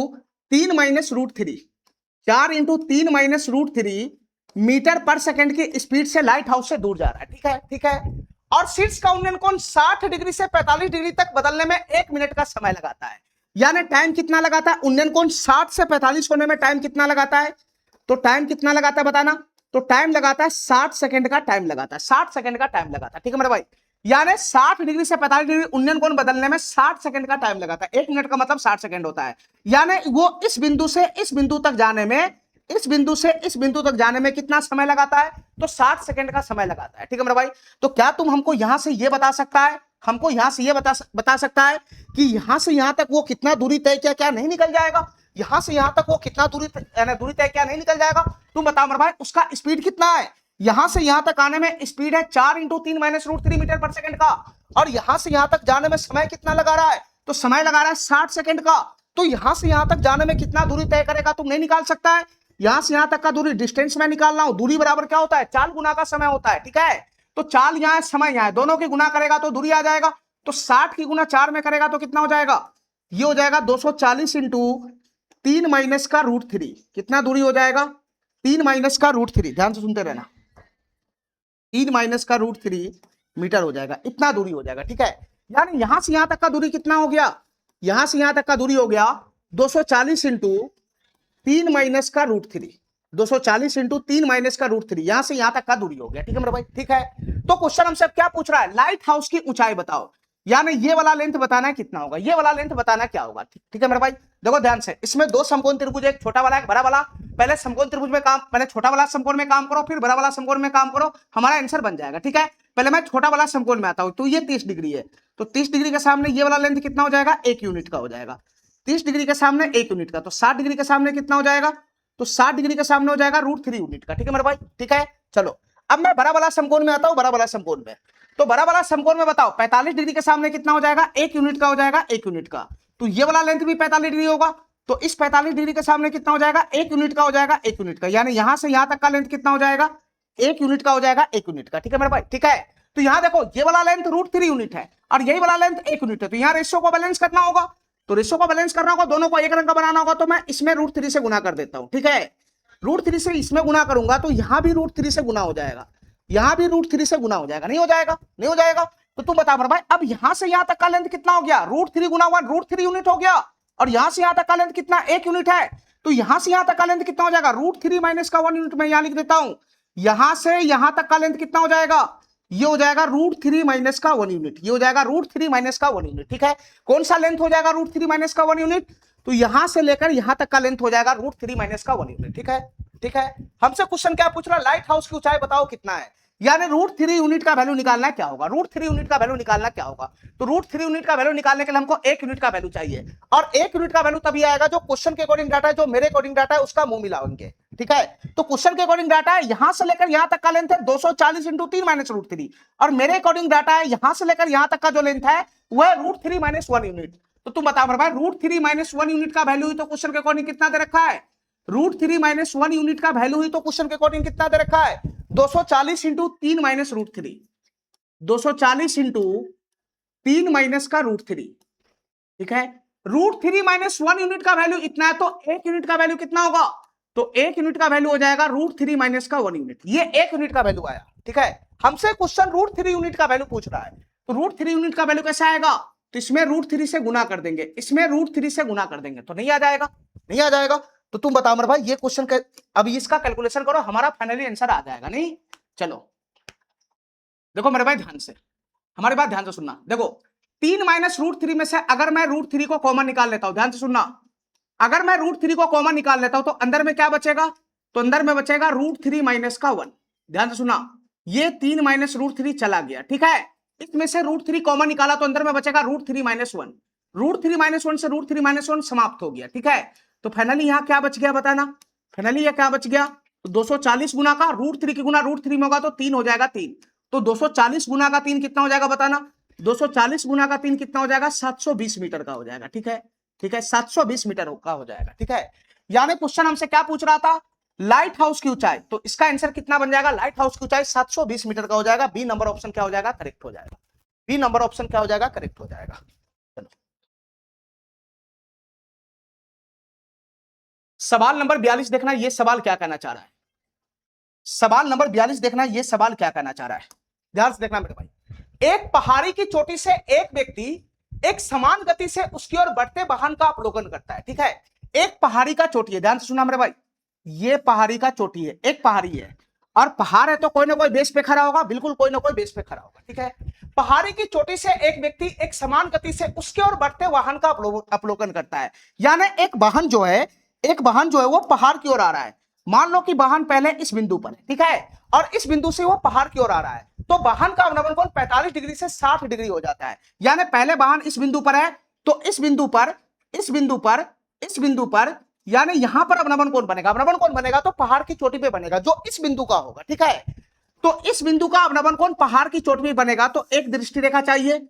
3 minus √3, 4 into 3 minus √3 metre per second की स्पीड से लाइट हाउस से दूर जा रहा है, ठीक है, ठीक है। और शीर्ष का उन्नयन कोण 60 डिग्री से 45 डिग्री तक बदलने में 1 मिनट का समय लगाता है, यानी टाइम कितना लगाता है, उन्नयन कोण 60 से 45 होने में टाइम कितना लगाता है, तो टाइम कितना लगाता है बताना, तो टाइम लगाता है 60 सेकंड का टाइम लगाता है, 60 सेकंड का टाइम लगाता है, ठीक है मेरे भाई, यानी 60 डिग्री से 45 डिग्री उन्नयन कोण बदलने में 60 सेकंड का टाइम लगाता है, 1 मिनट का मतलब 60 सेकंड होता है, यानी वो इस बिंदु से इस बिंदु तक जाने में, इस बिंदु से इस बिंदु तक जाने में कितना समय लगाता है, तो 60 सेकंड का समय लगाता है, ठीक है मेरे भाई। तो क्या तुम हमको यहां से ये बता सकता है, हमको यहां से ये बता सकता है कि यहां से यहां तक वो कितना दूरी तय किया, क्या नहीं निकल जाएगा, यहां से यहां तक वो कितना दूरी तय क्या नहीं निकल जाएगा, तुम बताओ मेरे भाई, उसका स्पीड कितना है, यहां से यहां तक आने में स्पीड है 4 × 3 - √3 मीटर पर सेकंड का, और यहां से यहां तक जाने में समय कितना लगा रहा है, तो समय लगा रहा है 60 सेकंड का। तो यहां से यहां तक जाने में कितना दूरी तय करेगा तुम नहीं निकाल सकता है। यहां से यहां तक का दूरी डिस्टेंस में निकाल रहा हूं, दूरी बराबर क्या होता है, चाल गुना का समय होता है, ठीक है। तो चाल यहां है, समय यहां है, दोनों की गुना करेगा तो दूरी आ जाएगा। तो 60 की गुना 4 में करेगा तो कितना हो जाएगा, ये हो जाएगा 240 × 3 - √3। कितना दूरी हो जाएगा, 3 - √3, ध्यान से सुनते रहना, 3 - √3 मीटर हो जाएगा, इतना दूरी हो जाएगा, ठीक है। यानी यहां से यहां तक का दूरी कितना हो गया, यहां से यहां तक का दूरी हो गया 240 × 3 - √3, 240 × 3 - √3, यहां से यहां तक का दूरी हो गया, ठीक है मेरे भाई, ठीक है। तो क्वेश्चन हमसे अब क्या पूछ रहा है, लाइट हाउस की ऊंचाई बताओ, यानी ये वाला लेंथ बताना है कितना होगा, ये वाला लेंथ बताना क्या होगा, ठीक है मेरे भाई। देखो ध्यान से, इसमें दो समकोण त्रिभुज, एक छोटा वाला एक बड़ा वाला। पहले समकोण त्रिभुज में काम, पहले छोटा वाला समकोण में काम करो, फिर बड़ा वाला समकोण में काम करो, हमारा आंसर बन जाएगा, ठीक है। पहले मैं छोटा वाला समकोण में आता हूं, तो ये 30 डिग्री है, तो 30 डिग्री के सामने ये वाला लेंथ कितना हो जाएगा, 1 यूनिट का हो जाएगा। 30 डिग्री के सामने 1 यूनिट का, तो 60 डिग्री के सामने कितना हो जाएगा, तो 60 डिग्री के सामने हो जाएगा √3 यूनिट का, ठीक है मेरे भाई, ठीक है। चलो अब मैं बड़ा वाला समकोण में आता हूं, बड़ा वाला समकोण में, तो बड़ा वाला समकोण में बताओ 45 डिग्री के सामने कितना हो जाएगा, 1 यूनिट का हो जाएगा, 1 यूनिट का। तो ये वाला लेंथ भी 45 डिग्री होगा, तो इस 45 डिग्री के सामने कितना हो जाएगा, 1 यूनिट का हो जाएगा, 1 यूनिट का, यानी यहां से यहां तक का लेंथ कितना हो जाएगा, 1 यूनिट का हो जाएगा, 1 यूनिट का, ठीक है मेरे भाई, ठीक है। तो यहां देखो ये वाला लेंथ √3 यूनिट है और यही वाला लेंथ 1 यूनिट है, तो यहां रेशियो को बैलेंस करना होगा, तो रेशियो को बैलेंस करना होगा, दोनों को एक रंग का बनाना होगा, तो मैं इसमें √3 से गुना कर देता हूं, ठीक है। √3 से इसमें गुना करूंगा तो यहां भी √3 से गुना हो जाएगा, यहां भी √3 से गुना हो जाएगा, नहीं हो जाएगा, नहीं हो जाएगा। तो तुम बता भाई, अब यहां से यहां तक का लेंथ कितना हो गया, √3 गुना 1 √3 यूनिट हो गया, और यहां से यहां तक का लेंथ कितना, 1 यूनिट है, तो यहां से यहां तक का लेंथ कितना हो जाएगा, √3 - का 1 यूनिट मैं यहां लिख देता हूं। यहां से यहां तक का लेंथ कितना हो जाएगा, ये हो जाएगा √3 - का 1 यूनिट, ये हो जाएगा √3 - का 1 यूनिट, ठीक है। कौन सा लेंथ हो जाएगा √3 - का 1 यूनिट, तो यहां से लेकर यहां तक का लेंथ हो जाएगा √3 - का 1 यूनिट, ठीक है, ठीक है। हमसे क्वेश्चन क्या पूछ रहा है, लाइट हाउस की ऊंचाई बताओ कितना है, यानी √3 यूनिट का वैल्यू निकालना क्या होगा, √3 यूनिट का वैल्यू निकालना क्या होगा, तो √3 यूनिट का वैल्यू निकालने के लिए हमको 1 यूनिट का वैल्यू चाहिए, और 1 यूनिट का वैल्यू तभी आएगा जो क्वेश्चन के अकॉर्डिंग डाटा है, जो मेरे अकॉर्डिंग डाटा है उसका मुंह मिला उनके, ठीक है। तो क्वेश्चन के अकॉर्डिंग डाटा है यहां से लेकर यहां तक का लेंथ है 240 × 3 - √3, और मेरे अकॉर्डिंग डाटा है यहां से लेकर यहां तक का जो लेंथ है वह √3 - 1 यूनिट। तो तुम बताओ भाई, √3 - 1 यूनिट का वैल्यू ही तो क्वेश्चन के अकॉर्डिंग कितना दे रखा है, √3 - 1 यूनिट का वैल्यू ही तो क्वेश्चन के अकॉर्डिंग कितना दे रखा है, 240 × 3 - √3, 240 × 3 - का √3, ठीक है। √3 - 1 यूनिट का वैल्यू इतना है, तो 1 यूनिट का वैल्यू कितना होगा, तो 1 यूनिट का वैल्यू हो जाएगा √3 - का 1 यूनिट, ये 1 यूनिट का वैल्यू आया, ठीक है। हमसे क्वेश्चन √3 यूनिट का वैल्यू पूछ रहा है, तो √3 यूनिट का वैल्यू कैसे आएगा, तो इसमें √3 से गुना कर देंगे, इसमें √3 से गुना कर देंगे, तो नहीं आ जाएगा, नहीं आ जाएगा। तो तुम बताओ मेरे भाई, ये क्वेश्चन अभी इसका कैलकुलेशन करो, हमारा फाइनली आंसर आ जाएगा, नहीं। चलो देखो मेरे भाई ध्यान से, हमारी बात ध्यान से सुनना, देखो 3 - √3 में से अगर मैं √3 को कॉमन निकाल लेता हूं, ध्यान से सुनना, अगर मैं √3 को कॉमन निकाल लेता हूं तो अंदर में क्या बचेगा, तो अंदर में बचेगा √3 - का 1, ध्यान से सुनना, ये 3 - √3 चला गया, ठीक है। इसमें से √3 कॉमन निकाला तो अंदर में बचेगा √3 - 1, √3 - 1 से √3 - 1 समाप्त हो गया, ठीक है। तो फाइनली यहां क्या बच गया बताना, फाइनली यह क्या बच गया, तो 240 गुना का √3 की गुना √3 में होगा तो 3 हो जाएगा 3, तो 240 गुना का 3 कितना हो जाएगा बताना, 240 गुना का 3 कितना हो जाएगा, 720 मीटर का हो जाएगा, ठीक है, ठीक है, 720 मीटर का हो जाएगा, ठीक है। यानी क्वेश्चन हमसे क्या पूछ रहा था, लाइट हाउस की ऊंचाई, तो इसका आंसर कितना बन जाएगा, लाइट हाउस की ऊंचाई 720 मीटर का हो जाएगा, बी नंबर ऑप्शन क्या हो जाएगा, करेक्ट हो जाएगा, बी नंबर ऑप्शन क्या हो जाएगा, करेक्ट हो जाएगा। चलो सवाल नंबर 42 देखना, ये सवाल क्या कहना चाह रहा है, सवाल नंबर 42 देखना, ये सवाल क्या कहना चाह रहा है, ध्यान से देखना मेरे भाई। एक पहाड़ी की चोटी से एक व्यक्ति एक समान गति से उसकी ओर बढ़ते वाहन का अवलोकन करता है, ठीक है। एक पहाड़ी का चोटी है, ध्यान से सुनना मेरे भाई, ये पहाड़ी का चोटी है, एक पहाड़ी है, और पहाड़ है तो कोई ना कोई बेस पे खड़ा होगा, बिल्कुल कोई ना कोई बेस पे खड़ा होगा, ठीक है। पहाड़ी की चोटी से एक व्यक्ति एक समान गति से उसके ओर बढ़ते वाहन का अवलोकन करता है, यानी एक वाहन जो है, एक वाहन जो है वो पहाड़ की ओर आ रहा है। मान लो कि वाहन पहले इस बिंदु पर है, ठीक है, और इस बिंदु से वो पहाड़ की ओर आ रहा है, तो वाहन का अवनमन कोण 45 डिग्री से 60 डिग्री हो जाता है। यानी पहले वाहन इस बिंदु पर है, तो इस बिंदु पर, इस बिंदु पर, इस बिंदु पर, यानी यहां पर अवनमन कोण बनेगा, अवनमन कोण बनेगा तो पहाड़ की चोटी पे बनेगा जो इस बिंदु का होगा, ठीक है। तो इस बिंदु का अवनमन कोण पहाड़ की चोटी में बनेगा तो एक दृष्टि रेखा चाहिए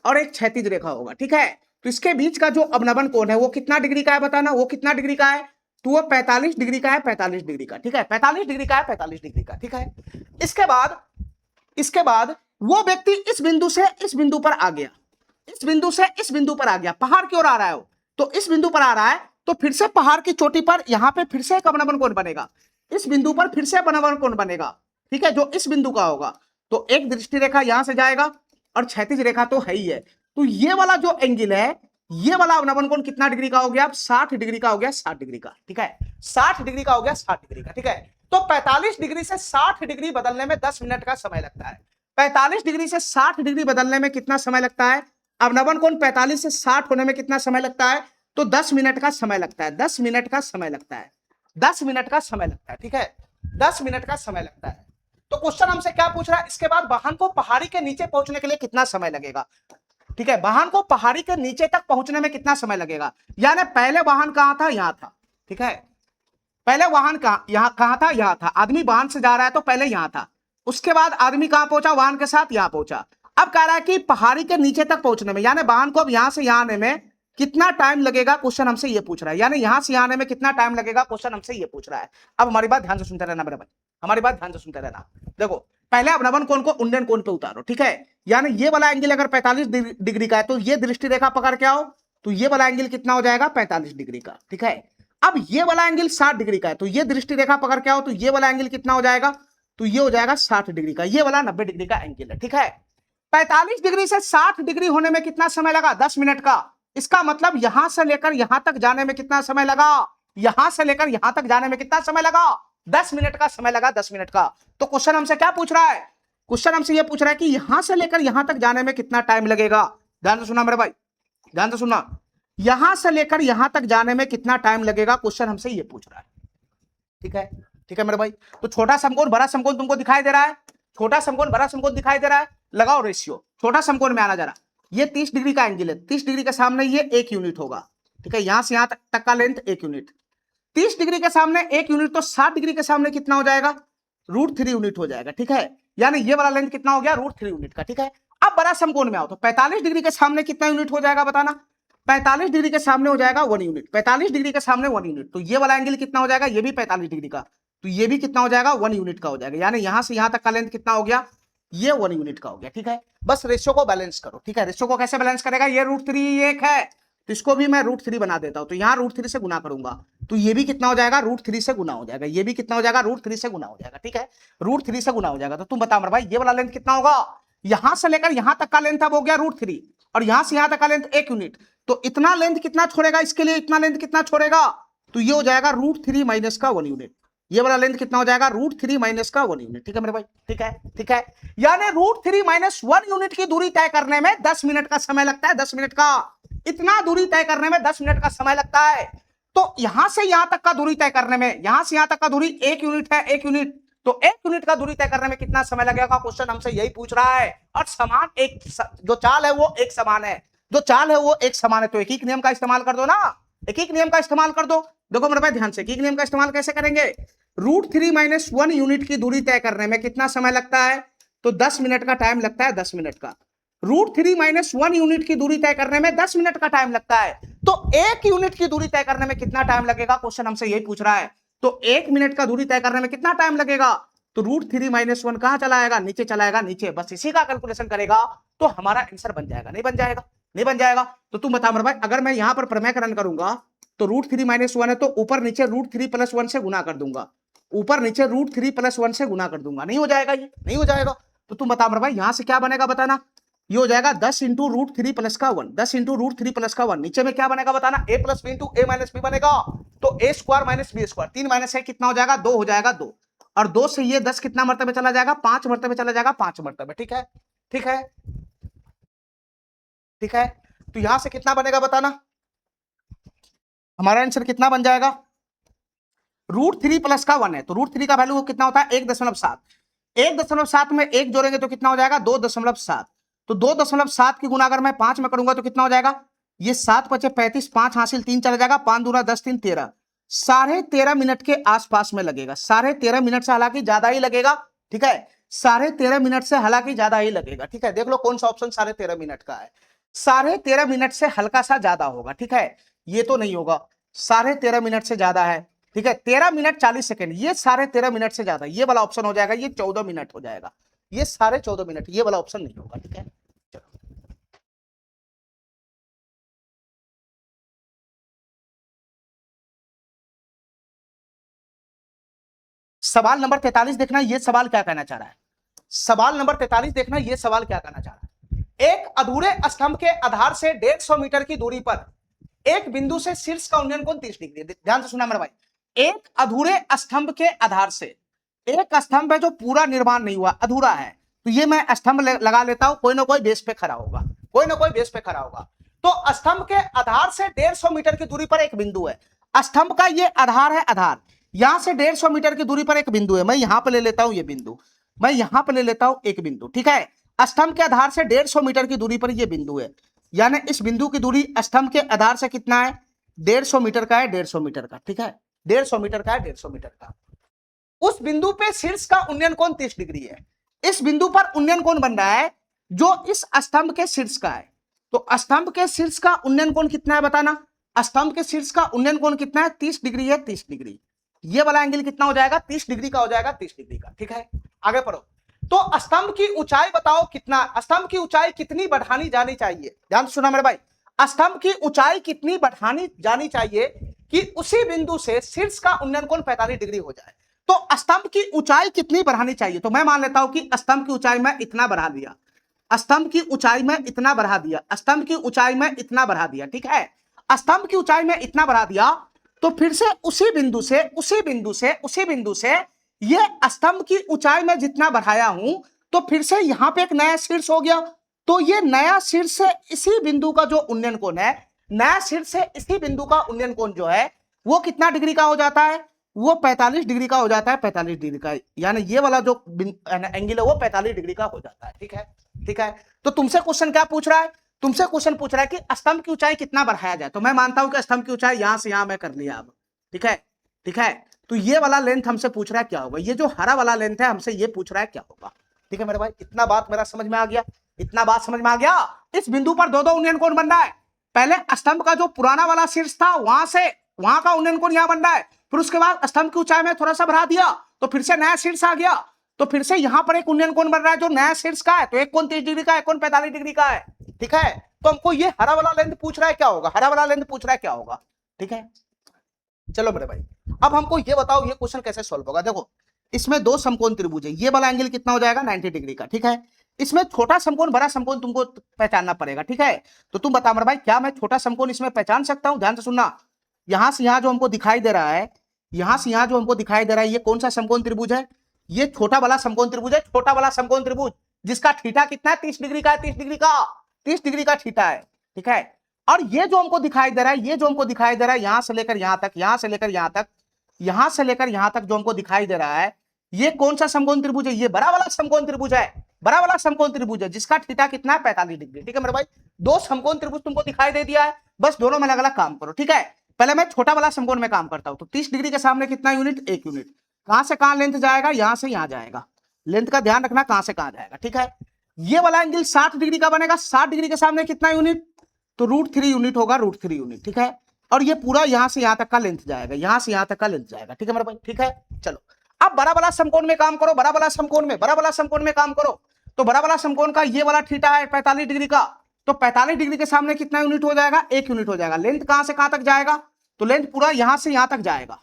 और एक क्षैतिज रेखा होगा, ठीक है। तो इसके बीच का जो अवनमन कोण है वो कितना डिग्री का है बताना, वो कितना डिग्री का है, तो वो 45 डिग्री का है, 45 डिग्री का, ठीक है, 45 डिग्री का है, 45 डिग्री का, ठीक है। इसके बाद वो व्यक्ति इस बिंदु से इस बिंदु पर आ गया, इस बिंदु से इस बिंदु पर आ गया, पहाड़ की ओर आ रहा है वो, तो इस बिंदु पर आ रहा है, तो फिर से पहाड़ की चोटी पर यहां पे फिर से एक अवनमन कोण बनेगा, इस बिंदु पर फिर से अवनमन कोण बनेगा, ठीक है, जो इस बिंदु का होगा। तो एक दृष्टि रेखा यहां से जाएगा और क्षैतिज रेखा तो है ही है, तो ये वाला जो एंगल है, ये वाला अवनमन कोण कितना डिग्री का हो गया, 60 डिग्री का हो गया, 60 डिग्री का, ठीक है, 60 डिग्री का हो गया, 60 डिग्री का, ठीक है। तो 45 डिग्री से 60 डिग्री बदलने में 10 मिनट का समय लगता है। 45 डिग्री से 60 डिग्री बदलने में कितना समय लगता है, अवनमन कोण 45 से 60 होने में कितना समय लगता है, तो 10 मिनट का समय लगता है, 10 मिनट का समय लगता है, 10 मिनट का समय लगता है, ठीक है, 10 मिनट का समय लगता है। तो क्वेश्चन हमसे क्या पूछ रहा है, इसके बाद वाहन को पहाड़ी के नीचे पहुंचने के लिए कितना समय लगेगा, ठीक है, वाहन को पहाड़ी के नीचे तक पहुंचने में कितना समय लगेगा, यानी पहले वाहन कहां था, यहां था, ठीक है, पहले वाहन कहां था, यहां था, आदमी वाहन से जा रहा है तो पहले यहां था, उसके बाद आदमी कहां पहुंचा, वाहन के साथ यहां पहुंचा। अब कह रहा है कि पहाड़ी के नीचे तक पहुंचने में, यानी वाहन को अब यहां से यहां आने में कितना टाइम लगेगा, क्वेश्चन हमसे ये पूछ रहा है, यानी यहां से यहां आने में कितना टाइम लगेगा, क्वेश्चन हमसे ये पूछ रहा है। अब हमारी बात ध्यान से सुनते रहना मेरे भाई, हमारी बात ध्यान से सुनते रहना। देखो पहले अवनमन कोण को उन्नयन कोण पे उतारो, ठीक है, यानी ये वाला एंगल अगर 45 डिग्री का है तो ये दृष्टि रेखा पकड़ के आओ, तो ये वाला एंगल कितना हो जाएगा, 45 डिग्री का, ठीक है। अब ये वाला एंगल 60 डिग्री का है, तो ये दृष्टि रेखा पकड़ के आओ, तो ये वाला एंगल कितना हो जाएगा, तो ये हो जाएगा 60 डिग्री का, ये वाला 90 डिग्री का एंगल है, ठीक है। 45 डिग्री से 60 डिग्री होने में कितना समय लगा, 10 मिनट का। इसका मतलब यहां से लेकर यहां तक जाने में कितना समय लगा, यहां से लेकर यहां तक जाने में कितना समय लगा, 10 मिनट का समय लगा, 10 मिनट का। तो क्वेश्चन हमसे क्या पूछ रहा है, क्वेश्चन हमसे यह पूछ रहा है कि यहां से लेकर यहां तक जाने में कितना टाइम लगेगा। ध्यान से सुना मेरे भाई, ध्यान से सुना, यहां से लेकर यहां तक जाने में कितना टाइम लगेगा, क्वेश्चन हमसे यह पूछ रहा है, ठीक है, ठीक है मेरे भाई। तो छोटा समकोण बड़ा समकोण तुमको दिखाई दे रहा है, छोटा समकोण बड़ा समकोण दिखाई दे रहा है, लगाओ रेशियो, छोटा समकोण में आना जरा, ये 30 डिग्री का एंगल है, 30 डिग्री के सामने ये 1 यूनिट होगा, ठीक है, यहां से यहां तक का लेंथ 1 यूनिट, 30 डिग्री के सामने 1 यूनिट, तो 60 डिग्री के सामने कितना हो जाएगा, √3 यूनिट हो जाएगा, ठीक है, यानी ये वाला लेंथ कितना हो गया, √3 यूनिट का, ठीक है। अब बड़ा समकोण में आओ, तो 45 डिग्री के सामने कितना यूनिट हो जाएगा बताना, 45 डिग्री के सामने हो जाएगा 1 यूनिट, 45 डिग्री के सामने 1 यूनिट, तो ये वाला एंगल कितना हो जाएगा, ये भी 45 डिग्री का, तो ये भी कितना हो जाएगा, 1 यूनिट का हो जाएगा, यानी यहां से यहां तक का लेंथ कितना हो गया, ये 1 यूनिट का हो गया, ठीक है। बस रेशियो को बैलेंस करो, ठीक है, रेशियो को कैसे बैलेंस करेगा, ये √3 एक है, तो इसको भी मैं √3 बना देता हूं, तो यहां √3 से गुना करूंगा, तो ये भी कितना हो जाएगा, √3 से गुना हो जाएगा, ये भी कितना हो जाएगा, √3 से गुना हो जाएगा, ठीक है, √3 से गुना हो जाएगा। तो तुम बता मेरे भाई ये वाला लेंथ कितना होगा, यहां से लेकर यहां तक का लेंथ अब हो गया √3 और यहां से यहां तक का लेंथ 1 यूनिट, तो इतना लेंथ कितना छोड़ेगा, इसके लिए इतना लेंथ कितना छोड़ेगा, तो ये हो जाएगा √3 माइनस का 1 यूनिट, ये वाला लेंथ कितना हो जाएगा, √3 माइनस का 1 यूनिट, ठीक है मेरे भाई, ठीक है, ठीक है, यानी √3 माइनस 1 यूनिट की दूरी तय करने में 10 मिनट का समय लगता है, 10 मिनट का, इतना दूरी तय करने में 10 मिनट का समय लगता है। तो यहां से यहां तक का दूरी तय करने में, यहां से यहां तक का दूरी 1 यूनिट है, 1 यूनिट, तो 1 यूनिट का दूरी तय करने में कितना समय लगेगा, क्वेश्चन हमसे यही पूछ रहा है। और समान एक जो चाल है वो एक समान है, जो चाल है वो एक समान है, तो एक ही नियम का इस्तेमाल कर दो ना, एक ही नियम का इस्तेमाल कर दो। देखो मेरे भाई ध्यान से, एक ही नियम का इस्तेमाल कैसे करेंगे, √3 माइनस 1 यूनिट की दूरी तय करने में कितना समय लगता है, तो 10 मिनट का टाइम लगता है, 10 मिनट का। √3 माइनस 1 यूनिट की दूरी तय करने में 10 मिनट का टाइम लगता है, तो 1 यूनिट की दूरी तय करने में कितना टाइम लगेगा, क्वेश्चन हमसे यही पूछ रहा है। तो 1 मिनट का दूरी तय करने में कितना टाइम लगेगा, तो √3 माइनस 1 कहां चला आएगा, नीचे चला आएगा, नीचे, बस इसी का कैलकुलेशन करेगा तो हमारा आंसर बन जाएगा, नहीं बन जाएगा, नहीं बन जाएगा। तो तुम बता मेरे भाई, अगर मैं यहां पर प्रमेयकरण करूंगा तो √3 माइनस 1 है, तो ऊपर नीचे √3 प्लस 1 से गुना कर दूंगा, ऊपर नीचे √3 प्लस 1 से गुना कर दूंगा, नहीं हो जाएगा, ये नहीं हो जाएगा। तो तुम बता मेरे भाई यहां से क्या बनेगा बताना, ये हो जाएगा 10 इंटू √3 प्लस का 1, 10 इंटू √3 प्लस का 1, नीचे में क्या बनेगा बताना, a plus B into A minus B बनेगा, तो a square minus B square, 3 minus है कितना हो जाएगा, 2 हो जाएगा, 2, और 2 से ये 10 कितना मरतबे चला जाएगा, 5 मरतबे चला जाएगा, 5 मरतबे, ठीक है, ठीक है, ठीक है। तो यहां से कितना बनेगा बताना, हमारा आंसर कितना बन जाएगा, √3 प्लस का 1 है, तो √3 का वैल्यू कितना होता है, 1.7, 1.7 में 1 जोड़ेंगे तो कितना हो जाएगा, 2.7, तो 2.7 की गुना अगर मैं 5 में करूंगा तो कितना हो जाएगा, ये 7 × 5 = 35, 5 हासिल 3 चला जाएगा, 5 दूना 10, 3 13, 13.5 मिनट के आसपास में लगेगा, 13.5 मिनट से, हालांकि ज्यादा ही लगेगा, ठीक है, 13.5 मिनट से हालांकि ज्यादा ही लगेगा। ठीक है, देख लो कौन सा ऑप्शन 13.5 मिनट का है। 13.5 मिनट से हल्का सा ज्यादा होगा। ठीक है, ये तो नहीं होगा, 13.5 मिनट से ज्यादा है। ठीक है, 13 मिनट 40 सेकेंड, ये 13.5 मिनट से ज्यादा, ये वाला ऑप्शन हो जाएगा, ये 14 मिनट हो जाएगा, ये 14.5 मिनट, ये वाला ऑप्शन नहीं होगा। ठीक है, सवाल नंबर 43 देखना, ये सवाल क्या कहना चाह रहा है। सवाल नंबर 43 देखना, ये सवाल क्या कहना चाह रहा है। एक अधूरे स्तंभ के आधार से 150 मीटर की दूरी पर एक बिंदु से शीर्ष का उन्नयन कोण 30 डिग्री है। ध्यान से सुना मेरे भाई, एक अधूरे स्तंभ के आधार से, एक स्तंभ है जो पूरा निर्माण नहीं हुआ, अधूरा है, तो ये मैं स्तंभ लगा लेता हूं, कोई ना कोई बेस पे खड़ा होगा, कोई ना कोई बेस पे खड़ा होगा। तो स्तंभ के आधार से 150 मीटर की दूरी पर एक बिंदु है, स्तंभ का ये आधार है, आधार यहां से 150 मीटर की दूरी पर एक बिंदु है, मैं यहां पर ले लेता हूं ये बिंदु, मैं यहां पर ले लेता हूं एक बिंदु। ठीक है, स्तंभ के आधार से 150 मीटर की दूरी पर ये बिंदु है, यानी इस बिंदु की दूरी स्तंभ के आधार से कितना है, 150 मीटर का है, 150 मीटर का। ठीक है, 150 मीटर का है, 150 मीटर का। उस बिंदु पे शीर्ष का उन्नयन कोण 30 डिग्री है। इस बिंदु पर उन्नयन कोण बन रहा है जो इस स्तंभ के शीर्ष का है। तो स्तंभ के शीर्ष का उन्नयन कोण कितना है बताना, स्तंभ के शीर्ष का उन्नयन कोण कितना है, 30 डिग्री है, 30 डिग्री। ये वाला एंगल कितना हो जाएगा, 30 डिग्री का हो जाएगा, 30 डिग्री का। ठीक है, आगे पढ़ो। तो स्तंभ की ऊंचाई बताओ कितना, स्तंभ की ऊंचाई कितनी बढ़ानी जानी चाहिए, ध्यान से सुना मेरे भाई, स्तंभ की ऊंचाई कितनी बढ़ानी जानी चाहिए कि उसी बिंदु से शीर्ष का उन्नयन कोण 45 डिग्री हो जाए। तो स्तंभ की ऊंचाई कितनी बढ़ानी चाहिए, तो मैं मान लेता हूं कि स्तंभ की ऊंचाई में इतना बढ़ा दिया, स्तंभ की ऊंचाई में इतना बढ़ा दिया, स्तंभ की ऊंचाई में इतना बढ़ा दिया। ठीक है, स्तंभ की ऊंचाई में इतना बढ़ा दिया, तो फिर से उसी बिंदु से ये स्तंभ की ऊंचाई में जितना बढ़ाया हूं, तो फिर से यहां पे एक नया शीर्ष हो गया, तो ये नया शीर्ष से इसी बिंदु का जो उन्नयन कोण है, नया शीर्ष से इसी बिंदु का उन्नयन कोण जो है वो कितना डिग्री का हो जाता है, वो 45 डिग्री का हो जाता है, 45 डिग्री का, यानी ये वाला जो एंगल है वो 45 डिग्री का हो जाता है। ठीक है, ठीक है। तो तुमसे क्वेश्चन क्या पूछ रहा है, तुमसे क्वेश्चन पूछ रहा है कि स्तंभ की ऊंचाई कितना बढ़ाया जाए, तो मैं मानता हूं कि स्तंभ की ऊंचाई यहां से यहां मैं कर लिया अब। ठीक है, ठीक है, तो ये वाला लेंथ हमसे पूछ रहा है क्या होगा, ये जो हरा वाला लेंथ है हमसे ये पूछ रहा है क्या होगा। ठीक है मेरे भाई, इतना बात मेरा समझ में आ गया, इतना बात समझ में आ गया। इस बिंदु पर दो दो उन्नयन कोण बन रहा है, पहले स्तंभ का जो पुराना वाला शीर्ष था वहां से वहां का उन्नयन कोण यहां बन रहा है, फिर उसके बाद स्तंभ की ऊंचाई में थोड़ा सा बढ़ा दिया तो फिर से नया शीर्ष आ गया, तो फिर से यहां पर एक उन्नयन कोण बन रहा है जो नया शीर्ष का है, तो एक कोण 30 डिग्री का है, एक कोण 45 डिग्री का है। ठीक है, तो हमको ये हरा वाला लेंथ पूछ रहा है क्या होगा, हरा वाला लेंथ पूछ रहा है क्या होगा। ठीक है, चलो मेरे भाई, अब हमको ये बताओ ये क्वेश्चन कैसे सॉल्व होगा। देखो इसमें दो समकोण त्रिभुज है, ये वाला एंगल कितना हो जाएगा 90 डिग्री का। ठीक है, इसमें छोटा समकोण बड़ा समकोण तुमको पहचानना पड़ेगा। ठीक है, तो तुम बता मेरे भाई क्या मैं छोटा समकोण इसमें पहचान सकता हूं, ध्यान से सुनना। यहां से यहां जो हमको दिखाई दे रहा है, यहां से यहां जो हमको दिखाई दे रहा है, ये कौन सा समकोण त्रिभुज है, ये छोटा वाला समकोण त्रिभुज है, छोटा वाला समकोण त्रिभुज जिसका थीटा कितना है 30 डिग्री का है, 30 डिग्री का, 30 डिग्री का थीटा है। ठीक है, और ये जो हमको दिखाई दे रहा है, ये जो हमको दिखाई दे रहा है यहां से लेकर यहां तक, यहां से लेकर यहां तक, यहां से लेकर यहां तक जो हमको दिखाई दे रहा है, ये कौन सा समकोण त्रिभुज है, ये बड़ा वाला समकोण त्रिभुज है, बड़ा वाला समकोण त्रिभुज है जिसका थीटा कितना है 45 डिग्री। ठीक है मेरे भाई, दो समकोण त्रिभुज तुमको दिखाई दे दिया है, बस दोनों में अलग अलग काम करो। ठीक है, पहले मैं छोटा वाला समकोण में काम करता हूं, तो 30 डिग्री के सामने कितना यूनिट, 1 यूनिट, कहां से कहां लेंथ जाएगा, यहां से यहां जाएगा, लेंथ का ध्यान रखना कहां से कहां जाएगा। ठीक है, ये वाला एंगल 60 डिग्री का बनेगा, 60 डिग्री के सामने कितना यूनिट, तो √3 यूनिट होगा, √3 यूनिट। ठीक है, और ये पूरा यहां से यहां तक का लेंथ जाएगा, यहां से यहां तक का लेंथ जाएगा। ठीक है मेरे भाई, ठीक है, चलो अब बड़ा वाला समकोण में काम करो, बड़ा वाला समकोण में, बड़ा वाला समकोण में काम करो, तो बड़ा वाला समकोण का ये वाला थीटा है 45 डिग्री का, तो 45 डिग्री के सामने कितना यूनिट हो जाएगा, 1 यूनिट हो जाएगा। लेंथ कहां से कहां तक जाएगा, तो लेंथ पूरा यहां से यहां तक जाएगा,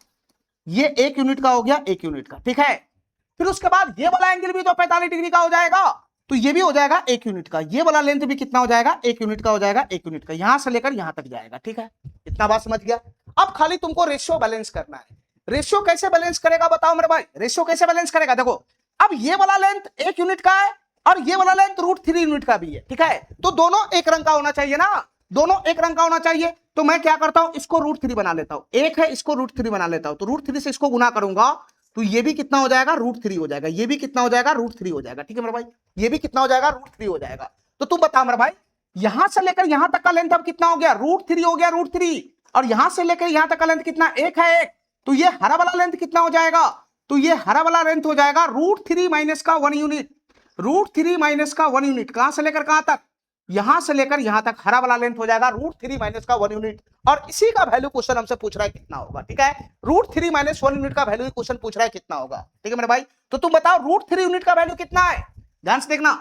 ये 1 यूनिट का हो गया, 1 यूनिट का। ठीक है, फिर उसके बाद ये वाला एंगल भी तो 45 डिग्री का हो जाएगा, तो ये भी हो जाएगा 1 यूनिट का, ये वाला लेंथ भी कितना हो जाएगा, 1 यूनिट का हो जाएगा, 1 यूनिट का, यहां से लेकर यहां तक जाएगा। ठीक है, इतना बात समझ गया। अब खाली तुमको रेशियो बैलेंस करना है, रेशियो कैसे बैलेंस करेगा बताओ मेरे भाई, रेशियो कैसे बैलेंस करेगा। देखो अब ये वाला लेंथ 1 यूनिट का है और ये वाला लेंथ √3 यूनिट का भी है। ठीक है, तो दोनों एक रंग का होना चाहिए ना, दोनों एक रंग का होना चाहिए, तो मैं क्या करता हूं, इसको √3 बना लेता हूं, एक है इसको √3 बना लेता हूं, तो √3 से इसको गुना करूंगा तो ये भी कितना हो जाएगा, √3 हो जाएगा, ये भी कितना हो जाएगा, √3 हो जाएगा। ठीक है मेरे भाई, ये भी कितना हो जाएगा, √3 हो जाएगा। तो तुम बता मेरे भाई यहां से लेकर यहां तक का लेंथ अब कितना हो गया, √3 हो गया, √3, और यहां से लेकर यहां तक का लेंथ कितना, 1 है, 1, तो ये हरा वाला लेंथ कितना हो जाएगा, तो ये हरा वाला लेंथ हो जाएगा √3 माइनस का 1 यूनिट। √3 माइनस का 1 यूनिट कहां से लेकर कहां तक, यहां से लेकर यहां तक हरा वाला लेंथ हो जाएगा √3 माइनस का 1 यूनिट। और इसी का वैल्यू क्वेश्चन हमसे पूछ रहा है कितना होगा, ठीक है। √3 माइनस 1 यूनिट का वैल्यू क्वेश्चन पूछ रहा है कितना होगा, ठीक है मेरे भाई। तो तुम बताओ √3 यूनिट का वैल्यू कितना है, ध्यान से देखना।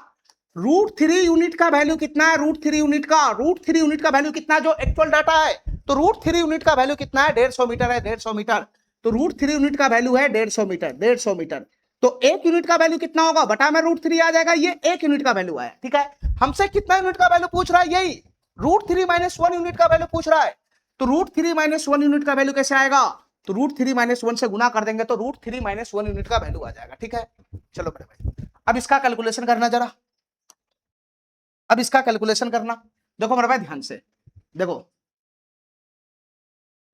√3 यूनिट का वैल्यू कितना है, √3 यूनिट का, √3 यूनिट का वैल्यू कितना है जो एक्चुअल डाटा है। तो √3 यूनिट का वैल्यू कितना है, 150 मीटर है, 150 मीटर। तो √3 यूनिट का वैल्यू है 150 मीटर, 150 मीटर। तो 1 यूनिट का वैल्यू कितना होगा, बटा में √3 आ जाएगा, ये 1 यूनिट का वैल्यू है, ठीक है। हमसे कितना यूनिट का वैल्यू पूछ रहा है, यही √3 माइनस 1 यूनिट का वैल्यू पूछ रहा है। तो √3 माइनस 1 यूनिट का वैल्यू कैसे आएगा, तो √3 माइनस 1 से गुना कर देंगे तो √3 माइनस 1 यूनिट का वैल्यू आ जाएगा, ठीक है। चलो मेरे भाई अब इसका कैलकुलेशन करना जरा, अब इसका कैलकुलेशन करना। देखो मेरे भाई ध्यान से देखो,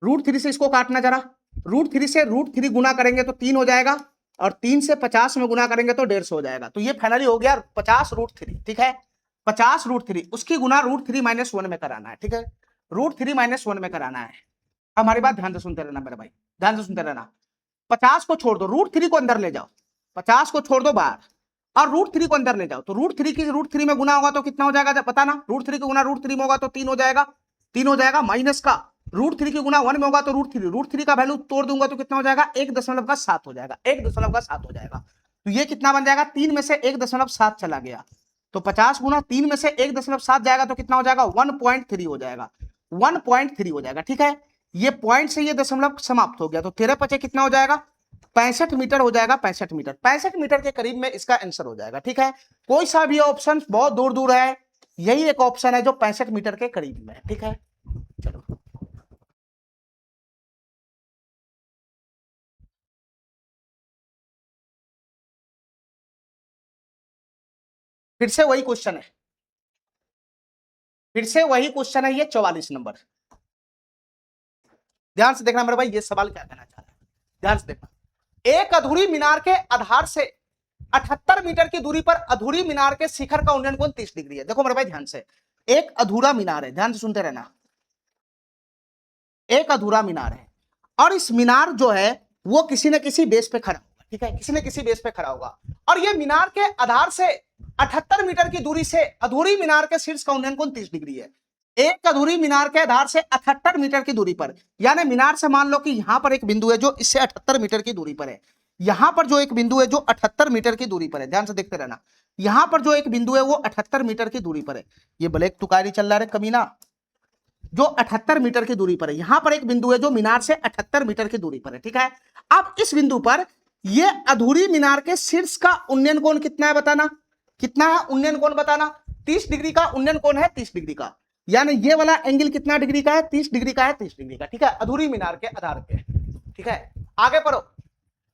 √3 से इसको काटना जरा, √3 से √3 गुना करेंगे तो 3 हो जाएगा, और 3 से 50 में गुना करेंगे तो 150 हो जाएगा। तो ये फाइनली हो गया 50 √3, ठीक है। 50 √3 उसकी गुना √3 माइनस 1 में कराना है, ठीक है। √3 माइनस 1 में कराना है। हमारी बात ध्यान से सुनते रहना मेरे भाई, ध्यान से सुनते रहना। 50 को छोड़ दो, √3 को अंदर ले जाओ, 50 को छोड़ दो बाहर, और √3 को अंदर ले जाओ। तो √3 की √3 में गुना होगा तो कितना हो जाएगा पता ना, √3 को गुना √3 में होगा तो 3 हो जाएगा, 3 हो जाएगा, माइनस का √3 की गुना 1 में होगा तो √3 का वैल्यू तोड़ दूंगा तो कितना हो जाएगा, 1.7 हो जाएगा, 1.7 हो जाएगा। तो ये कितना बन जाएगा, 3 में से 1.7 चला गया, तो 50 गुना 3 में से 1.7 जाएगा तो कितना हो जाएगा, 1.3 हो जाएगा, 1.3 हो जाएगा, ठीक है। ये पॉइंट से ये दशमलव समाप्त हो गया, तो 13 पचे कितना हो जाएगा, 65 मीटर हो जाएगा, 65 मीटर, 65 मीटर के करीब में इसका आंसर हो जाएगा, ठीक है। कोई सा भी ऑप्शन बहुत दूर दूर है, यही एक ऑप्शन है जो 65 मीटर के करीब में है, ठीक है। चलो फिर से वही क्वेश्चन है, फिर से वही क्वेश्चन है, ये 44 नंबर। ध्यान से देखना मेरे भाई, ये सवाल क्या कहना चाह रहा है, ध्यान से देखना। एक अधूरी मीनार के आधार से 78 मीटर की दूरी पर अधूरी मीनार के शिखर का उन्नयन कोण 30 डिग्री है। देखो मेरे भाई ध्यान से, एक अधूरा मीनार है, ध्यान से सुनते रहना, एक अधूरा मीनार है, और इस मीनार जो है वो किसी न किसी बेस पे खड़ा होगा, ठीक है, किसी न किसी बेस पे खड़ा होगा, और ये मीनार के आधार से 78 मीटर की दूरी से अधूरी मीनार के शीर्ष का उन्नयन कोण 30 डिग्री है। एक अधूरी मीनार के आधार से 78 मीटर की दूरी पर, यानी मीनार से मान लो कि यहां पर एक बिंदु है जो इससे 78 मीटर की दूरी पर है, यहां पर जो एक बिंदु है जो 78 मीटर की दूरी पर है, ध्यान से देखते रहना, यहां पर जो एक बिंदु है वो 78 मीटर की दूरी पर है। ये ब्लैक तुकारी चल रहा है कमीना, जो 78 मीटर की दूरी पर है, यहां पर एक बिंदु है जो मीनार से 78 मीटर की दूरी पर है, ठीक है। अब इस बिंदु पर ये अधूरी मीनार के शीर्ष का उन्नयन कोण कितना है बताना, कितना है उन्नयन कोण बताना, 30 डिग्री का उन्नयन कोण है, 30 डिग्री का, यानी ये वाला एंगल कितना डिग्री का है, 30 डिग्री का है, 30 डिग्री का, ठीक है, अधूरी मीनार के आधार पे, ठीक है। आगे पढ़ो,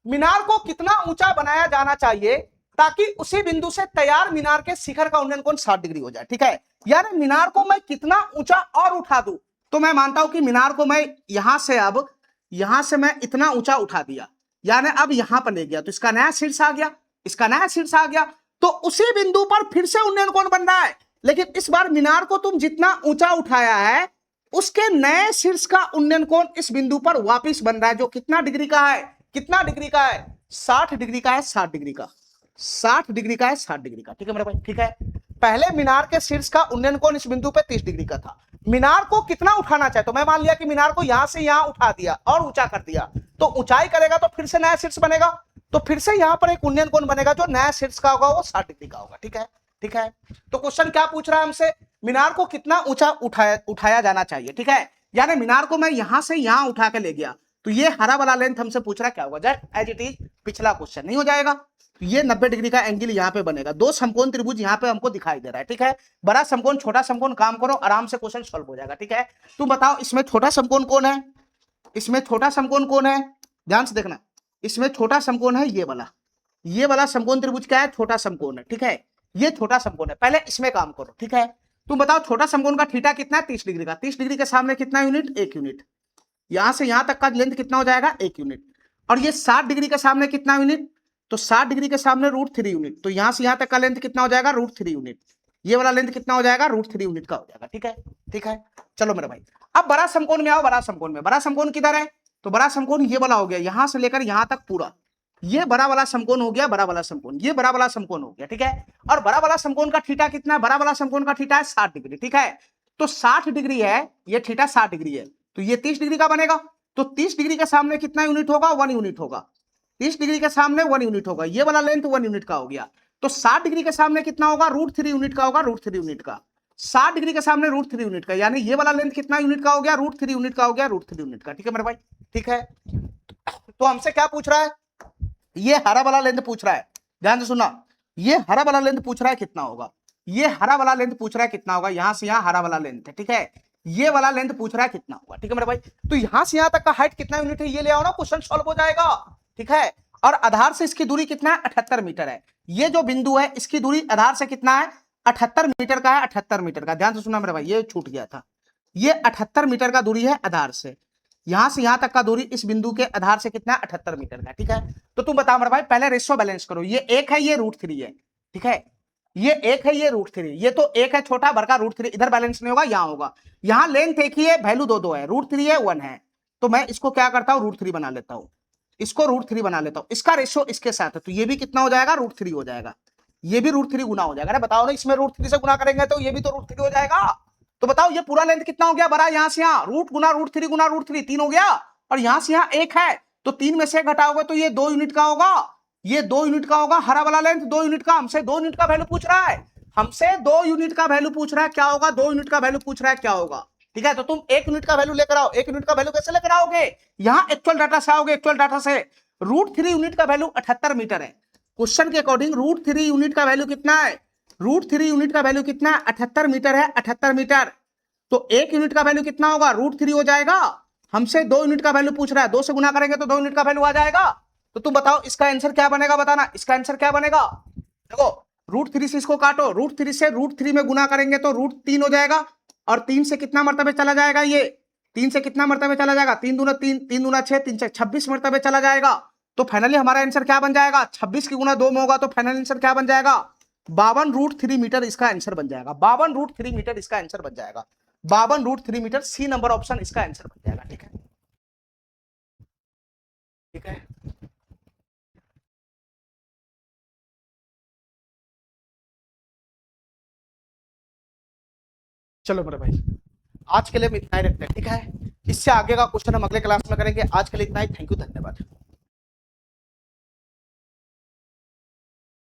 मीनार को कितना ऊंचा बनाया जाना चाहिए ताकि उसी बिंदु से तैयार मीनार के शिखर का उन्नयन कोण 60 डिग्री हो जाए, ठीक है। यानी मीनार को मैं कितना ऊंचा और उठा दूं, तो मैं मानता हूं कि मीनार को मैं यहां से, अब यहां से मैं इतना ऊंचा उठा दिया, यानी अब यहां पर ले गया तो इसका नया शीर्ष आ गया, इसका नया शीर्ष आ गया, तो उसी बिंदु पर फिर से उन्नयन कोण बन रहा है, लेकिन इस बार मीनार को तुम जितना ऊंचा उठाया है उसके नए शीर्ष का उन्नयन कोण इस बिंदु पर वापिस बन रहा है, जो कितना डिग्री का है, कितना डिग्री का है, 60 डिग्री का है, 60 डिग्री का, 60 डिग्री का है, 60 डिग्री का, ठीक है मेरे भाई, ठीक है। पहले मीनार के शीर्ष का उन्नयन कोण इस बिंदु पे 30 डिग्री का था, मीनार को कितना उठाना चाहे, तो मैं मान लिया कि मीनार को यहां से यहां उठा दिया और ऊंचा कर दिया, तो ऊंचाई करेगा तो फिर से नया शीर्ष बनेगा, तो फिर से यहां पर एक उन्नयन कोण बनेगा, जो नया शीर्ष का होगा वो 60 डिग्री का होगा, ठीक है, ठीक है। तो क्वेश्चन क्या पूछ रहा है हमसे, मीनार को कितना ऊंचा उठाया जाना चाहिए, ठीक है। यानी मीनार को मैं यहां से यहां उठा के ले गया, तो ये हरा वाला लेंथ हमसे पूछ रहा है क्या होगा, जस्ट एज इट इज पिछला क्वेश्चन नहीं हो जाएगा। तो ये 90 डिग्री का एंगल यहाँ पे बनेगा, दो समकोण त्रिभुज यहाँ पे हमको दिखाई दे रहा है, ठीक है। बड़ा समकोण छोटा समकोण, काम करो आराम से क्वेश्चन सॉल्व हो जाएगा, ठीक है। तुम बताओ इसमें छोटा समकोण कौन है, इसमें छोटा समकोण कौन है, ध्यान से देखना, इसमें छोटा समकोण है ये वाला समकोण त्रिभुज क्या है, छोटा समकोण है, ठीक है, ये छोटा समकोण है। पहले इसमें काम करो, ठीक है। तुम बताओ छोटा समकोण का थीटा कितना है, 30 डिग्री का, 30 डिग्री के सामने कितना यूनिट, 1 यूनिट, यहां से यहां तक का लेंथ कितना हो जाएगा, 1 यूनिट, और ये 60 डिग्री के सामने कितना यूनिट, तो 60 डिग्री के सामने √3 यूनिट, तो यहां से यहां तक का लेंथ कितना हो जाएगा, √3 यूनिट, ये वाला लेंथ कितना हो जाएगा, √3 यूनिट का हो जाएगा, ठीक है, ठीक है। चलो मेरे भाई अब बड़ा समकोण में आओ, बड़ा समकोण में, बड़ा समकोण किधर है, तो बड़ा समकोण ये वाला हो गया, यहां से लेकर यहां तक पूरा, ये बड़ा वाला समकोण हो गया, बड़ा वाला समकोण, ये बड़ा वाला समकोण हो गया, ठीक है। और बड़ा वाला समकोण का थीटा कितना है, बड़ा वाला समकोण का थीटा है 60 डिग्री, ठीक है। तो 60 डिग्री है, ये थीटा 60 डिग्री है, तो ये 30 डिग्री का बनेगा। तो 30 डिग्री के सामने कितना यूनिट होगा, 1 यूनिट होगा। 30 डिग्री के सामने 1 यूनिट होगा, ये वाला लेंथ 1 यूनिट का हो गया। तो 60 डिग्री के सामने कितना होगा, √3 यूनिट का होगा, √3 यूनिट का। 60 डिग्री के सामने √3 यूनिट का, यानी ये वाला लेंथ कितना यूनिट का हो गया, √3 यूनिट का हो गया, √3 यूनिट का, ठीक है मेरे भाई, ठीक है। तो हमसे क्या पूछ रहा है, ये हरा वाला लेंथ पूछ रहा है, ध्यान से सुनना, ये हरा वाला लेंथ पूछ रहा है कितना होगा, ये हरा वाला लेंथ पूछ रहा है कितना होगा, यहां से यहां हरा वाला लेंथ है, ठीक है। ये वाला लेंथ पूछ रहा है कितना होगा, ठीक है मेरे भाई। तो यहां से यहां तक का हाइट कितना यूनिट है, ये ले आओ ना, क्वेश्चन सॉल्व हो जाएगा, ठीक है। और आधार से इसकी दूरी कितना है, 78 मीटर है। ये जो बिंदु है इसकी दूरी आधार से कितना है, 78 मीटर का है, 78 मीटर का। ध्यान से सुनना मेरे भाई, ये छूट गया था, ये 78 मीटर का दूरी है आधार से, यहां से यहां तक का दूरी इस बिंदु के आधार से कितना है, 78 मीटर का, ठीक है। तो तुम बताओ मेरे भाई, पहले रेशियो बैलेंस करो, ये 1 है, ये √3 है, ठीक है। ये 1 है, ये √3, ये तो 1 है छोटा, बड़का √3, इधर बैलेंस नहीं होगा, यहां होगा। यहां लेंथ एक ही है, वैल्यू दो है, √3 है, 1 है। तो मैं इसको क्या करता हूं, √3 बना लेता हूं, इसको √3 बना लेता हूं, इसका रेशियो इसके साथ है, तो ये भी कितना हो जाएगा, √3 हो जाएगा, ये भी √3 गुना हो जाएगा। अरे बताओ ना, इसमें √3 से गुना करेंगे तो ये भी तो √3 हो जाएगा। तो बताओ ये पूरा लेंथ कितना हो गया, बड़ा, यहां से यहां रूट गुना √3 गुना √3, 3 हो गया। और यहां से यहां 1 है, तो 3 में से 1 घटाओगे तो ये 2 यूनिट का होगा, ये 2 यूनिट का होगा, हरा वाला लेंथ 2 यूनिट का। हमसे 2 यूनिट का वैल्यू पूछ रहा है, हमसे 2 यूनिट का वैल्यू पूछ रहा है, क्या होगा, 2 यूनिट का वैल्यू पूछ रहा है, क्या होगा, ठीक है। तो तुम 1 यूनिट का वैल्यू लेकर आओ, 1 यूनिट का वैल्यू कैसे लेकर आओगे, यहां एक्चुअल डाटा से आओगे, एक्चुअल डाटा से। √3 यूनिट का वैल्यू 78 मीटर है, क्वेश्चन के अकॉर्डिंग √3 यूनिट का वैल्यू कितना है, √3 यूनिट का वैल्यू कितना है, 78 मीटर है, 78 मीटर। तो 1 यूनिट का वैल्यू कितना होगा, √3 हो जाएगा। हमसे 2 यूनिट का वैल्यू पूछ रहा है, 2 से गुना करेंगे तो 2 यूनिट का वैल्यू आ जाएगा। तो तुम बताओ इसका आंसर क्या बनेगा, बताना इसका आंसर क्या बनेगा। देखो √3 से इसको काटो, √3 से √3 में गुना करेंगे तो √3 हो जाएगा, और 3 से कितना मरतबे चला जाएगा, ये 3 से कितना मरतबे चला जाएगा, 3 दूना 3, 3 दूना 6, 3 से 26 मरतबे चला जाएगा। तो फाइनली हमारा आंसर क्या बन जाएगा, 26 की गुना 2 में होगा, तो फाइनल आंसर क्या बन जाएगा, 52 √3 मीटर इसका आंसर बन जाएगा, 52 √3 मीटर इसका आंसर बन जाएगा, 52 √3 मीटर, सी नंबर ऑप्शन इसका आंसर बन जाएगा, ठीक है, ठीक है। चलो मेरे भाई, आज के लिए हम इतना ही रखते हैं, ठीक है। इससे आगे का क्वेश्चन हम अगले क्लास में करेंगे, आज के लिए इतना ही, थैंक यू, धन्यवाद।